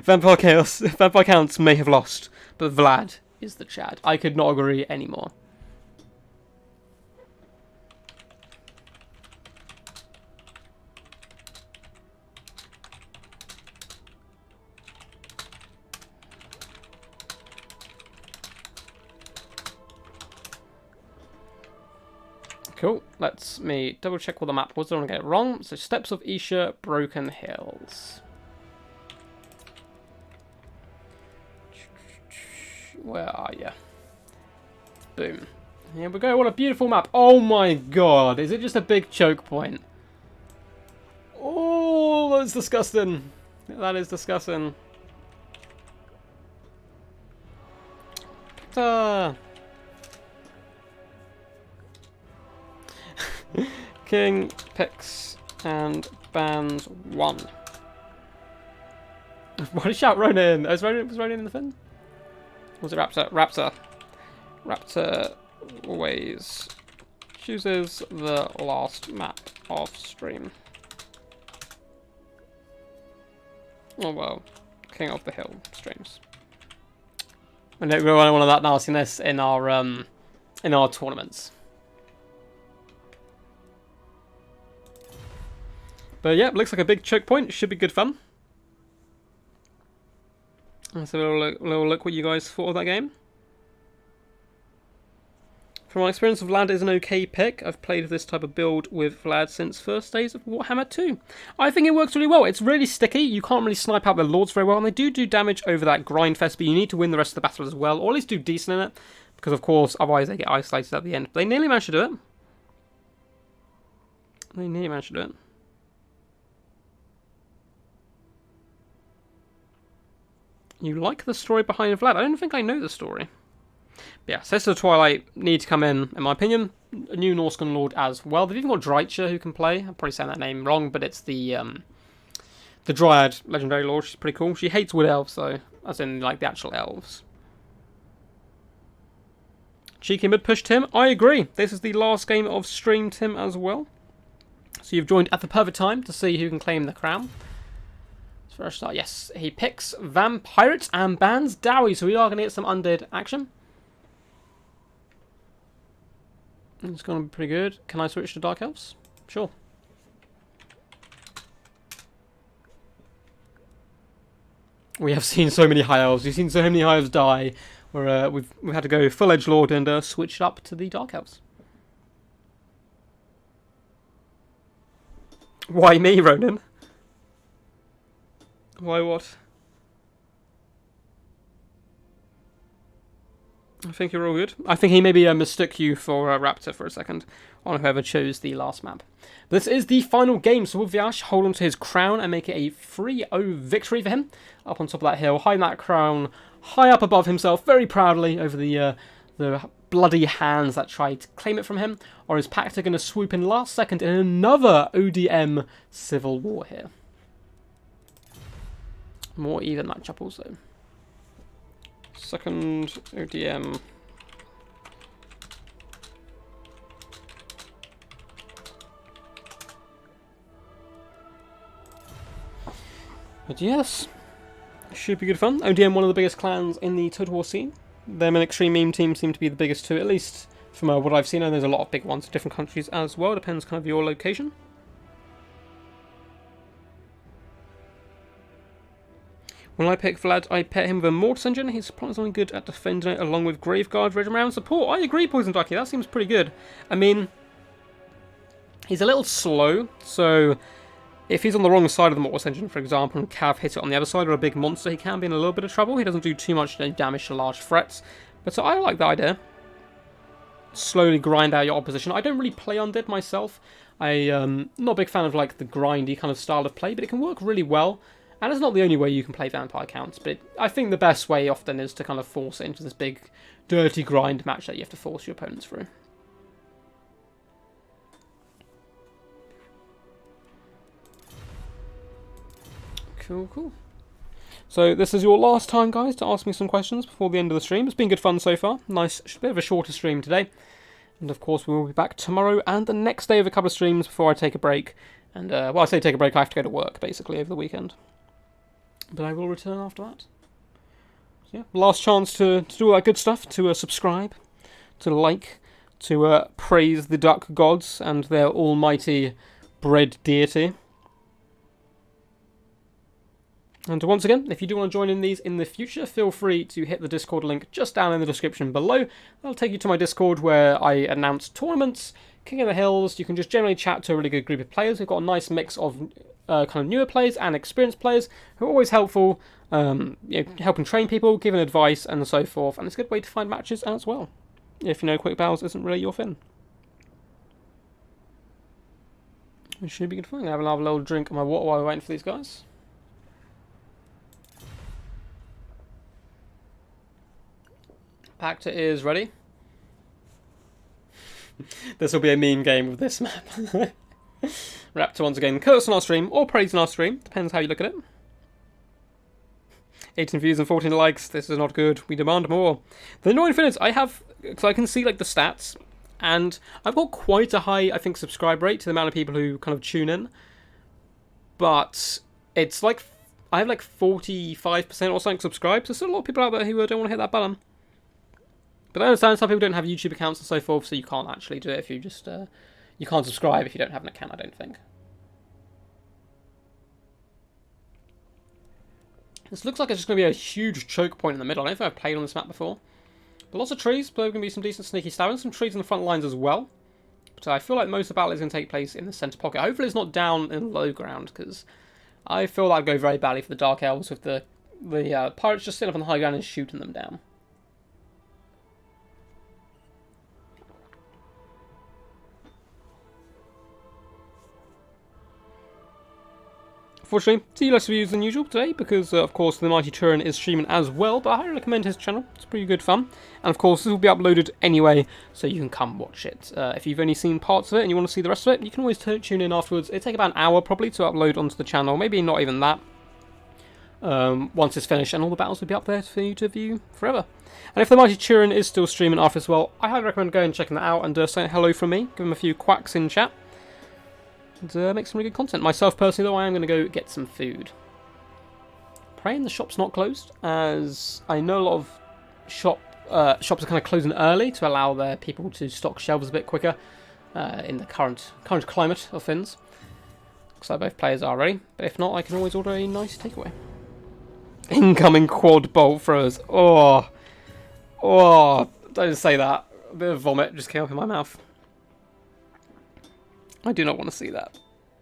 Vampire Chaos, Vampire Counts may have lost, but Vlad is the Chad. I could not agree anymore. Cool. Let's me double check what the map was. I don't want to get it wrong. So, Steps of Isha, Broken Hills. Where are you? Boom. Here we go. What a beautiful map. Oh my god. Is it just a big choke point? Oh, that's disgusting. That is disgusting. King picks and bans 1. Why did you shout Ronin? Was Ronin in the fin? Was it Raptor? Raptor always chooses the last map off stream. Oh well, King of the Hill streams. I don't really want that nastiness in our tournaments. But yeah, looks like a big choke point. Should be good fun. Let's have a little look what you guys thought of that game. From my experience, Vlad is an okay pick. I've played this type of build with Vlad since first days of Warhammer 2. I think it works really well. It's really sticky. You can't really snipe out the lords very well, and they do damage over that grind fest, but you need to win the rest of the battle as well, or at least do decent in it, because of course, otherwise they get isolated at the end. But they nearly managed to do it. They nearly managed to do it. You like the story behind Vlad? I don't think I know the story. But yeah, Sisters of Twilight need to come in my opinion. A new Norscan Lord as well. They've even got Dreicher who can play. I'm probably saying that name wrong, but it's the Dryad Legendary Lord. She's pretty cool. She hates Wood Elves, though, as in like the actual elves. Cheeky mid push Tim. I agree. This is the last game of stream Tim as well. So you've joined at the perfect time to see who can claim the crown. First start, yes, he picks Vampirates and bans Dowie, so we are going to get some undead action. It's going to be pretty good. Can I switch to Dark Elves? Sure. We have seen so many High Elves. We've seen so many High Elves die, where we've had to go full edgelord and switch up to the Dark Elves. Why me, Ronan? Why what? I think you're all good. I think he maybe mistook you for Raptor for a second on whoever chose the last map. But this is the final game, so will Vyash hold on to his crown and make it a 3-0 victory for him? Up on top of that hill, hiding that crown high up above himself, very proudly over the bloody hands that tried to claim it from him. Or is Pacta going to swoop in last second in another ODM civil war here? More even matchup also. Second ODM. But yes, should be good fun. ODM, one of the biggest clans in the Total War scene. Them and Extreme Meme Team seem to be the biggest two, at least from what I've seen, and there's a lot of big ones in different countries as well, depends kind of your location. When I pick Vlad, I pair him with a Mortis Engine. He's surprisingly good at defending it along with Graveguard, Red Round support. I agree, Poison Ducky, that seems pretty good. I mean, he's a little slow, so if he's on the wrong side of the Mortis Engine, for example, and Cav hits it on the other side or a big monster, he can be in a little bit of trouble. He doesn't do too much damage to large threats, but I like the idea. Slowly grind out your opposition. I don't really play Undead myself. I'm not a big fan of like the grindy kind of style of play, but it can work really well. And it's not the only way you can play vampire counts, but I think the best way often is to kind of force it into this big, dirty grind match that you have to force your opponents through. Cool, cool. So this is your last time, guys, to ask me some questions before the end of the stream. It's been good fun so far. Nice, bit of a shorter stream today. And of course, we will be back tomorrow and the next day with a couple of streams before I take a break. And, well, I say take a break, I have to go to work, basically, over the weekend. But I will return after that. So yeah, last chance to do all that good stuff, to subscribe, to like, to praise the duck gods and their almighty bread deity. And once again, if you do want to join in these in the future, feel free to hit the Discord link just down in the description below. That'll take you to my Discord where I announce tournaments, King of the Hills. You can just generally chat to a really good group of players. We've got a nice mix of kind of newer players and experienced players who are always helpful, you know, helping train people, giving advice and so forth. And it's a good way to find matches as well, if you know quick battles isn't really your thing. It should be good fun. I have another little drink of my water while we're waiting for these guys. Pacta is ready. This will be a meme game with this map. Raptor once again, curse on our stream, or praise on our stream, depends how you look at it. 18 views and 14 likes, this is not good, we demand more. The annoying thing is, I have, because I can see like the stats, and I've got quite a high, I think, subscribe rate to the amount of people who kind of tune in. But it's like, I have like 45% or something subscribed, so there's still a lot of people out there who don't want to hit that button. But I understand some people don't have YouTube accounts and so forth, so you can't actually do it if you just, you can't subscribe if you don't have an account, I don't think. This looks like it's just going to be a huge choke point in the middle. I don't think I've played on this map before. But lots of trees, but there are going to be some decent sneaky stabbing, some trees in the front lines as well. But I feel like most of the battle is going to take place in the centre pocket. Hopefully it's not down in low ground, because I feel that would go very badly for the Dark Elves with the pirates just sitting up on the high ground and shooting them down. Unfortunately, see less views than usual today because, of course, the Mighty Turin is streaming as well, but I highly recommend his channel. It's pretty good fun. And, of course, this will be uploaded anyway, so you can come watch it. If you've only seen parts of it and you want to see the rest of it, you can always tune in afterwards. It'll take about an hour, probably, to upload onto the channel. Maybe not even that. Once it's finished, and all the battles will be up there for you to view forever. And if the Mighty Turin is still streaming after as well, I highly recommend going and checking that out and saying hello from me. Give him a few quacks in chat. And make some really good content. Myself, personally, though, I am going to go get some food. Praying the shop's not closed, as I know a lot of shops are kind of closing early to allow their people to stock shelves a bit quicker in the current climate of things. Looks like both players are ready, but if not, I can always order a nice takeaway. Incoming quad bolt throwers. Oh, don't say that. A bit of vomit just came up in my mouth. I do not want to see that.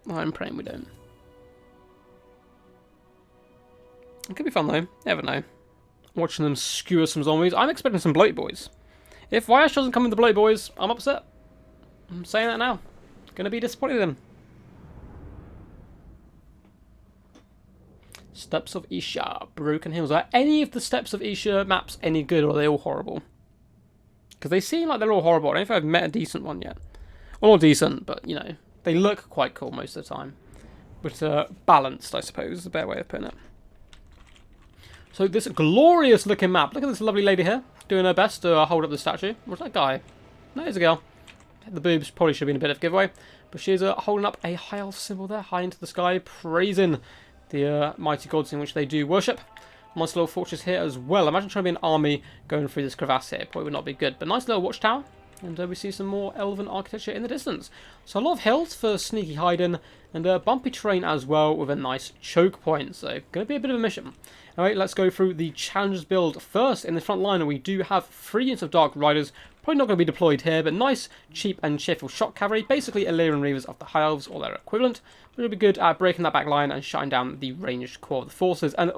I'm praying we don't. It could be fun though. Never know. Watching them skewer some zombies. I'm expecting some bloat boys. If Wyash doesn't come with the bloat boys, I'm upset. I'm saying that now. Gonna be disappointed in them. Steps of Isha. Broken Hills. Are any of the Steps of Isha maps any good, or are they all horrible? Because they seem like they're all horrible. I don't know if I've met a decent one yet. Well, not decent, but, you know, they look quite cool most of the time. But balanced, I suppose, is a better way of putting it. So this glorious looking map. Look at this lovely lady here, doing her best to hold up the statue. What's that guy? No, here's a girl. The boobs probably should have been a bit of a giveaway. But she's holding up a high elf symbol there, high into the sky, praising the mighty gods in which they do worship. Nice little fortress here as well. Imagine trying to be an army going through this crevasse here. Probably would not be good. But nice little watchtower. And we see some more elven architecture in the distance. So a lot of hills for sneaky hiding. And bumpy terrain as well with a nice choke point. So going to be a bit of a mission. Alright, let's go through the challenges build first. In the front line, we do have 3 units of Dark Riders. Probably not going to be deployed here, but nice, cheap and cheerful shock cavalry. Basically Illyrian Reavers of the High Elves or their equivalent. But it'll be good at breaking that back line and shutting down the ranged core of the forces. And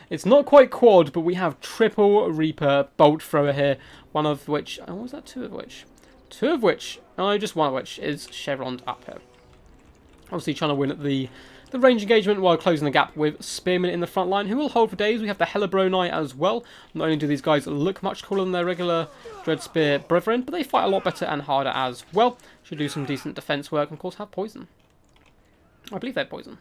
it's not quite quad, but we have triple Reaper bolt thrower here. One of which, what was that? Two of which, just one of which is chevroned up here. Obviously trying to win at the range engagement while closing the gap with Spearmen in the front line, who will hold for days. We have the Hellebroni as well. Not only do these guys look much cooler than their regular Dreadspear brethren, but they fight a lot better and harder as well. Should do some decent defense work and of course have poison. I believe they have poison.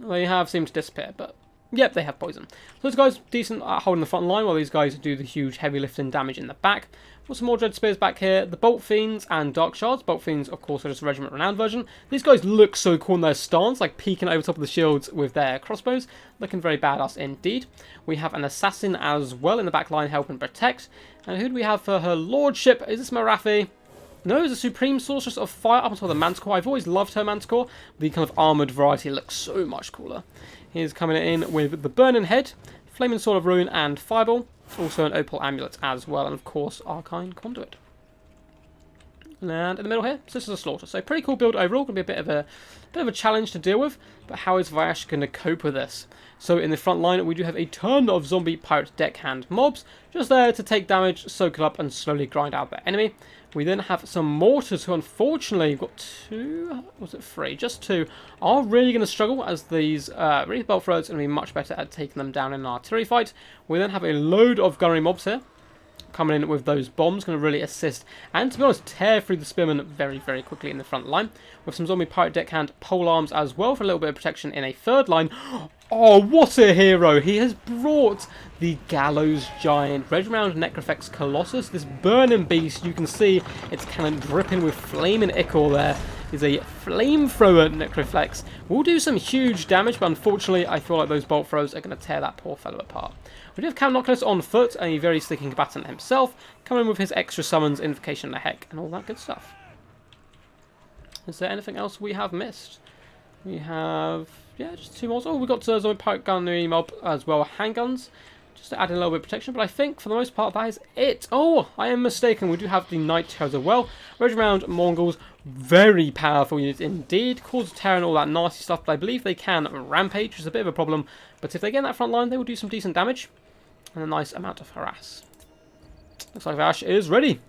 They have seemed to disappear, but yep, they have poison. So those guys decent at holding the front line while these guys do the huge heavy lifting damage in the back. Got some more Dread Spears back here. The Bolt Fiends and Dark Shards. Bolt Fiends, of course, are just a Regiment Renowned version. These guys look so cool in their stance, like peeking over top of the shields with their crossbows. Looking very badass indeed. We have an Assassin as well in the back line helping protect. And who do we have for her Lordship? Is this Marathi? No, it's a Supreme Sorceress of Fire up until the Manticore. I've always loved her Manticore. The kind of armoured variety looks so much cooler. He's coming in with the Burning Head, Flaming Sword of Ruin, and Fireball. Also an Opal Amulet as well, and of course Arcane Conduit. And in the middle here, Sisters of Slaughter. So pretty cool build overall. Going to be a bit of a challenge to deal with. But how is Vash going to cope with this? So in the front line, we do have a ton of zombie pirate deckhand mobs, just there to take damage, soak it up, and slowly grind out their enemy. We then have some mortars who, unfortunately, we've got 2, was it 3? Just 2, are really going to struggle, as these Wreath Bolt Throwers are going to be much better at taking them down in an artillery fight. We then have a load of gunnery mobs here, coming in with those bombs, going to really assist, and to be honest, tear through the Spearmen very, very quickly in the front line. With some zombie pirate deckhand pole arms as well for a little bit of protection in a third line. Oh, what a hero! He has brought the Gallows Giant, Red Round Necrofex Colossus. This burning beast, you can see its cannon dripping with flame and ichor there. Is a flamethrower Necroflex. Will do some huge damage, but unfortunately, I feel like those bolt throws are going to tear that poor fellow apart. We do have Count Noculus on foot, a very sticking combatant himself, coming in with his extra summons, Invocation of the Heck, and all that good stuff. Is there anything else we have missed? We have, yeah, just 2 more. Oh, we've got zombie pirate gunnery mob as well, handguns, just to add in a little bit of protection, but I think for the most part that is it. Oh, I am mistaken, we do have the Night Terrors as well. Red Round Mongols, very powerful units indeed, cause terror and all that nasty stuff, but I believe they can rampage, which is a bit of a problem, but if they get in that front line, they will do some decent damage, and a nice amount of harass. Looks like Vash is ready.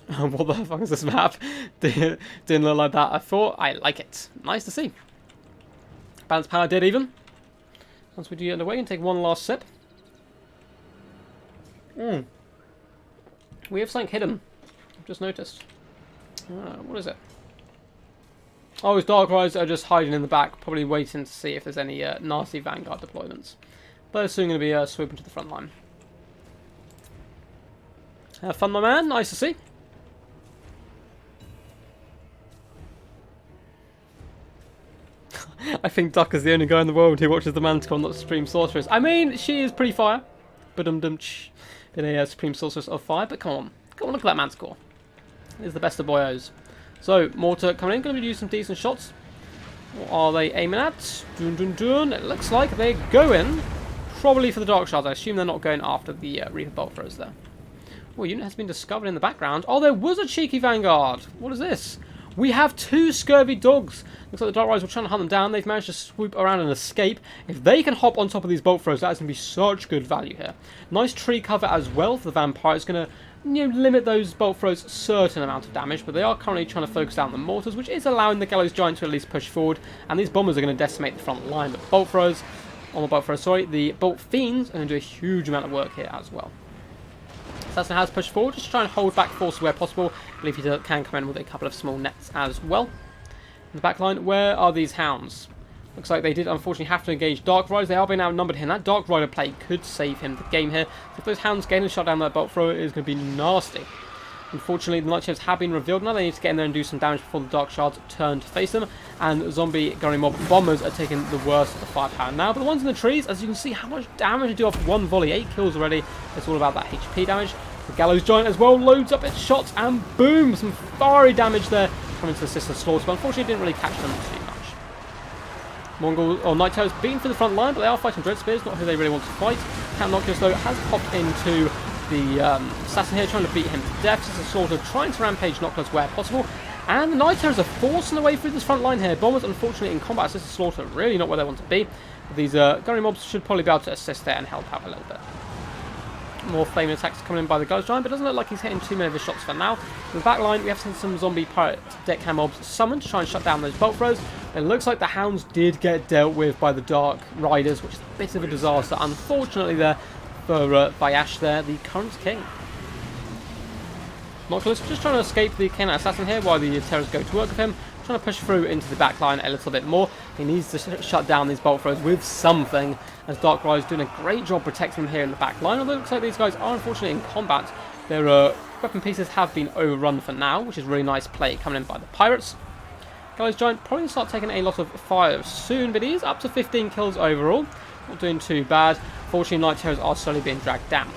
What the fuck is this map? Didn't look like that. I thought I like it. Nice to see. Balance power dead even. Once we do get underway and take one last sip. We have something hidden. I've just noticed. What is it? Oh, his Dark Riders are just hiding in the back, probably waiting to see if there's any nasty Vanguard deployments. But they're soon going to be swooping to the front line. Have fun, my man. Nice to see. I think Duck is the only guy in the world who watches the Manticore, not the Supreme Sorceress. I mean, she is pretty fire. Been a Supreme Sorceress of Fire, but come on, look at that Manticore. It's the best of boyos. So, Mortar coming in, going to be using some decent shots. What are they aiming at? Dun dun dun. It looks like they're going probably for the Dark Shards. I assume they're not going after the Reaper Bolt Throwers there. Oh, a unit has been discovered in the background. Oh, there was a cheeky Vanguard. What is this? We have 2 scurvy dogs. Looks like the Dark Riders were trying to hunt them down. They've managed to swoop around and escape. If they can hop on top of these bolt throws, that is going to be such good value here. Nice tree cover as well for the vampire. It's going to limit those bolt throws a certain amount of damage, but they are currently trying to focus down the mortars, which is allowing the Gallows Giant to at least push forward. And these bombers are going to decimate the front line. But bolt throws, the Bolt Fiends are going to do a huge amount of work here as well. Assassin has pushed forward, just to try and hold back forces where possible. I believe he can come in with a couple of small nets as well. In the back line, where are these hounds? Looks like they did unfortunately have to engage Dark Riders. They are being outnumbered here, and that Dark Rider play could save him the game here. So if those hounds gain and shut down that bolt thrower, it is going to be nasty. Unfortunately, the Night Shapes have been revealed. Now they need to get in there and do some damage before the Dark Shards turn to face them. And zombie Gunnery Mob bombers are taking the worst of the firepower now. But the ones in the trees, as you can see, how much damage they do off one volley. 8 kills already. It's all about that HP damage. The Gallows Giant as well loads up its shots, and boom, some fiery damage there coming to the Sister Slaughter. But unfortunately, it didn't really catch them too much. Mongol or Night Terrors being for the front line, but they are fighting Dread Spears, not who they really want to fight. Count Noctis, though, has popped into the assassin here, trying to beat him to death. Sister Slaughter trying to rampage Noctis where possible. And the Night Terrors are forcing their way through this front line here. Bombers, unfortunately, in combat, Sister Slaughter really not where they want to be. But these Gunnery Mobs should probably be able to assist there and help out a little bit. More flaming attacks coming in by the Ghost Giant, but it doesn't look like he's hitting too many of his shots for now. In the back line, we have seen some zombie pirate deckhand mobs summoned to try and shut down those bolt throws. It looks like the Hounds did get dealt with by the Dark Riders, which is a bit of a disaster, unfortunately, there for Vayash there, the current king. Noctilus just trying to escape the Canine Assassin here while the Terrors go to work with him. Trying to push through into the back line a little bit more. He needs to shut down these bolt throws with something, as Dark Riders doing a great job protecting him here in the back line. Although it looks like these guys are unfortunately in combat. Their weapon pieces have been overrun for now, which is really nice play coming in by the Pirates. Gallows Giant probably going to start taking a lot of fire soon, but he's up to 15 kills overall. Not doing too bad. Fortunately, Night Terrors are slowly being dragged down.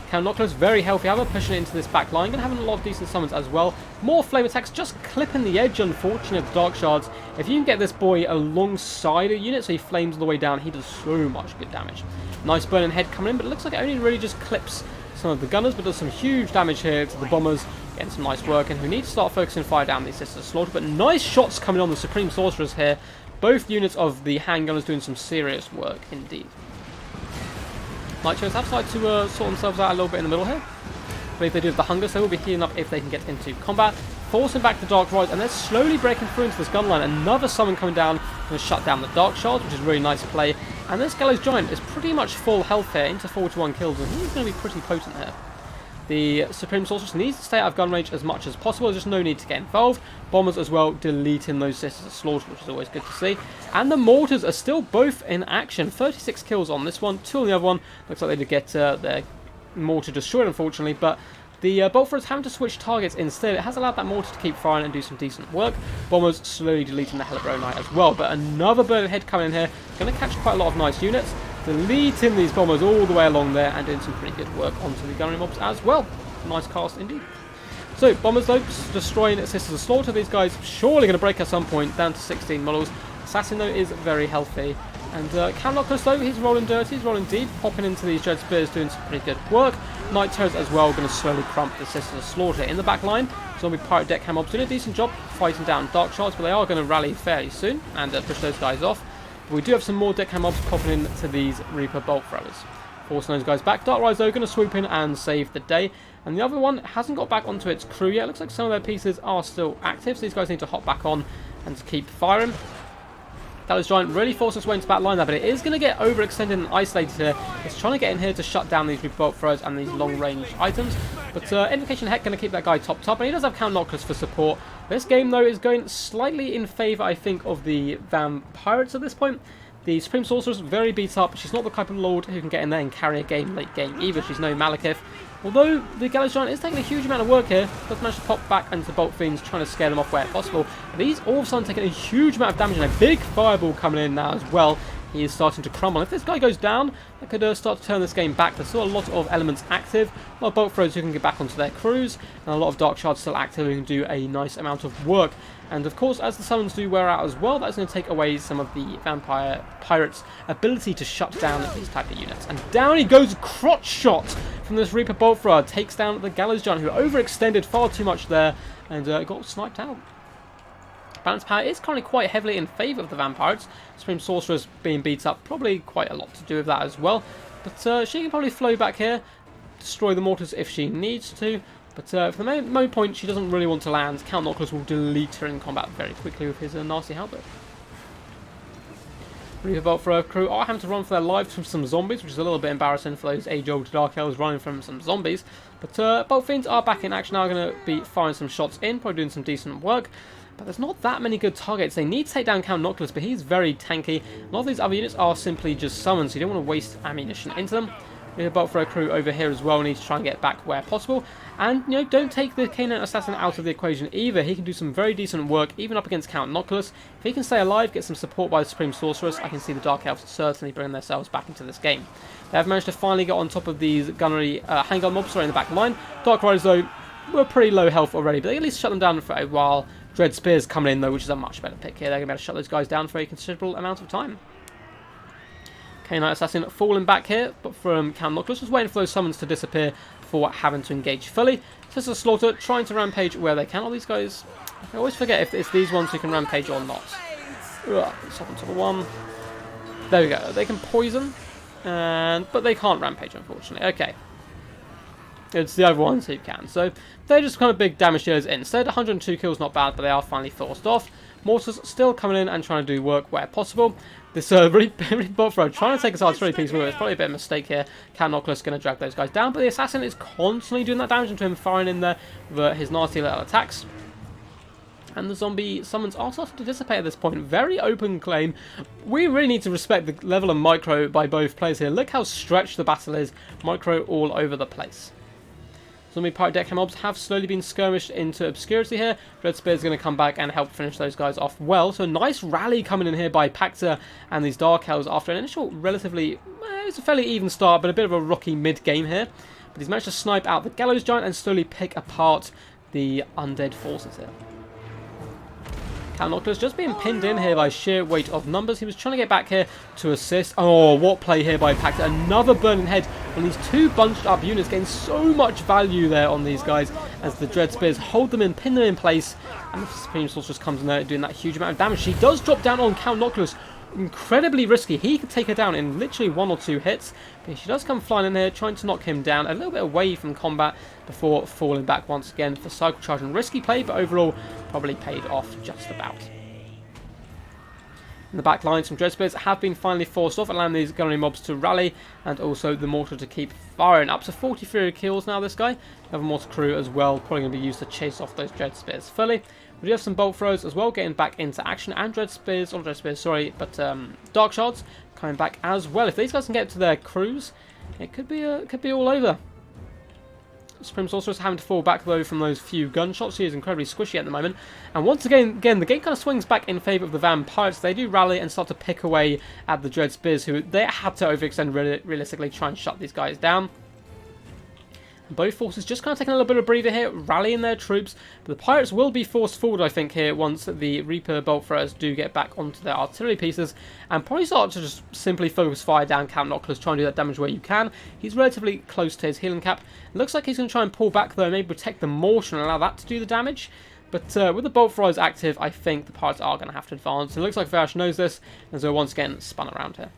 Count Noctilus, very healthy, however, pushing it into this back line. Going to have a lot of decent summons as well. More flame attacks, just clipping the edge, unfortunately, of the Dark Shards. If you can get this boy alongside a unit so he flames all the way down, he does so much good damage. Nice burning head coming in, but it looks like it only really just clips some of the gunners, but does some huge damage here to the bombers. Getting some nice work, and who need to start focusing fire down these Sisters of Slaughter. But nice shots coming on the Supreme Sorcerers here. Both units of the handgunners doing some serious work indeed. Night Terrors have decided to sort themselves out a little bit in the middle here. I believe they do have the hunger, so they will be healing up if they can get into combat. Forcing back the Dark Riders, and they're slowly breaking through into this gun line. Another summon coming down to shut down the Dark Shards, which is a really nice play. And this Gallows Giant is pretty much full health here, into 41 kills, and he's going to be pretty potent here. The Supreme Sorceress needs to stay out of gun range as much as possible. There's just no need to get involved. Bombers as well, deleting those Sisters of Slaughter, which is always good to see. And the Mortars are still both in action. 36 kills on this one, 2 on the other one. Looks like they did get their mortar destroyed, unfortunately. But the bolt throwers having to switch targets instead. It has allowed that mortar to keep firing and do some decent work. Bombers slowly deleting the Hellebronite as well. But another Burning Head coming in here. Going to catch quite a lot of nice units. Deleting these bombers all the way along there and doing some pretty good work onto the gunnery mobs as well. Nice cast indeed. So, bombers though, destroying Sisters of Slaughter. These guys surely going to break at some point, down to 16 models. Assassin though is very healthy. And Count Noctilus though, he's rolling dirty, he's rolling deep, popping into these Dread Spears, doing some pretty good work. Night Terrors as well, going to slowly crump the Sisters of Slaughter in the back line. Zombie Pirate Deckhand mobs doing a decent job fighting down Dark Shards, but they are going to rally fairly soon and push those guys off. But we do have some more Deckhand mobs popping into these Reaper Bolt Throwers. Forcing those guys back. Dark Riders though, going to swoop in and save the day. And the other one hasn't got back onto its crew yet. It looks like some of their pieces are still active, so these guys need to hop back on and to keep firing. Gallows Giant really forcing its way into that line there, but it is going to get overextended and isolated here. It's trying to get in here to shut down these Reaper Bolt Throwers and these long-range items. But Invocation Heck going to keep that guy topped up, and he does have Count Noctilus for support. This game, though, is going slightly in favour, I think, of the Vampirates at this point. The Supreme Sorceress very beat up. She's not the type of lord who can get in there and carry a game late game either. She's no Malekith. Although the Gallows Giant is taking a huge amount of work here, does manage to pop back into Bolt Fiends, trying to scare them off where possible. And he's all of a sudden taking a huge amount of damage, and a big fireball coming in now as well. He is starting to crumble. If this guy goes down, that could start to turn this game back. There's still a lot of elements active, a lot of bolt throwers who can get back onto their crews, and a lot of Dark Shards still active who can do a nice amount of work. And of course, as the summons do wear out as well, that's going to take away some of the Vampire Pirates' ability to shut down these type of units. And down he goes, crotch shot from this Reaper Bolt Thrower, takes down the Gallows Giant, who overextended far too much there, and got sniped out. Balance power is currently quite heavily in favour of the Vampires. Supreme Sorceress being beat up, probably quite a lot to do with that as well. But she can probably flow back here, destroy the mortars if she needs to. But for the moment point, she doesn't really want to land. Count Noctilus will delete her in combat very quickly with his nasty halberd. Reaper Bolt Thrower crew are having to run for their lives from some zombies, which is a little bit embarrassing for those age-old Dark Elves running from some zombies. But Bolt Fiends are back in action now, going to be firing some shots in, probably doing some decent work. But there's not that many good targets. They need to take down Count Noctilus, but he's very tanky. A lot of these other units are simply just summons, so you don't want to waste ammunition into them. We have a bolt throw crew over here as well. Need to try and get back where possible. And, you know, don't take the Canine Assassin out of the equation either. He can do some very decent work, even up against Count Noculus. If he can stay alive, get some support by the Supreme Sorceress, I can see the Dark Elves certainly bringing themselves back into this game. They have managed to finally get on top of these gunnery handgun mobs in the back line. Dark Riders, though, were pretty low health already, but they at least shut them down for a while. Dread Spears coming in, though, which is a much better pick here. They're going to be able to shut those guys down for a considerable amount of time. Canine Assassin falling back here, but from Count Noculus, just waiting for those summons to disappear before having to engage fully. So this is a Slaughter trying to rampage where they can. All these guys, I always forget if it's these ones who can rampage or not. Let's hop onto the one. There we go. They can poison, but they can't rampage, unfortunately. Okay. It's the other ones who can. So they're just kind of big damage dealers instead. 102 kills, not bad, but they are finally forced off. Mortars still coming in and trying to do work where possible. This really bolt throw, trying to take his artillery piece with it. It's probably a bit of a mistake here. Count Noculus going to drag those guys down, but the Assassin is constantly doing that damage into him, firing in there with his nasty little attacks. And the zombie summons are starting to dissipate at this point. Very open claim. We really need to respect the level of micro by both players here. Look how stretched the battle is. Micro all over the place. Zombie Pirate Deckham mobs have slowly been skirmished into obscurity here. Dread Spear is going to come back and help finish those guys off well. So nice rally coming in here by Pacta and these Dark Elves after an initial relatively, it's a fairly even start, but a bit of a rocky mid-game here. But he's managed to snipe out the Gallows Giant and slowly pick apart the undead forces here. Count Noculus just being pinned in here by sheer weight of numbers. He was trying to get back here to assist. Oh, what play here by Pacta. Another burning head on these two bunched up units. Getting so much value there on these guys as the Dread Spears hold them in, pin them in place. And the Supreme Sorceress comes in there doing that huge amount of damage. She does drop down on Count Noculus. Incredibly risky. He could take her down in literally 1 or 2 hits. But she does come flying in here, trying to knock him down a little bit away from combat before falling back once again for cycle charge and risky play, but overall probably paid off just about. In the back lines, some Dread Spears have been finally forced off, allowing these gunnery mobs to rally, and also the mortar to keep firing. Up to 43 kills now, this guy. We have a mortar crew as well, probably going to be used to chase off those Dread Spears fully. We do have some bolt throws as well, getting back into action, and Dread Spears, or Dread Spears, sorry, but Dark Shards coming back as well. If these guys can get to their crews, it could be all over. Supreme Sorceress having to fall back though from those few gunshots. She is incredibly squishy at the moment. And once again, the game kind of swings back in favour of the vampires. They do rally and start to pick away at the Dread Spears, who they had to overextend realistically, try and shut these guys down. Both forces just kind of taking a little bit of a breather here, rallying their troops. But the pirates will be forced forward, I think, here once the Reaper bolt throwers do get back onto their artillery pieces. And probably start to just simply focus fire down Count Noculus, try and do that damage where you can. He's relatively close to his healing cap. It looks like he's going to try and pull back though, maybe protect the mortar and allow that to do the damage. But with the bolt throwers active, I think the pirates are going to have to advance. It looks like Varash knows this, and so once again spun around here.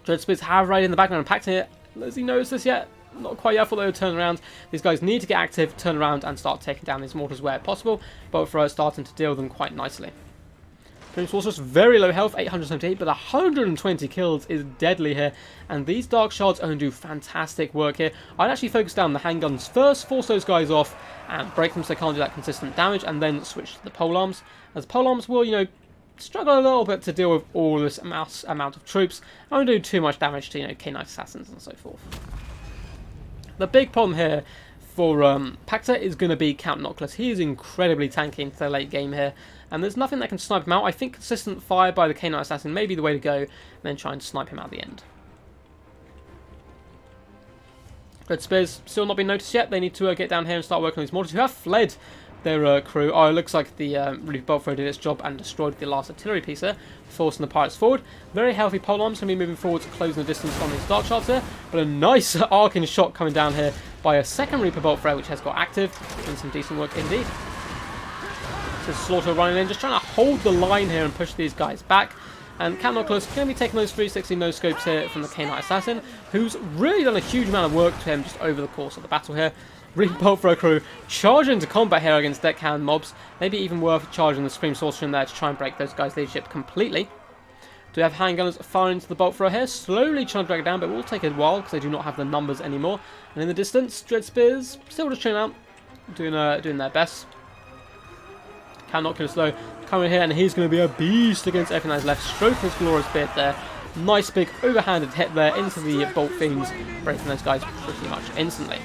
Dread Spears have right in the background and packed here. Does he notice this yet? Not quite yet. I thought they would turn around. These guys need to get active, turn around, and start taking down these mortars where possible. Bolt throwers starting to deal with them quite nicely. Prince Sorceress, very low health, 878, but 120 kills is deadly here. And these Dark Shards only do fantastic work here. I'd actually focus down the handguns first, force those guys off, and break them so they can't do that consistent damage, and then switch to the polearms. As polearms will, you know, struggle a little bit to deal with all this amount of troops. I don't do too much damage to, you know, Canine Assassins and so forth. The big problem here for Pacta is going to be Count Noculus. He is incredibly tanky into the late game here, and there's nothing that can snipe him out. I think consistent fire by the Canine Assassin may be the way to go, and then try and snipe him out at the end. Dread Spears still not been noticed yet. They need to get down here and start working on these mortars, who have fled their crew. Oh, it looks like the Relief Bolt Throw did its job and destroyed the last artillery piece there, forcing the pirates forward. Very healthy polearms going to be moving forward, closing the distance on these Dark Shards there. But a nice arcing shot coming down here by a second Reaper Bolt Throw, which has got active, doing some decent work indeed. So Slaughter running in, just trying to hold the line here and push these guys back. And Count Noculus going to be taking those 360 no-scopes here from the Canine Assassin, who's really done a huge amount of work to him just over the course of the battle here. Reaper Bolt Throw crew charging into combat here against deckhand mobs. Maybe even worth charging the Supreme Sorcerer in there to try and break those guys' leadership completely. Do we have handgunners firing into the bolt throw here? Slowly trying to drag it down, but it will take a while because they do not have the numbers anymore. And in the distance, Dread Spears still just chilling out, doing their best. Count Noculus though coming here, and he's going to be a beast against everything that's left. Stroking his glorious beard there. Nice big overhanded hit there into the Bolt Fiends, breaking those guys pretty much instantly.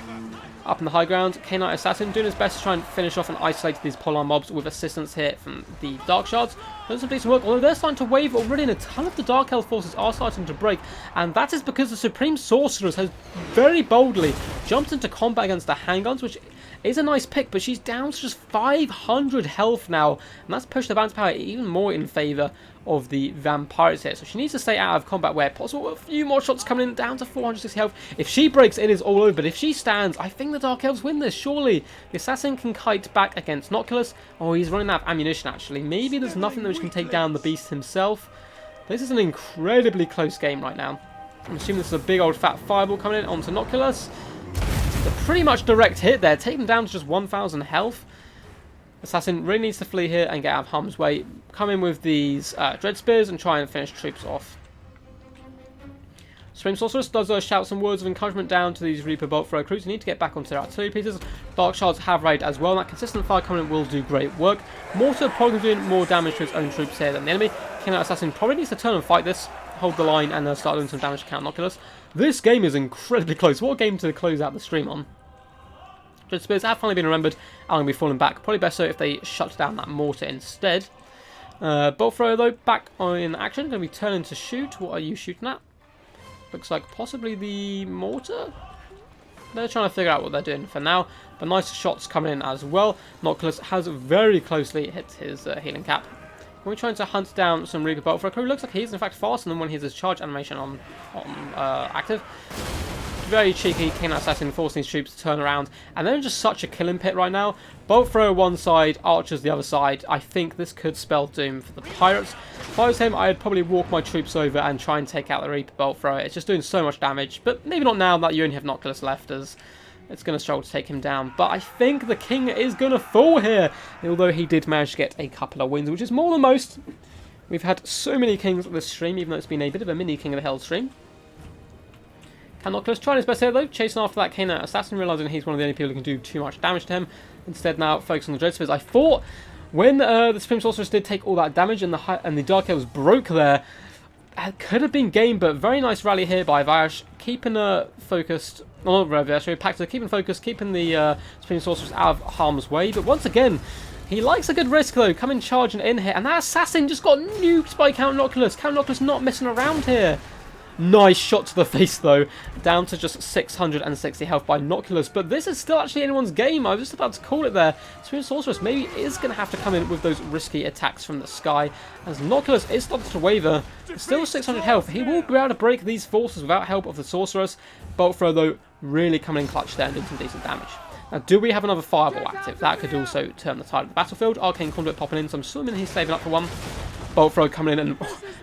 Up in the high ground, K-Knight Assassin doing his best to try and finish off and isolate these Polar mobs with assistance here from the Dark Shards. Doing some decent work, although they're starting to wave already, and a ton of the Dark Elf forces are starting to break, and that is because the Supreme Sorceress has very boldly jumped into combat against the handguns, which is a nice pick, but she's down to just 500 health now, and that's pushed the balance power even more in favour of the Vampires here. So she needs to stay out of combat where possible. A few more shots coming in, down to 460 health. If she breaks, it is all over, but if she stands, I think the Dark Elves win this, surely. The Assassin can kite back against Noculus. Oh, he's running out of ammunition, actually. Maybe there's nothing which can take down the Beast himself. This is an incredibly close game right now. I'm assuming this is a big old fat fireball coming in onto Noculus. A pretty much direct hit there, taking him down to just 1,000 health. Assassin really needs to flee here and get out of harm's way. Come in with these Dread Spears and try and finish troops off. Supreme Sorceress does shout some words of encouragement down to these Reaper Bolt Thrower crews. They need to get back onto their artillery pieces. Dark Shards have raid as well. That consistent fire coming in will do great work. Mortar probably doing more damage to its own troops here than the enemy. King Assassin probably needs to turn and fight this, hold the line, and start doing some damage to Count Noculus. This game is incredibly close. What a game to close out the stream on. Dread Spears have finally been remembered and will be falling back. Probably best so if they shut down that mortar instead. Bolt Thrower, though, back in action. Going to be turning to shoot. What are you shooting at? Looks like possibly the mortar. They're trying to figure out what they're doing for now. But nice shots coming in as well. Noculus has very closely hit his healing cap. We're trying to hunt down some Reaper Bolt Thrower crew. Looks like he's in fact faster than when he has his charge animation on active. Very cheeky King Assassin forcing his troops to turn around, and they're in just such a killing pit right now. Bolt Thrower one side, Archers the other side. I think this could spell doom for the Pirates. If I was him, I'd probably walk my troops over and try and take out the Reaper Bolt Thrower. It's just doing so much damage, but maybe not now that you only have Noculus left, as it's going to struggle to take him down. But I think the King is going to fall here, although he did manage to get a couple of wins, which is more than most. We've had so many Kings on this stream, even though it's been a bit of a mini King of the Hell stream. Noculus trying his best here though, chasing after that K-Knight Assassin, realising he's one of the only people who can do too much damage to him. Instead now focus on the Dread Spears. I thought when the Supreme Sorceress did take all that damage and the Dark Elves broke there, it could have been game, but very nice rally here by Vash, keeping focused, well, not Vash, Pactor, keeping focused, keeping the Supreme Sorceress out of harm's way. But once again, he likes a good risk though, coming charging in here, and that Assassin just got nuked by Count Noculus. Count Noculus not messing around here. Nice shot to the face though, down to just 660 health by Noculus, but this is still actually anyone's game. I was just about to call it there. Supreme Sorceress maybe is going to have to come in with those risky attacks from the sky, as Noculus is starting to waver. Still 600 health, he will be able to break these forces without help of the Sorceress. Bolt Thrower though, really coming in clutch there and doing some decent damage. Now, do we have another Fireball active? That could also turn the tide of the battlefield. Arcane Conduit popping in, so I'm assuming he's saving up for one. Bolt Thrower coming in and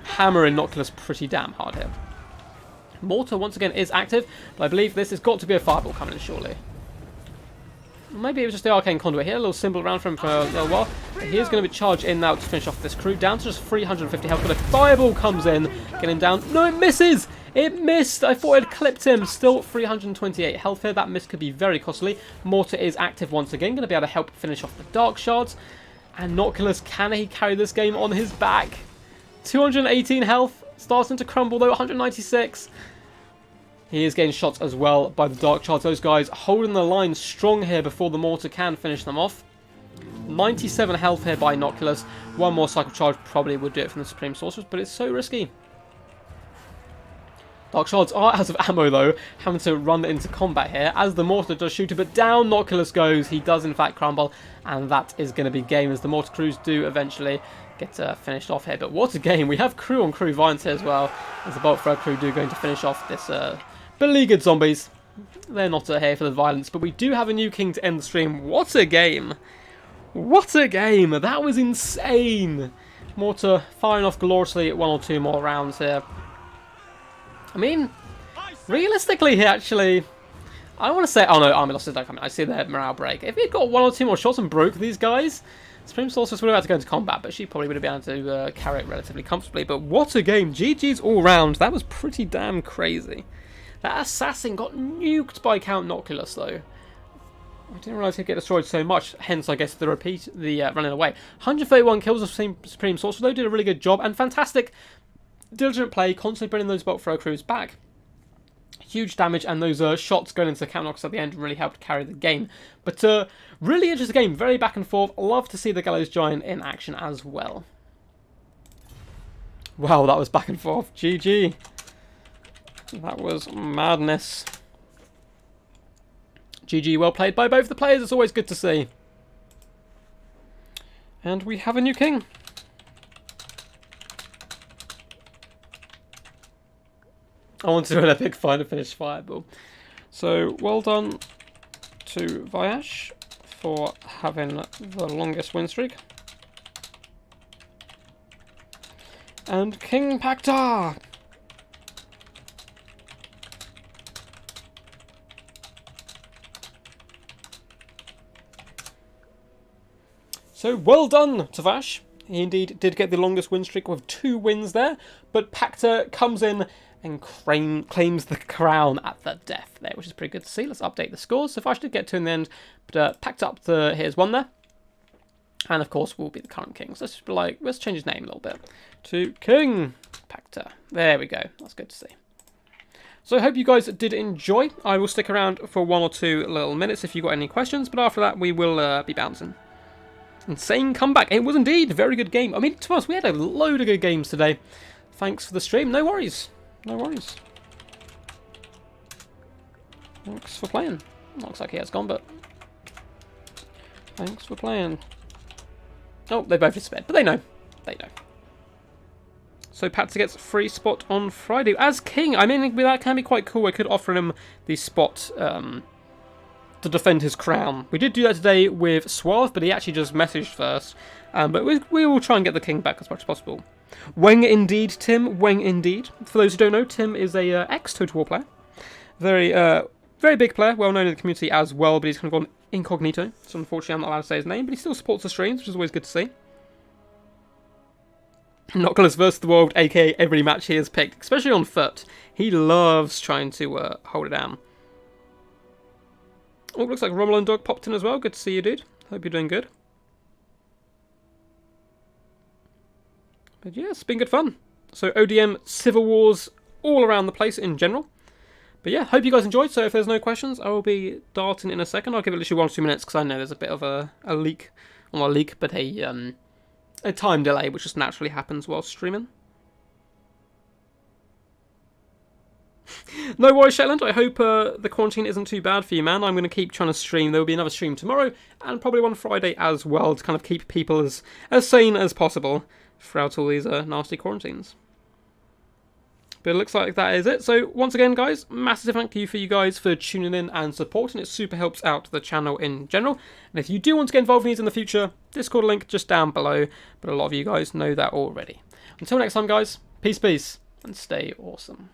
hammering Noculus pretty damn hard here. Mortar once again is active, but I believe this has got to be a Fireball coming in surely. Maybe it was just the Arcane Conduit here, a little symbol around for him for a little while. But he is going to be charged in now to finish off this crew, down to just 350 health, but a Fireball comes in, getting him down. No, it misses! It missed! I thought it had clipped him. Still 328 health here. That miss could be very costly. Mortar is active once again, going to be able to help finish off the Dark Shards. And Noculus, can he carry this game on his back? 218 health, starting to crumble though, 196. He is getting shots as well by the Dark Shards. Those guys holding the line strong here before the Mortar can finish them off. 97 health here by Noculus. One more Cycle Charge probably would do it from the Supreme Sorceress, but it's so risky. Dark Shards are out of ammo though, having to run into combat here as the Mortar does shoot it, but down Noculus goes. He does in fact crumble, and that is going to be game as the Mortar crews do eventually get finished off here. But what a game. We have crew on crew violence here as well, as the Bolt Thrower crew do going to finish off this beleaguered zombies. They're not here for the violence, but we do have a new king to end the stream. What a game! What a game! That was insane! Mortar firing off gloriously one or two more rounds here. I mean, realistically here actually, I want to say, oh no, Army losses don't come in. I see their morale break. If he'd got one or two more shots and broke these guys, Supreme Sorceress would have had to go into combat, but she probably would have been able to carry it relatively comfortably. But what a game! GG's all round. That was pretty damn crazy. That Assassin got nuked by Count Noculus though. I didn't realise he'd get destroyed so much, hence I guess the running away. 131 kills of Supreme Sorcerer though, did a really good job, and fantastic diligent play, constantly bringing those bolt throw crews back. Huge damage, and those shots going into the counter knocks at the end really helped carry the game. But really interesting game, very back and forth. Love to see the Gallows Giant in action as well. Wow, that was back and forth. GG. That was madness. GG, well played by both the players. It's always good to see. And we have a new king. I want to do an epic final finish fireball. So, well done to Vayash for having the longest win streak. And King Paktar! So, well done to Vash. He indeed did get the longest win streak with 2 wins there, but Paktar comes in and claims the crown at the death there, which is pretty good to see. Let's update the scores. So Vash did get 2 in the end, but Paktar up to his 1 there. And of course, will be the current king. So let's change his name a little bit to King Paktar. There we go. That's good to see. So I hope you guys did enjoy. I will stick around for 1 or 2 little minutes if you've got any questions, but after that, we will be bouncing. Insane comeback. It was indeed a very good game. I mean, to us, we had a load of good games today. Thanks for the stream. No worries. No worries. Thanks for playing. Looks like he has gone, but thanks for playing. Oh, they both sped, but they know. They know. So Paktar gets a free spot on Friday as king. I mean, that can be quite cool. I could offer him the spot to defend his crown. We did do that today with Suave, but he actually just messaged first. But we will try and get the king back as much as possible. Weng indeed, Tim. Weng indeed. For those who don't know, Tim is a ex-Total War player. Very big player, well known in the community as well, but he's kind of gone incognito. So unfortunately I'm not allowed to say his name, but he still supports the streams, which is always good to see. Noctilus versus the World, aka every match he has picked, especially on foot. He loves trying to hold it down. Oh, looks like Romulan Dog popped in as well. Good to see you, dude. Hope you're doing good. But yeah, it's been good fun. So ODM, Civil Wars, all around the place in general. But yeah, hope you guys enjoyed. So if there's no questions, I will be darting in a second. I'll give it literally 1 or 2 minutes because I know there's a bit of a leak. Well, not a leak, but a time delay, which just naturally happens while streaming. No worries, Shetland. I hope the quarantine isn't too bad for you, man. I'm going to keep trying to stream. There will be another stream tomorrow and probably one Friday as well to kind of keep people as sane as possible throughout all these nasty quarantines. But it looks like that is it. So once again, guys, massive thank you for you guys for tuning in and supporting. It super helps out the channel in general. And if you do want to get involved in these in the future, Discord link just down below. But a lot of you guys know that already. Until next time, guys, peace, and stay awesome.